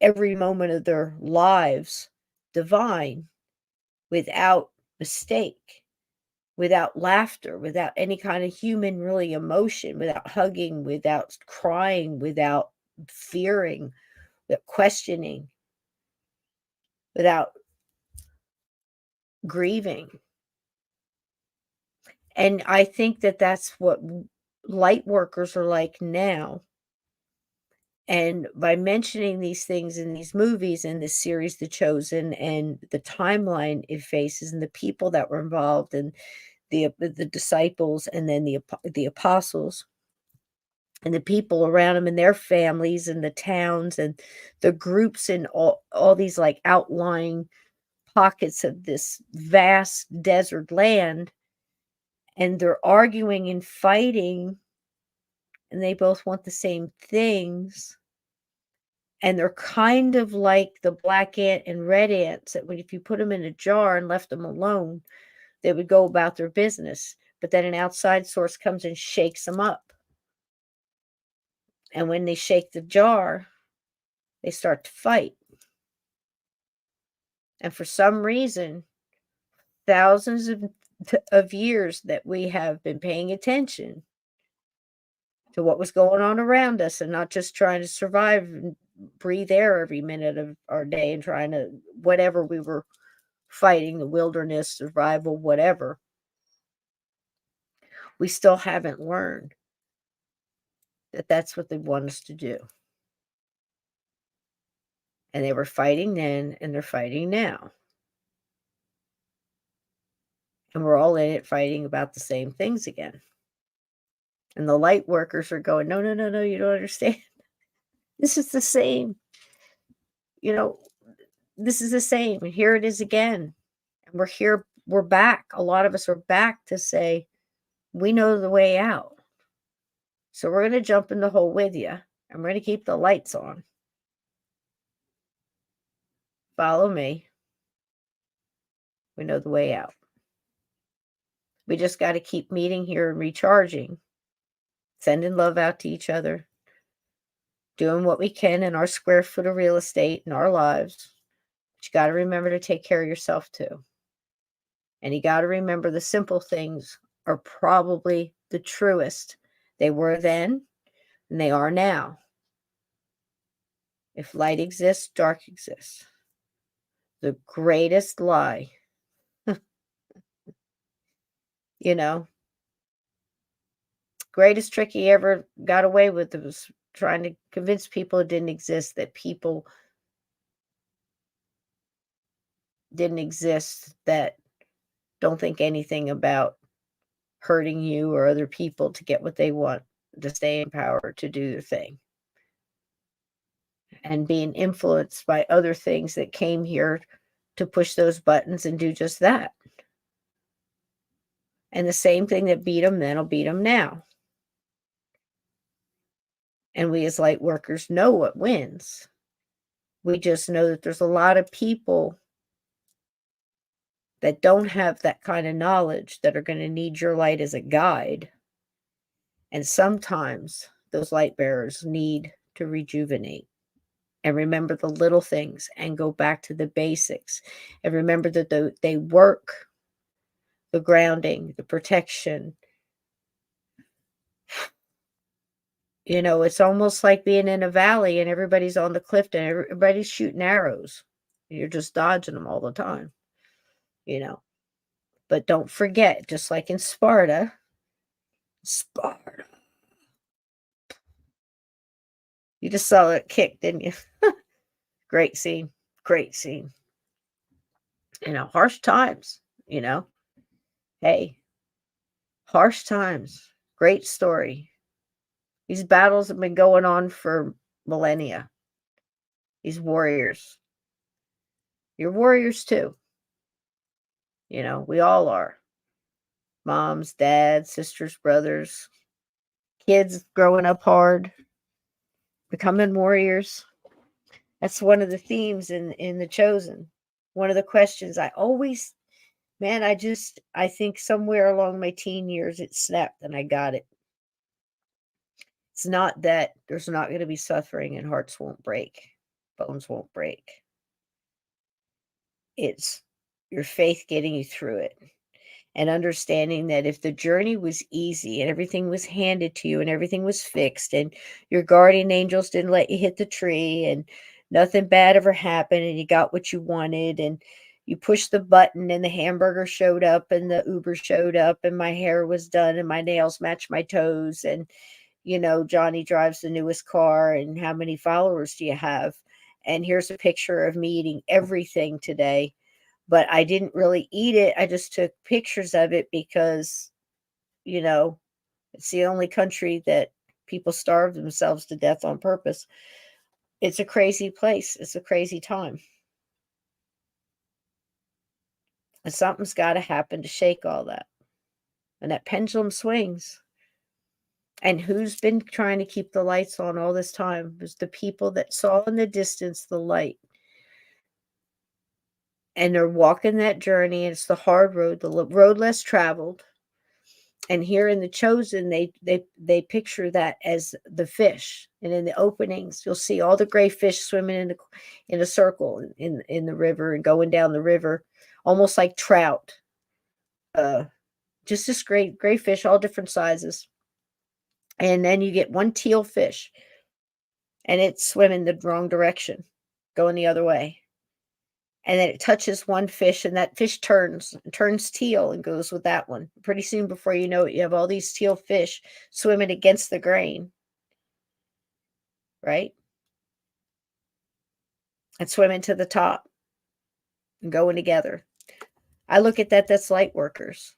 every moment of their lives divine, without mistake, without laughter, without any kind of human really emotion, without hugging, without crying, without fearing, without questioning, without grieving. And I think that that's what light workers are like now. And by mentioning these things in these movies and this series, The Chosen, and the timeline it faces, and the people that were involved, and the disciples, and then the apostles, and the people around them, and their families, and the towns, and the groups, and all these like outlying pockets of this vast desert land, and they're arguing and fighting, and they both want the same things. And they're kind of like the black ant and red ants that if you put them in a jar and left them alone, they would go about their business. But then an outside source comes and shakes them up. And when they shake the jar, they start to fight. And for some reason, thousands of years that we have been paying attention to what was going on around us, and not just trying to survive and breathe air every minute of our day, and trying to whatever we were fighting, the wilderness, survival, whatever, we still haven't learned that that's what they want us to do. And they were fighting then, and they're fighting now. And we're all in it fighting about the same things again. And the light workers are going, no, no, no, no, you don't understand. This is the same. You know, this is the same. And here it is again. And we're here, we're back. A lot of us are back to say, we know the way out. So we're going to jump in the hole with you, and we're going to keep the lights on. Follow me. We know the way out. We just got to keep meeting here and recharging, sending love out to each other, doing what we can in our square foot of real estate in our lives. But you got to remember to take care of yourself too. And you got to remember the simple things are probably the truest. They were then, and they are now. If light exists, dark exists. The greatest lie, you know, greatest trick he ever got away with was trying to convince people it didn't exist, that people didn't exist, that don't think anything about hurting you or other people to get what they want, to stay in power, to do their thing. And being influenced by other things that came here to push those buttons and do just that. And the same thing that beat them then will beat them now. And we as light workers know what wins. We just know that there's a lot of people that don't have that kind of knowledge that are going to need your light as a guide. And sometimes those light bearers need to rejuvenate and remember the little things and go back to the basics, and remember that they work the grounding, the protection. You know, it's almost like being in a valley and everybody's on the cliff and everybody's shooting arrows. You're just dodging them all the time, you know. But don't forget, just like in Sparta, you just saw that kick, didn't you? Great scene. Great scene. You know, harsh times, you know. Hey, harsh times. Great story. These battles have been going on for millennia. These warriors. You're warriors too. You know, we all are. Moms, dads, sisters, brothers, kids growing up hard, becoming warriors. That's one of the themes in The Chosen. One of the questions I always, man, I think somewhere along my teen years it snapped and I got it. It's not that there's not going to be suffering and hearts won't break, bones won't break. It's your faith getting you through it. And understanding that if the journey was easy and everything was handed to you and everything was fixed and your guardian angels didn't let you hit the tree and nothing bad ever happened and you got what you wanted and you pushed the button and the hamburger showed up and the Uber showed up and my hair was done and my nails matched my toes and Johnny drives the newest car and how many followers do you have? And here's a picture of me eating everything today. But I didn't really eat it. I just took pictures of it because, it's the only country that people starve themselves to death on purpose. It's a crazy place. It's a crazy time. And something's got to happen to shake all that. And that pendulum swings. And who's been trying to keep the lights on all this time? It was the people that saw in the distance the light. And they're walking that journey, and it's the hard road, the road less traveled. And here in The Chosen, they picture that as the fish. And in the openings, you'll see all the gray fish swimming in a circle in the river and going down the river, almost like trout. Just this gray fish, all different sizes. And then you get one teal fish, and it's swimming the wrong direction, going the other way. And then it touches one fish, and that fish turns teal and goes with that one. Pretty soon, before you know it, you have all these teal fish swimming against the grain, right? And swimming to the top and going together. I look at that's light workers.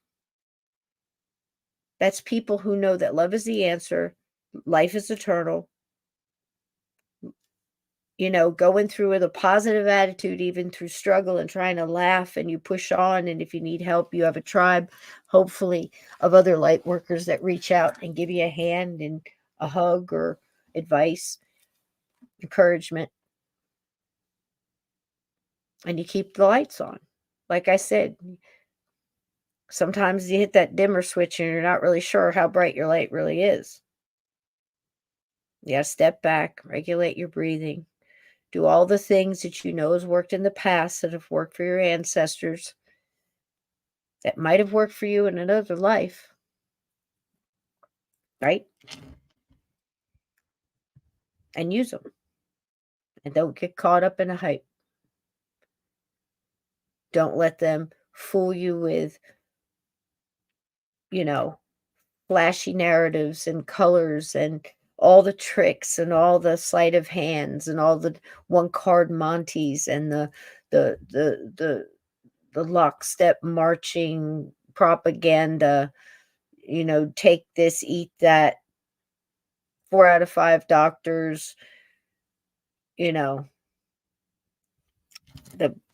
That's people who know that love is the answer, life is eternal. Going through with a positive attitude, even through struggle and trying to laugh, and you push on. And if you need help, you have a tribe, hopefully, of other light workers that reach out and give you a hand and a hug or advice, encouragement. And you keep the lights on. Like I said, sometimes you hit that dimmer switch and you're not really sure how bright your light really is. You gotta step back, regulate your breathing. Do all the things that you know has worked in the past, that have worked for your ancestors, that might have worked for you in another life, right? And use them. And don't get caught up in a hype. Don't let them fool you with, flashy narratives and colors and all the tricks and all the sleight of hands and all the one card Monties and the lockstep marching propaganda, take this, eat that, 4 out of 5 doctors, the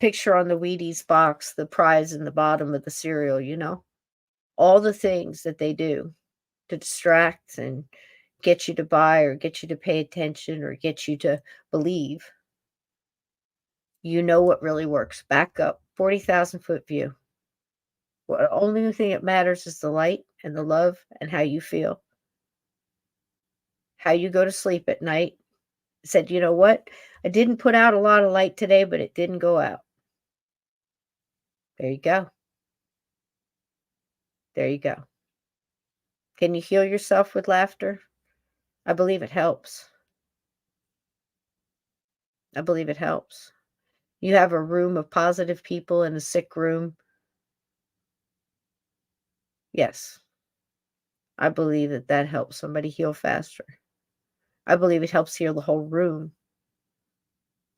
picture on the Wheaties box, the prize in the bottom of the cereal, all the things that they do to distract and get you to buy or get you to pay attention or get you to believe. What really works. Back up, 40,000 foot view. The only thing that matters is the light and the love and how you feel. How you go to sleep at night. Said, you know what? I didn't put out a lot of light today, but it didn't go out. There you go. There you go. Can you heal yourself with laughter? I believe it helps. I believe it helps. You have a room of positive people in a sick room. Yes. I believe that helps somebody heal faster. I believe it helps heal the whole room.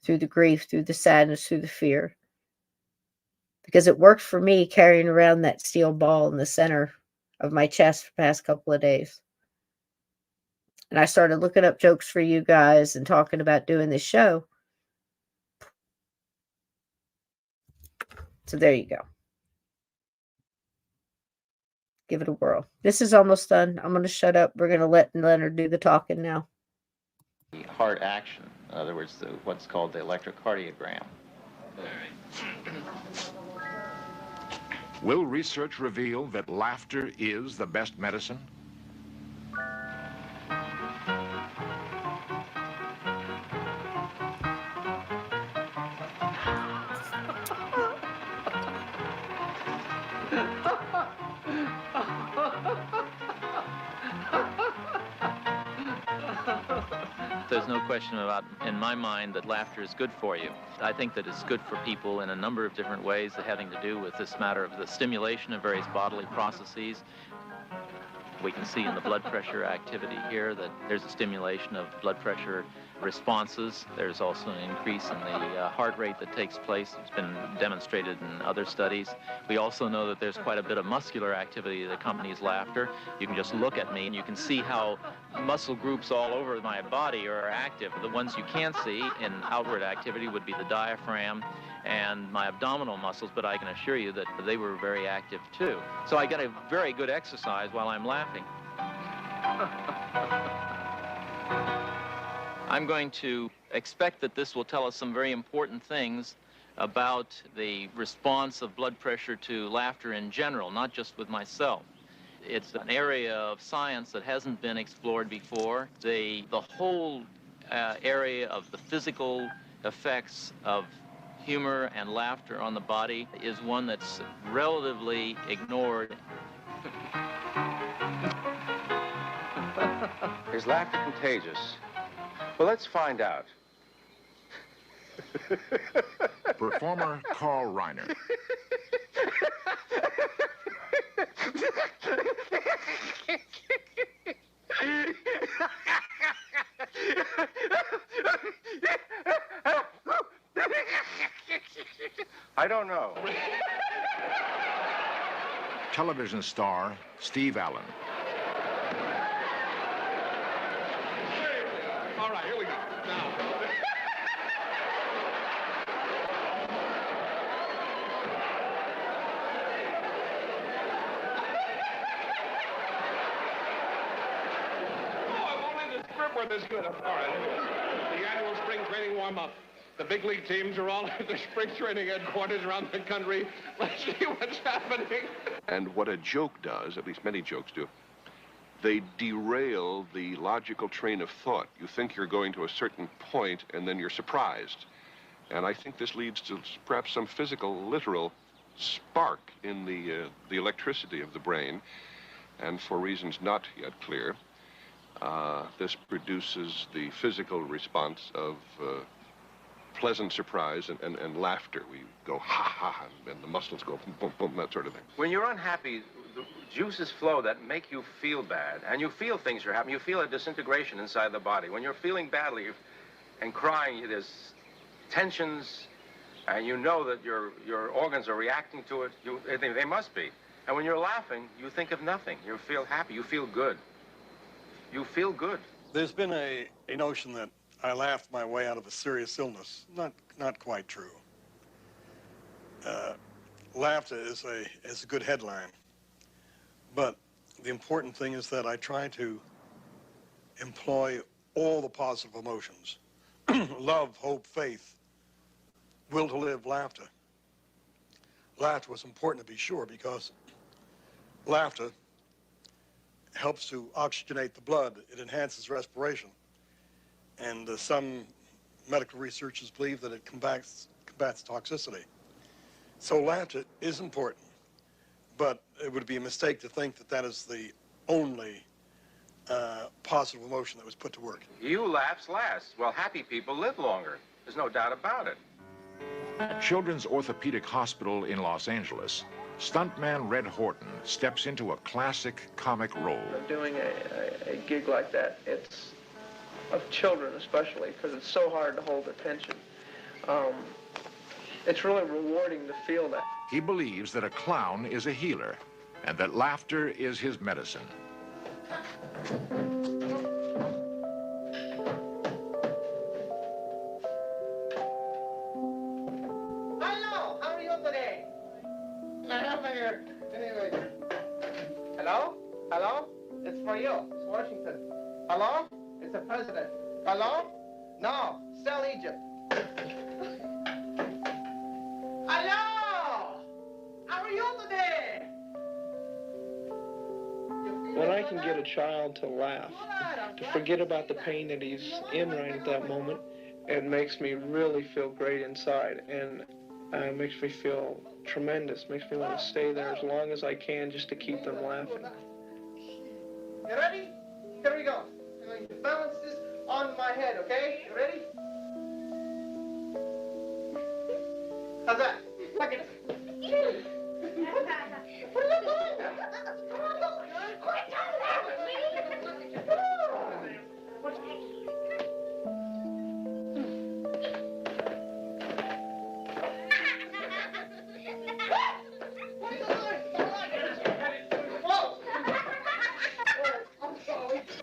Through the grief, through the sadness, through the fear. Because it worked for me carrying around that steel ball in the center of my chest for the past couple of days. And I started looking up jokes for you guys and talking about doing this show. So there you go. give it a whirl. This is almost done. I'm going to shut up. We're going to let Leonard do the talking now. The heart action, in other words, what's called the electrocardiogram. Will research reveal that laughter is the best medicine? There's no question about, in my mind, that laughter is good for you. I think that it's good for people in a number of different ways having to do with this matter of the stimulation of various bodily processes. We can see in the blood pressure activity here that there's a stimulation of blood pressure responses. There's also an increase in the heart rate that takes place. It's been demonstrated in other studies. We also know that there's quite a bit of muscular activity that accompanies laughter. You can just look at me and you can see how muscle groups all over my body are active. The ones you can't see in outward activity would be the diaphragm and my abdominal muscles, but I can assure you that they were very active too. So I get a very good exercise while I'm laughing. I'm going to expect that this will tell us some very important things about the response of blood pressure to laughter in general, not just with myself. It's an area of science that hasn't been explored before. The whole area of the physical effects of humor and laughter on the body is one that's relatively ignored. Is laughter contagious? Well, let's find out. Performer Carl Reiner. I don't know. Television star Steve Allen. All right, here we go. Now. Oh, if only the script were this good. All right, here we go. The annual spring training warm-up. The big league teams are all at the spring training headquarters around the country. Let's see what's happening. And what a joke does, at least many jokes do, they derail the logical train of thought. You think you're going to a certain point, and then you're surprised. And I think this leads to perhaps some physical, literal spark in the electricity of the brain. And for reasons not yet clear, this produces the physical response of pleasant surprise and laughter. We go ha ha, and the muscles go boom boom boom, that sort of thing. When you're unhappy, the juices flow that make you feel bad, and you feel things are happening. You feel a disintegration inside the body. When you're feeling badly and crying, there's tensions, and you know that your organs are reacting to it. They must be. And when you're laughing, you think of nothing. You feel happy. You feel good. You feel good. There's been a notion that I laughed my way out of a serious illness. Not quite true. Laughter is a good headline, but the important thing is that I try to employ all the positive emotions: love, hope, faith, will to live, laughter. Laughter was important to be sure, because laughter helps to oxygenate the blood. It enhances respiration. And some medical researchers believe that it combats toxicity. So laughter is important, but it would be a mistake to think that that is the only positive emotion that was put to work. You laughs last. Well, happy people live longer. There's no doubt about it. At Children's Orthopedic Hospital in Los Angeles, stuntman Red Horton steps into a classic comic role. Doing a gig like that, it's of children especially, because it's so hard to hold attention. It's really rewarding to feel that. He believes that a clown is a healer and that laughter is his medicine. Hello, how are you today? Anyway. Hello? It's for you. It's Washington. Hello? It's the president. Hello? No. Still Egypt. Hello? How are you today? When I can get a child to laugh, to forget about the pain that he's in right at that moment, it makes me really feel great inside, and makes me feel tremendous, makes me want to stay there as long as I can just to keep them laughing. You ready? Here we go. I'm going to balance this on my head, okay? You ready? How's that? Look at it. What are you doing? Come on, look. Quit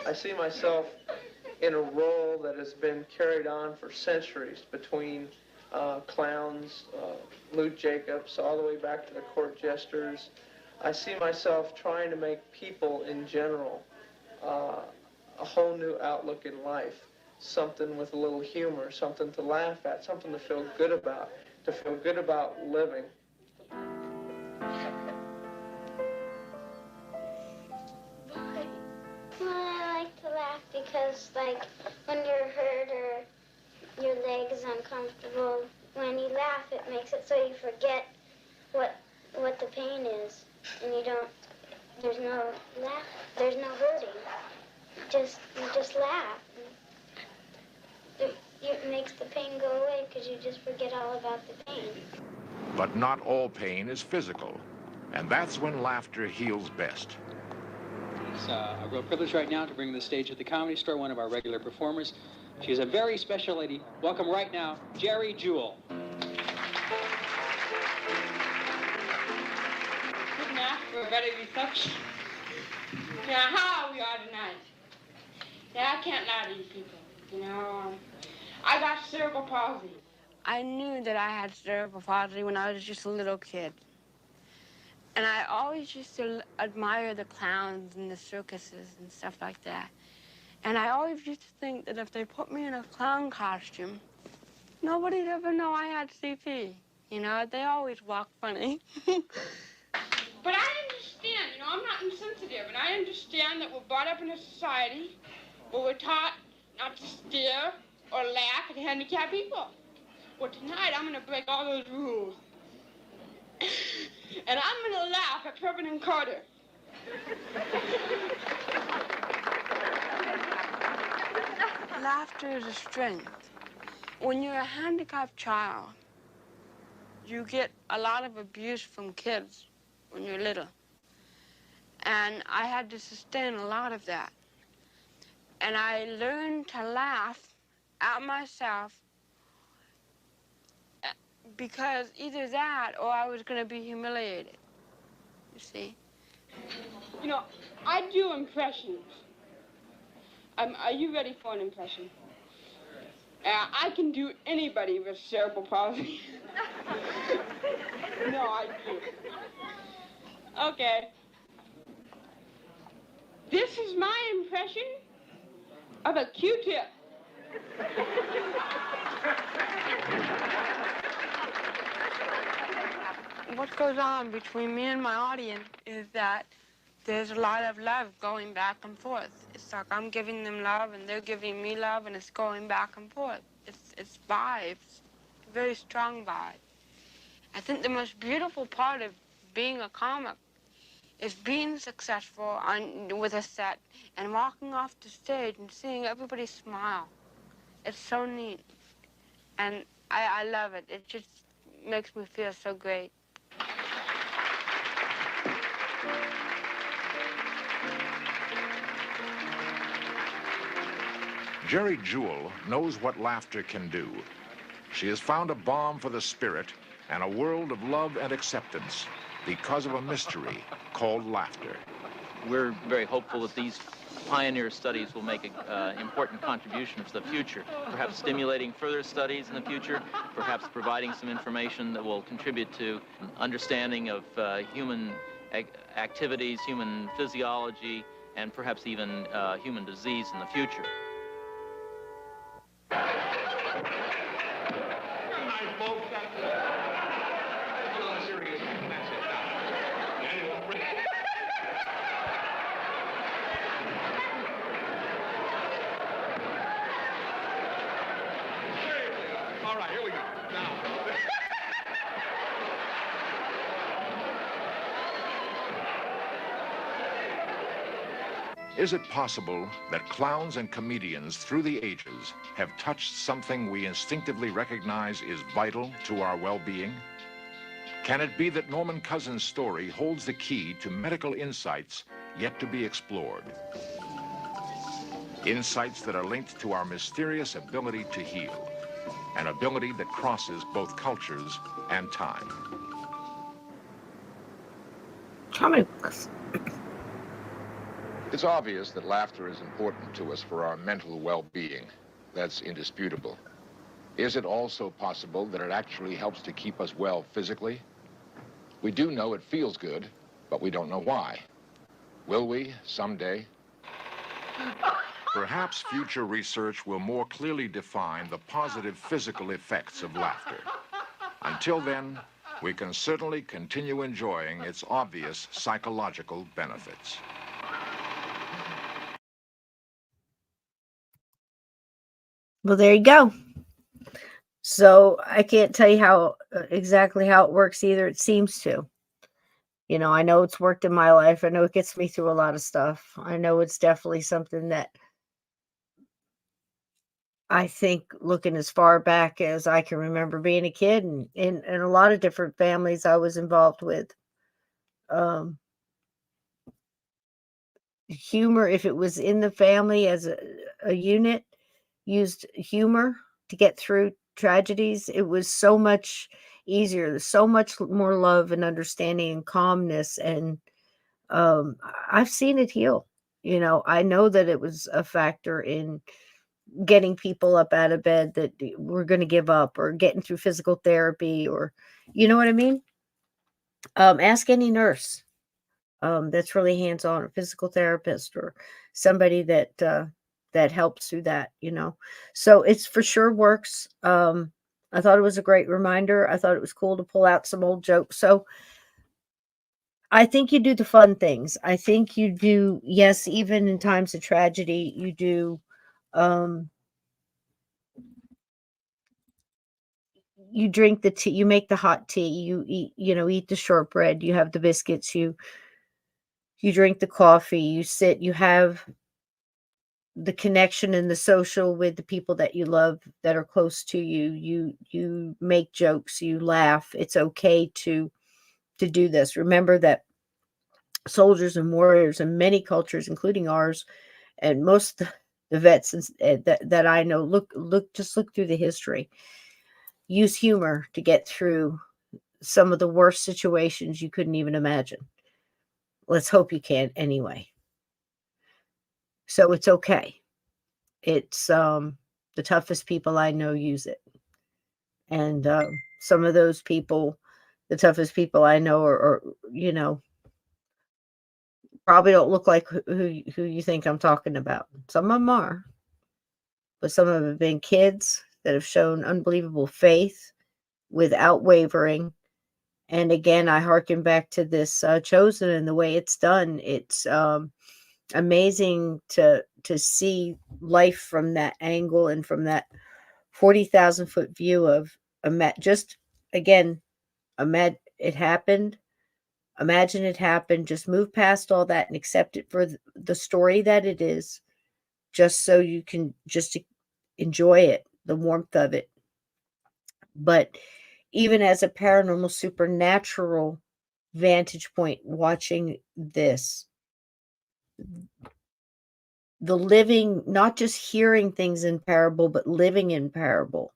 I see myself in a role that has been carried on for centuries between clowns, Luke Jacobs, all the way back to the court jesters. I see myself trying to make people in general a whole new outlook in life, something with a little humor, something to laugh at, something to feel good about living. Because, like, when you're hurt or your leg is uncomfortable, when you laugh, it makes it so you forget what the pain is, and you don't. There's no hurting. You just laugh. It makes the pain go away because you just forget all about the pain. But not all pain is physical, and that's when laughter heals best. It's a real privilege right now to bring to the stage at the Comedy Store one of our regular performers. She's a very special lady. Welcome right now, Jerry Jewell. Couldn't ask for a better reception. Yeah, how we are tonight. Yeah, I can't lie to you people. You know, I got cerebral palsy. I knew that I had cerebral palsy when I was just a little kid. And I always used to admire the clowns and the circuses and stuff like that. And I always used to think that if they put me in a clown costume, nobody'd ever know I had CP. You know, they always walk funny. But I understand, you know, I'm not insensitive, and I understand that we're brought up in a society where we're taught not to stare or laugh at handicapped people. Well, tonight I'm going to break all those rules. And I'm going to laugh at Pervin and Carter. Laughter is a strength. When you're a handicapped child, you get a lot of abuse from kids when you're little. And I had to sustain a lot of that. And I learned to laugh at myself because either that or I was going to be humiliated, you see. You know, I do impressions. Are you ready for an impression? I can do anybody with cerebral palsy. No, I do. Okay. This is my impression of a Q-tip. What goes on between me and my audience is that there's a lot of love going back and forth. It's like I'm giving them love and they're giving me love, and it's going back and forth. It's vibes, very strong vibe. I think the most beautiful part of being a comic is being successful with a set and walking off the stage and seeing everybody smile. It's so neat. And I love it. It just makes me feel so great. Jerry Jewell knows what laughter can do. She has found a balm for the spirit and a world of love and acceptance because of a mystery called laughter. We're very hopeful that these pioneer studies will make an important contribution to the future, perhaps stimulating further studies in the future, perhaps providing some information that will contribute to understanding of human activities, human physiology, and perhaps even human disease in the future. Good night, folks. A little serious. That's it. Now, the annual spring. All right, here we go. Now. Is it possible that clowns and comedians through the ages have touched something we instinctively recognize is vital to our well-being? Can it be that Norman Cousin's story holds the key to medical insights yet to be explored? Insights that are linked to our mysterious ability to heal, an ability that crosses both cultures and time. Comic books. It's obvious that laughter is important to us for our mental well-being. That's indisputable. Is it also possible that it actually helps to keep us well physically? We do know it feels good, but we don't know why. Will we someday? Perhaps future research will more clearly define the positive physical effects of laughter. Until then, we can certainly continue enjoying its obvious psychological benefits. Well, there you go. So I can't tell you how exactly how it works either. It seems to. You know, I know it's worked in my life. I know it gets me through a lot of stuff. I know it's definitely something that I think, looking as far back as I can remember being a kid, and in a lot of different families I was involved with, humor, if it was in the family as a unit, used humor to get through tragedies, it was so much easier. There's so much more love and understanding and calmness. And I've seen it heal. You know, I know that it was a factor in getting people up out of bed that were going to give up, or getting through physical therapy, or, you know what I mean? Ask any nurse that's really hands-on, or physical therapist, or somebody that that helps through that, you know. So it's for sure works. I thought it was a great reminder. I thought it was cool to pull out some old jokes. So I think you do the fun things. I think you do, yes, even in times of tragedy, you do you drink the tea, you make the hot tea, you eat, you know, eat the shortbread, you have the biscuits, you drink the coffee, you sit, you have the connection and the social with the people that you love that are close to you. You make jokes, you laugh. It's okay to do this. Remember that soldiers and warriors in many cultures, including ours, and most of the vets that I know, just look through the history. Use humor to get through some of the worst situations you couldn't even imagine. Let's hope you can anyway. So it's okay. It's the toughest people I know use it. And some of those people, the toughest people I know are, you know, probably don't look like who you think I'm talking about. Some of them are, but some of them have been kids that have shown unbelievable faith without wavering. And again, I hearken back to this Chosen and the way it's done. It's amazing to see life from that angle, and from that 40,000 foot view of just again, it happened. Imagine it happened. Just move past all that and accept it for the story that it is, just so you can just enjoy it, the warmth of it. But even as a paranormal supernatural vantage point, watching this, the living, not just hearing things in parable, but living in parable,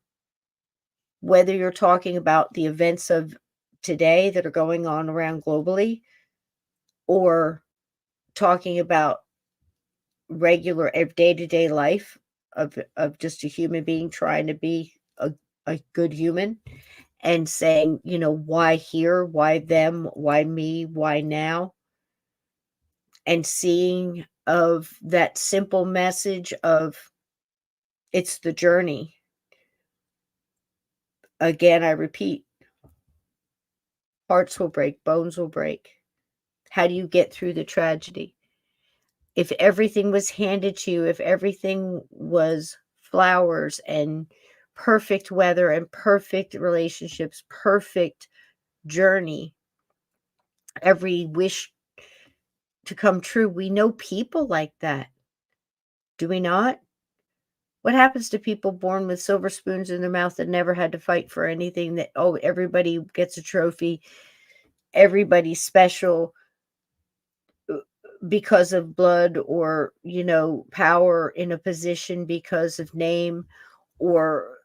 whether you're talking about the events of today that are going on around globally, or talking about regular day-to-day life of just a human being trying to be a good human, and saying, you know, why here, why them, why me, why now, and seeing of that simple message of it's the journey. Again, I repeat, hearts will break, bones will break. How do you get through the tragedy? If everything was handed to you, if everything was flowers and perfect weather and perfect relationships, perfect journey, every wish to come true, we know people like that. Do we not? What happens to people born with silver spoons in their mouth that never had to fight for anything, that, oh, everybody gets a trophy, everybody's special because of blood or, power in a position because of name or,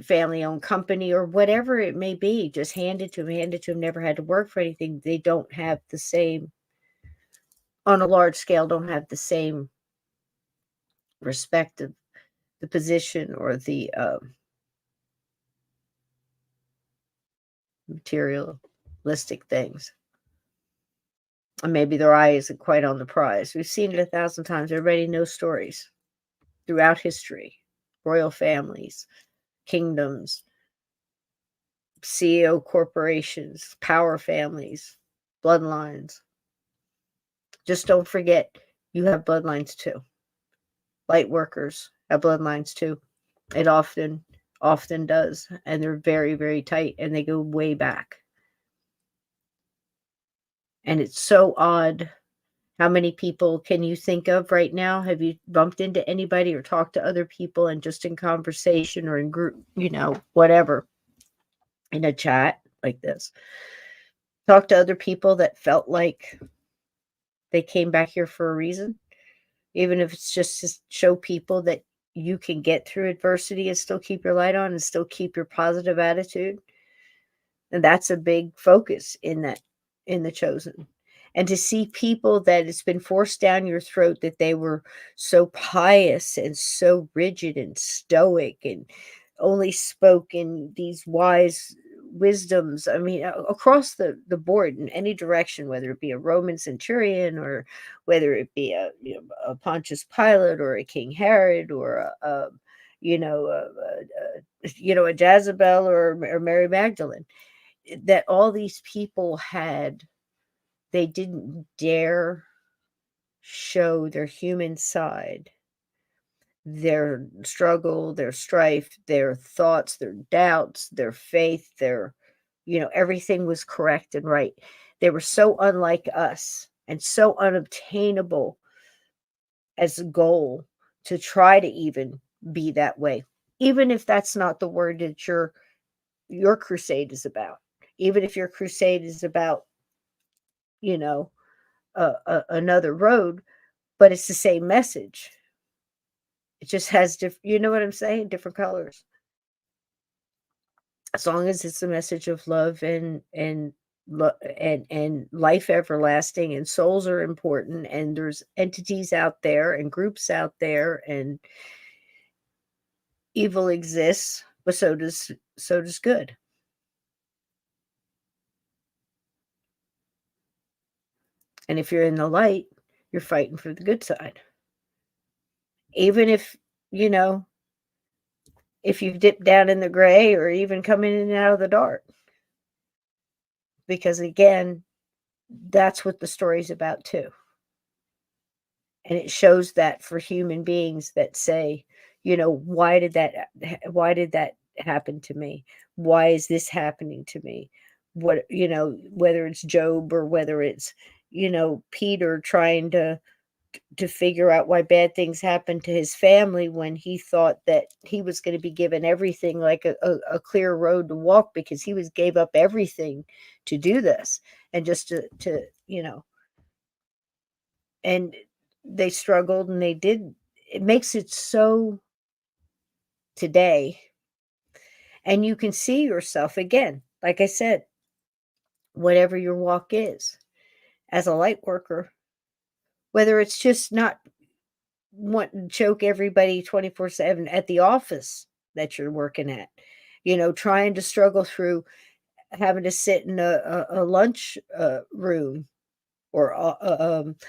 family owned company or whatever it may be, just handed to them, never had to work for anything. They don't have the same, on a large scale, don't have the same respect of the position or the materialistic things. And maybe their eye isn't quite on the prize. We've seen it 1,000 times. Everybody knows stories throughout history. Royal families, kingdoms, CEO corporations, power families, bloodlines. Just don't forget, you have bloodlines too. Light workers have bloodlines too. It often does. And they're very, very tight and they go way back. And it's so odd. How many people can you think of right now? Have you bumped into anybody or talked to other people and just in conversation or in group, whatever, in a chat like this? Talk to other people that felt like they came back here for a reason, even if it's just to show people that you can get through adversity and still keep your light on and still keep your positive attitude. And that's a big focus in the Chosen. And to see people that it's been forced down your throat that they were so pious and so rigid and stoic and only spoke in these wise wisdoms. I mean, across the board in any direction, whether it be a Roman centurion or whether it be a Pontius Pilate or a King Herod or a Jezebel or Mary Magdalene, that all these people had. They didn't dare show their human side, their struggle, their strife, their thoughts, their doubts, their faith, everything was correct and right. They were so unlike us and so unobtainable as a goal to try to even be that way. Even if that's not the word that your crusade is about. Even if your crusade is about, another road, but it's the same message. It just has different, you know what I'm saying? Different colors. As long as it's a message of love and life everlasting, and souls are important, and there's entities out there and groups out there, and evil exists, but so does good. And if you're in the light, you're fighting for the good side. Even if, if you've dipped down in the gray or even coming in and out of the dark. Because again, that's what the story's about too. And it shows that for human beings that say, why did that happen to me? Why is this happening to me? What, whether it's Job or whether it's, Peter trying to figure out why bad things happened to his family when he thought that he was going to be given everything, like a clear road to walk, because he gave up everything to do this and just to and they struggled and they did. It makes it so today. And you can see yourself again, like I said, whatever your walk is as a light worker, whether it's just not wanting to choke everybody 24/7 at the office that you're working at, trying to struggle through having to sit in a lunch room, or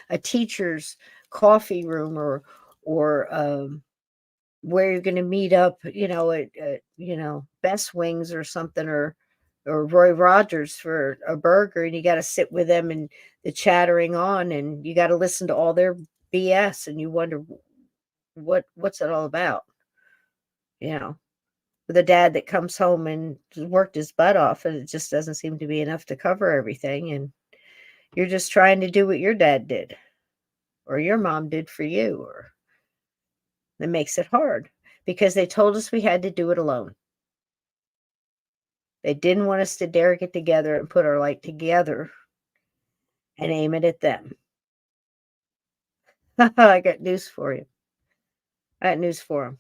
a teacher's coffee room, or where you're going to meet up, at Best Wings or something, or Roy Rogers for a burger, and you got to sit with them and the chattering on, and you got to listen to all their BS, and you wonder what's it all about, with a dad that comes home and worked his butt off, and it just doesn't seem to be enough to cover everything, and you're just trying to do what your dad did or your mom did for you, or that makes it hard because they told us we had to do it alone. They didn't want us to dare get together and put our light together and aim it at them. I got news for you. I got news for them.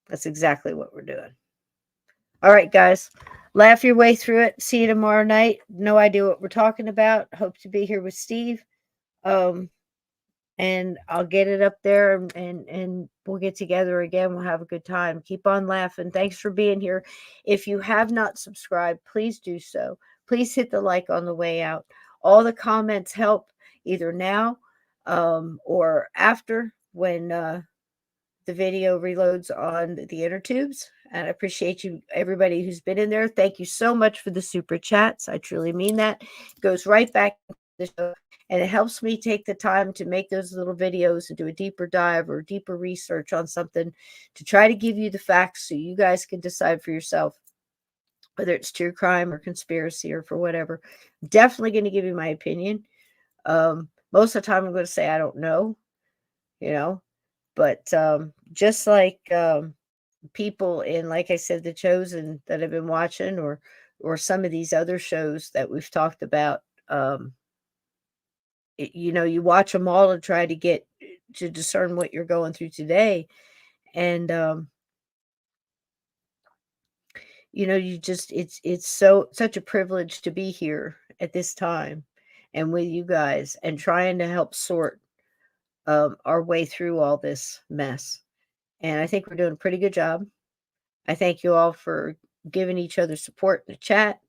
That's exactly what we're doing. All right, guys. Laugh your way through it. See you tomorrow night. No idea what we're talking about. Hope to be here with Steve. And I'll get it up there, and we'll get together again. We'll have a good time. Keep on laughing. Thanks for being here. If you have not subscribed, please do so. Please hit the like on the way out. All the comments help, either now or after, when the video reloads on the inner tubes. And I appreciate you, everybody who's been in there. Thank you so much for the super chats. I truly mean that. It goes right back to the show. And it helps me take the time to make those little videos and do a deeper dive or deeper research on something to try to give you the facts so you guys can decide for yourself whether it's true crime or conspiracy or for whatever. I'm definitely going to give you my opinion. Most of the time I'm going to say I don't know, but just like people in, like I said, The Chosen that I've been watching, or some of these other shows that we've talked about, you watch them all and try to get to discern what you're going through today. And, it's such a privilege to be here at this time and with you guys and trying to help sort our way through all this mess. And I think we're doing a pretty good job. I thank you all for giving each other support in the chat.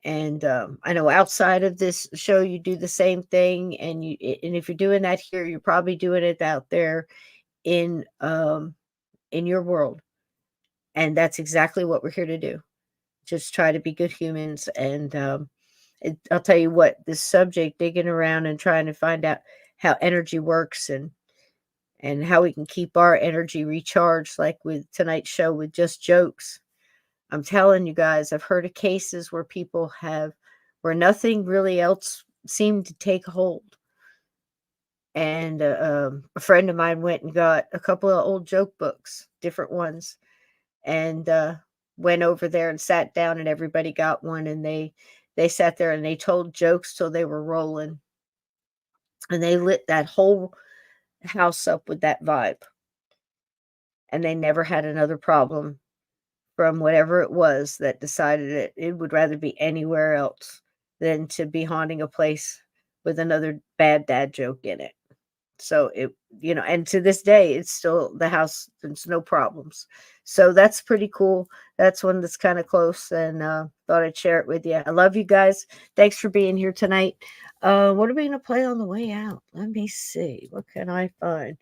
And I know outside of this show, you do the same thing. And if you're doing that here, you're probably doing it out there in your world. And that's exactly what we're here to do. Just try to be good humans. And I'll tell you what, this subject, digging around and trying to find out how energy works and how we can keep our energy recharged, like with tonight's show with Just Jokes. I'm telling you guys, I've heard of cases where people where nothing really else seemed to take hold. And a friend of mine went and got a couple of old joke books, different ones, and went over there and sat down, and everybody got one, and they sat there and they told jokes till they were rolling. And they lit that whole house up with that vibe. And they never had another problem from whatever it was that decided it would rather be anywhere else than to be haunting a place with another bad dad joke in it. So and to this day, it's still the house. There's no problems. So that's pretty cool. That's one that's kind of close, and thought I'd share it with you. I love you guys. Thanks for being here tonight. What are we going to play on the way out? Let me see. What can I find?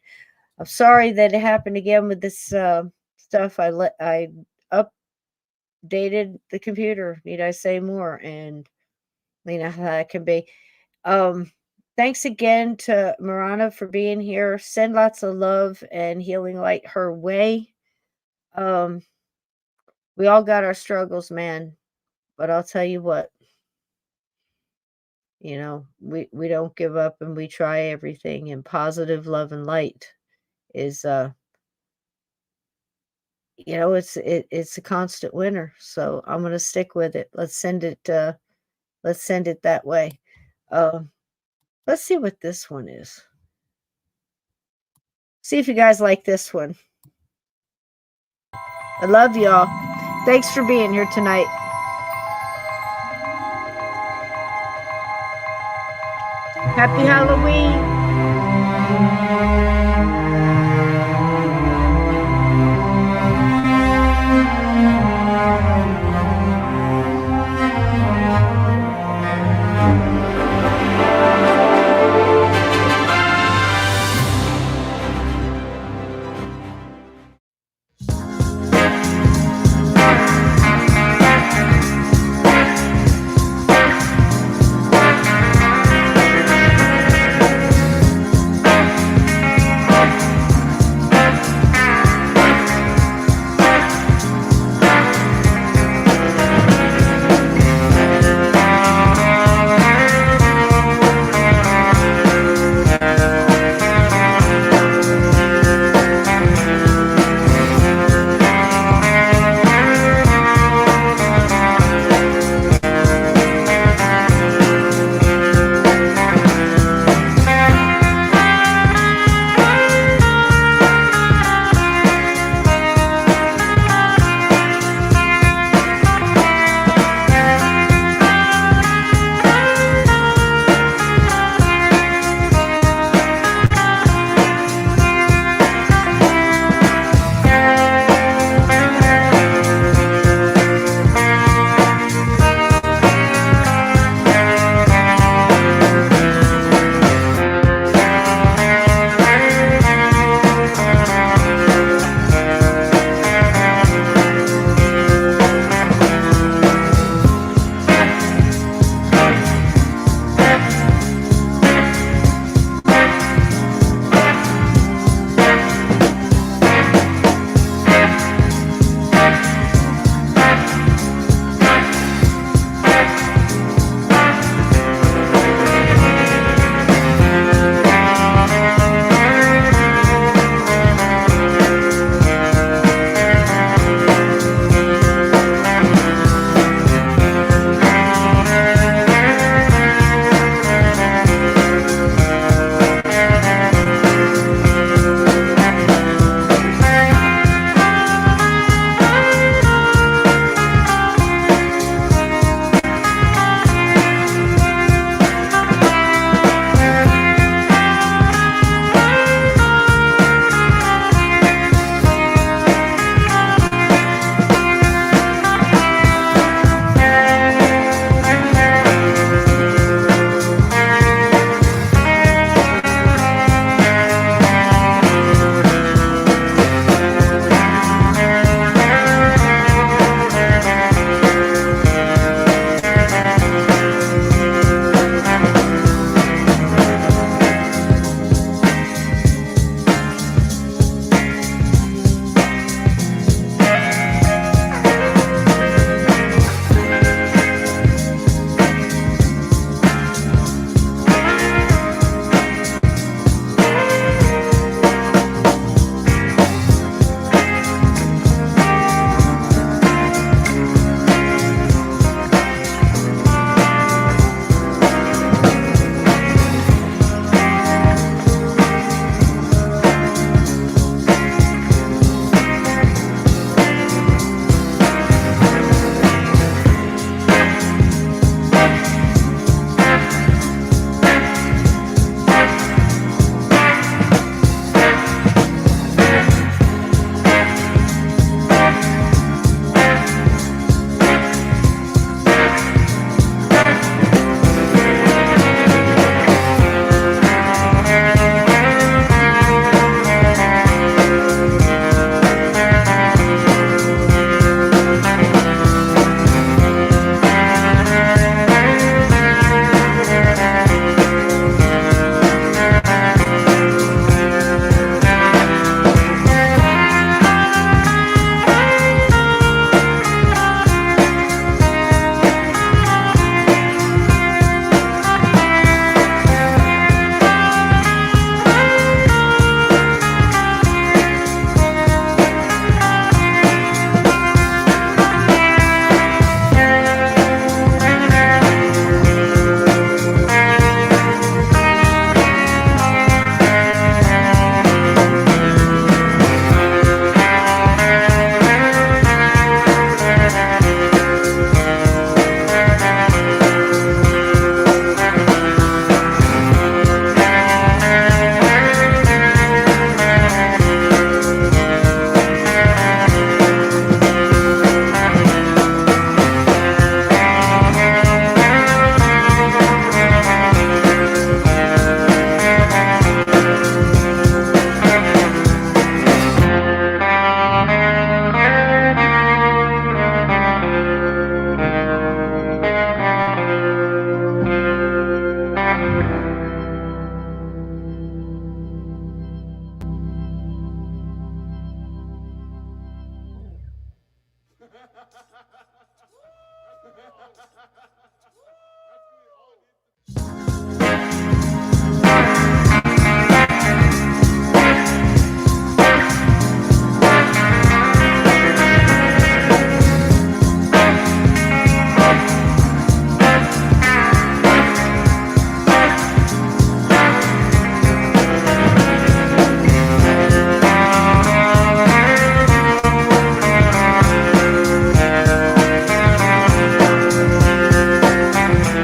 I'm sorry that it happened again with this stuff. I updated the computer. Need I say more? And you know how that can be. Thanks again to Marana for being here. Send lots of love and healing light her way. We all got our struggles, man. But I'll tell you what, we don't give up, and we try everything. And positive love and light is it's a constant winner. So I'm gonna stick with it. Let's send it that way. Let's see what this one is. See if you guys like this one. I love y'all. Thanks for being here tonight. Happy Halloween.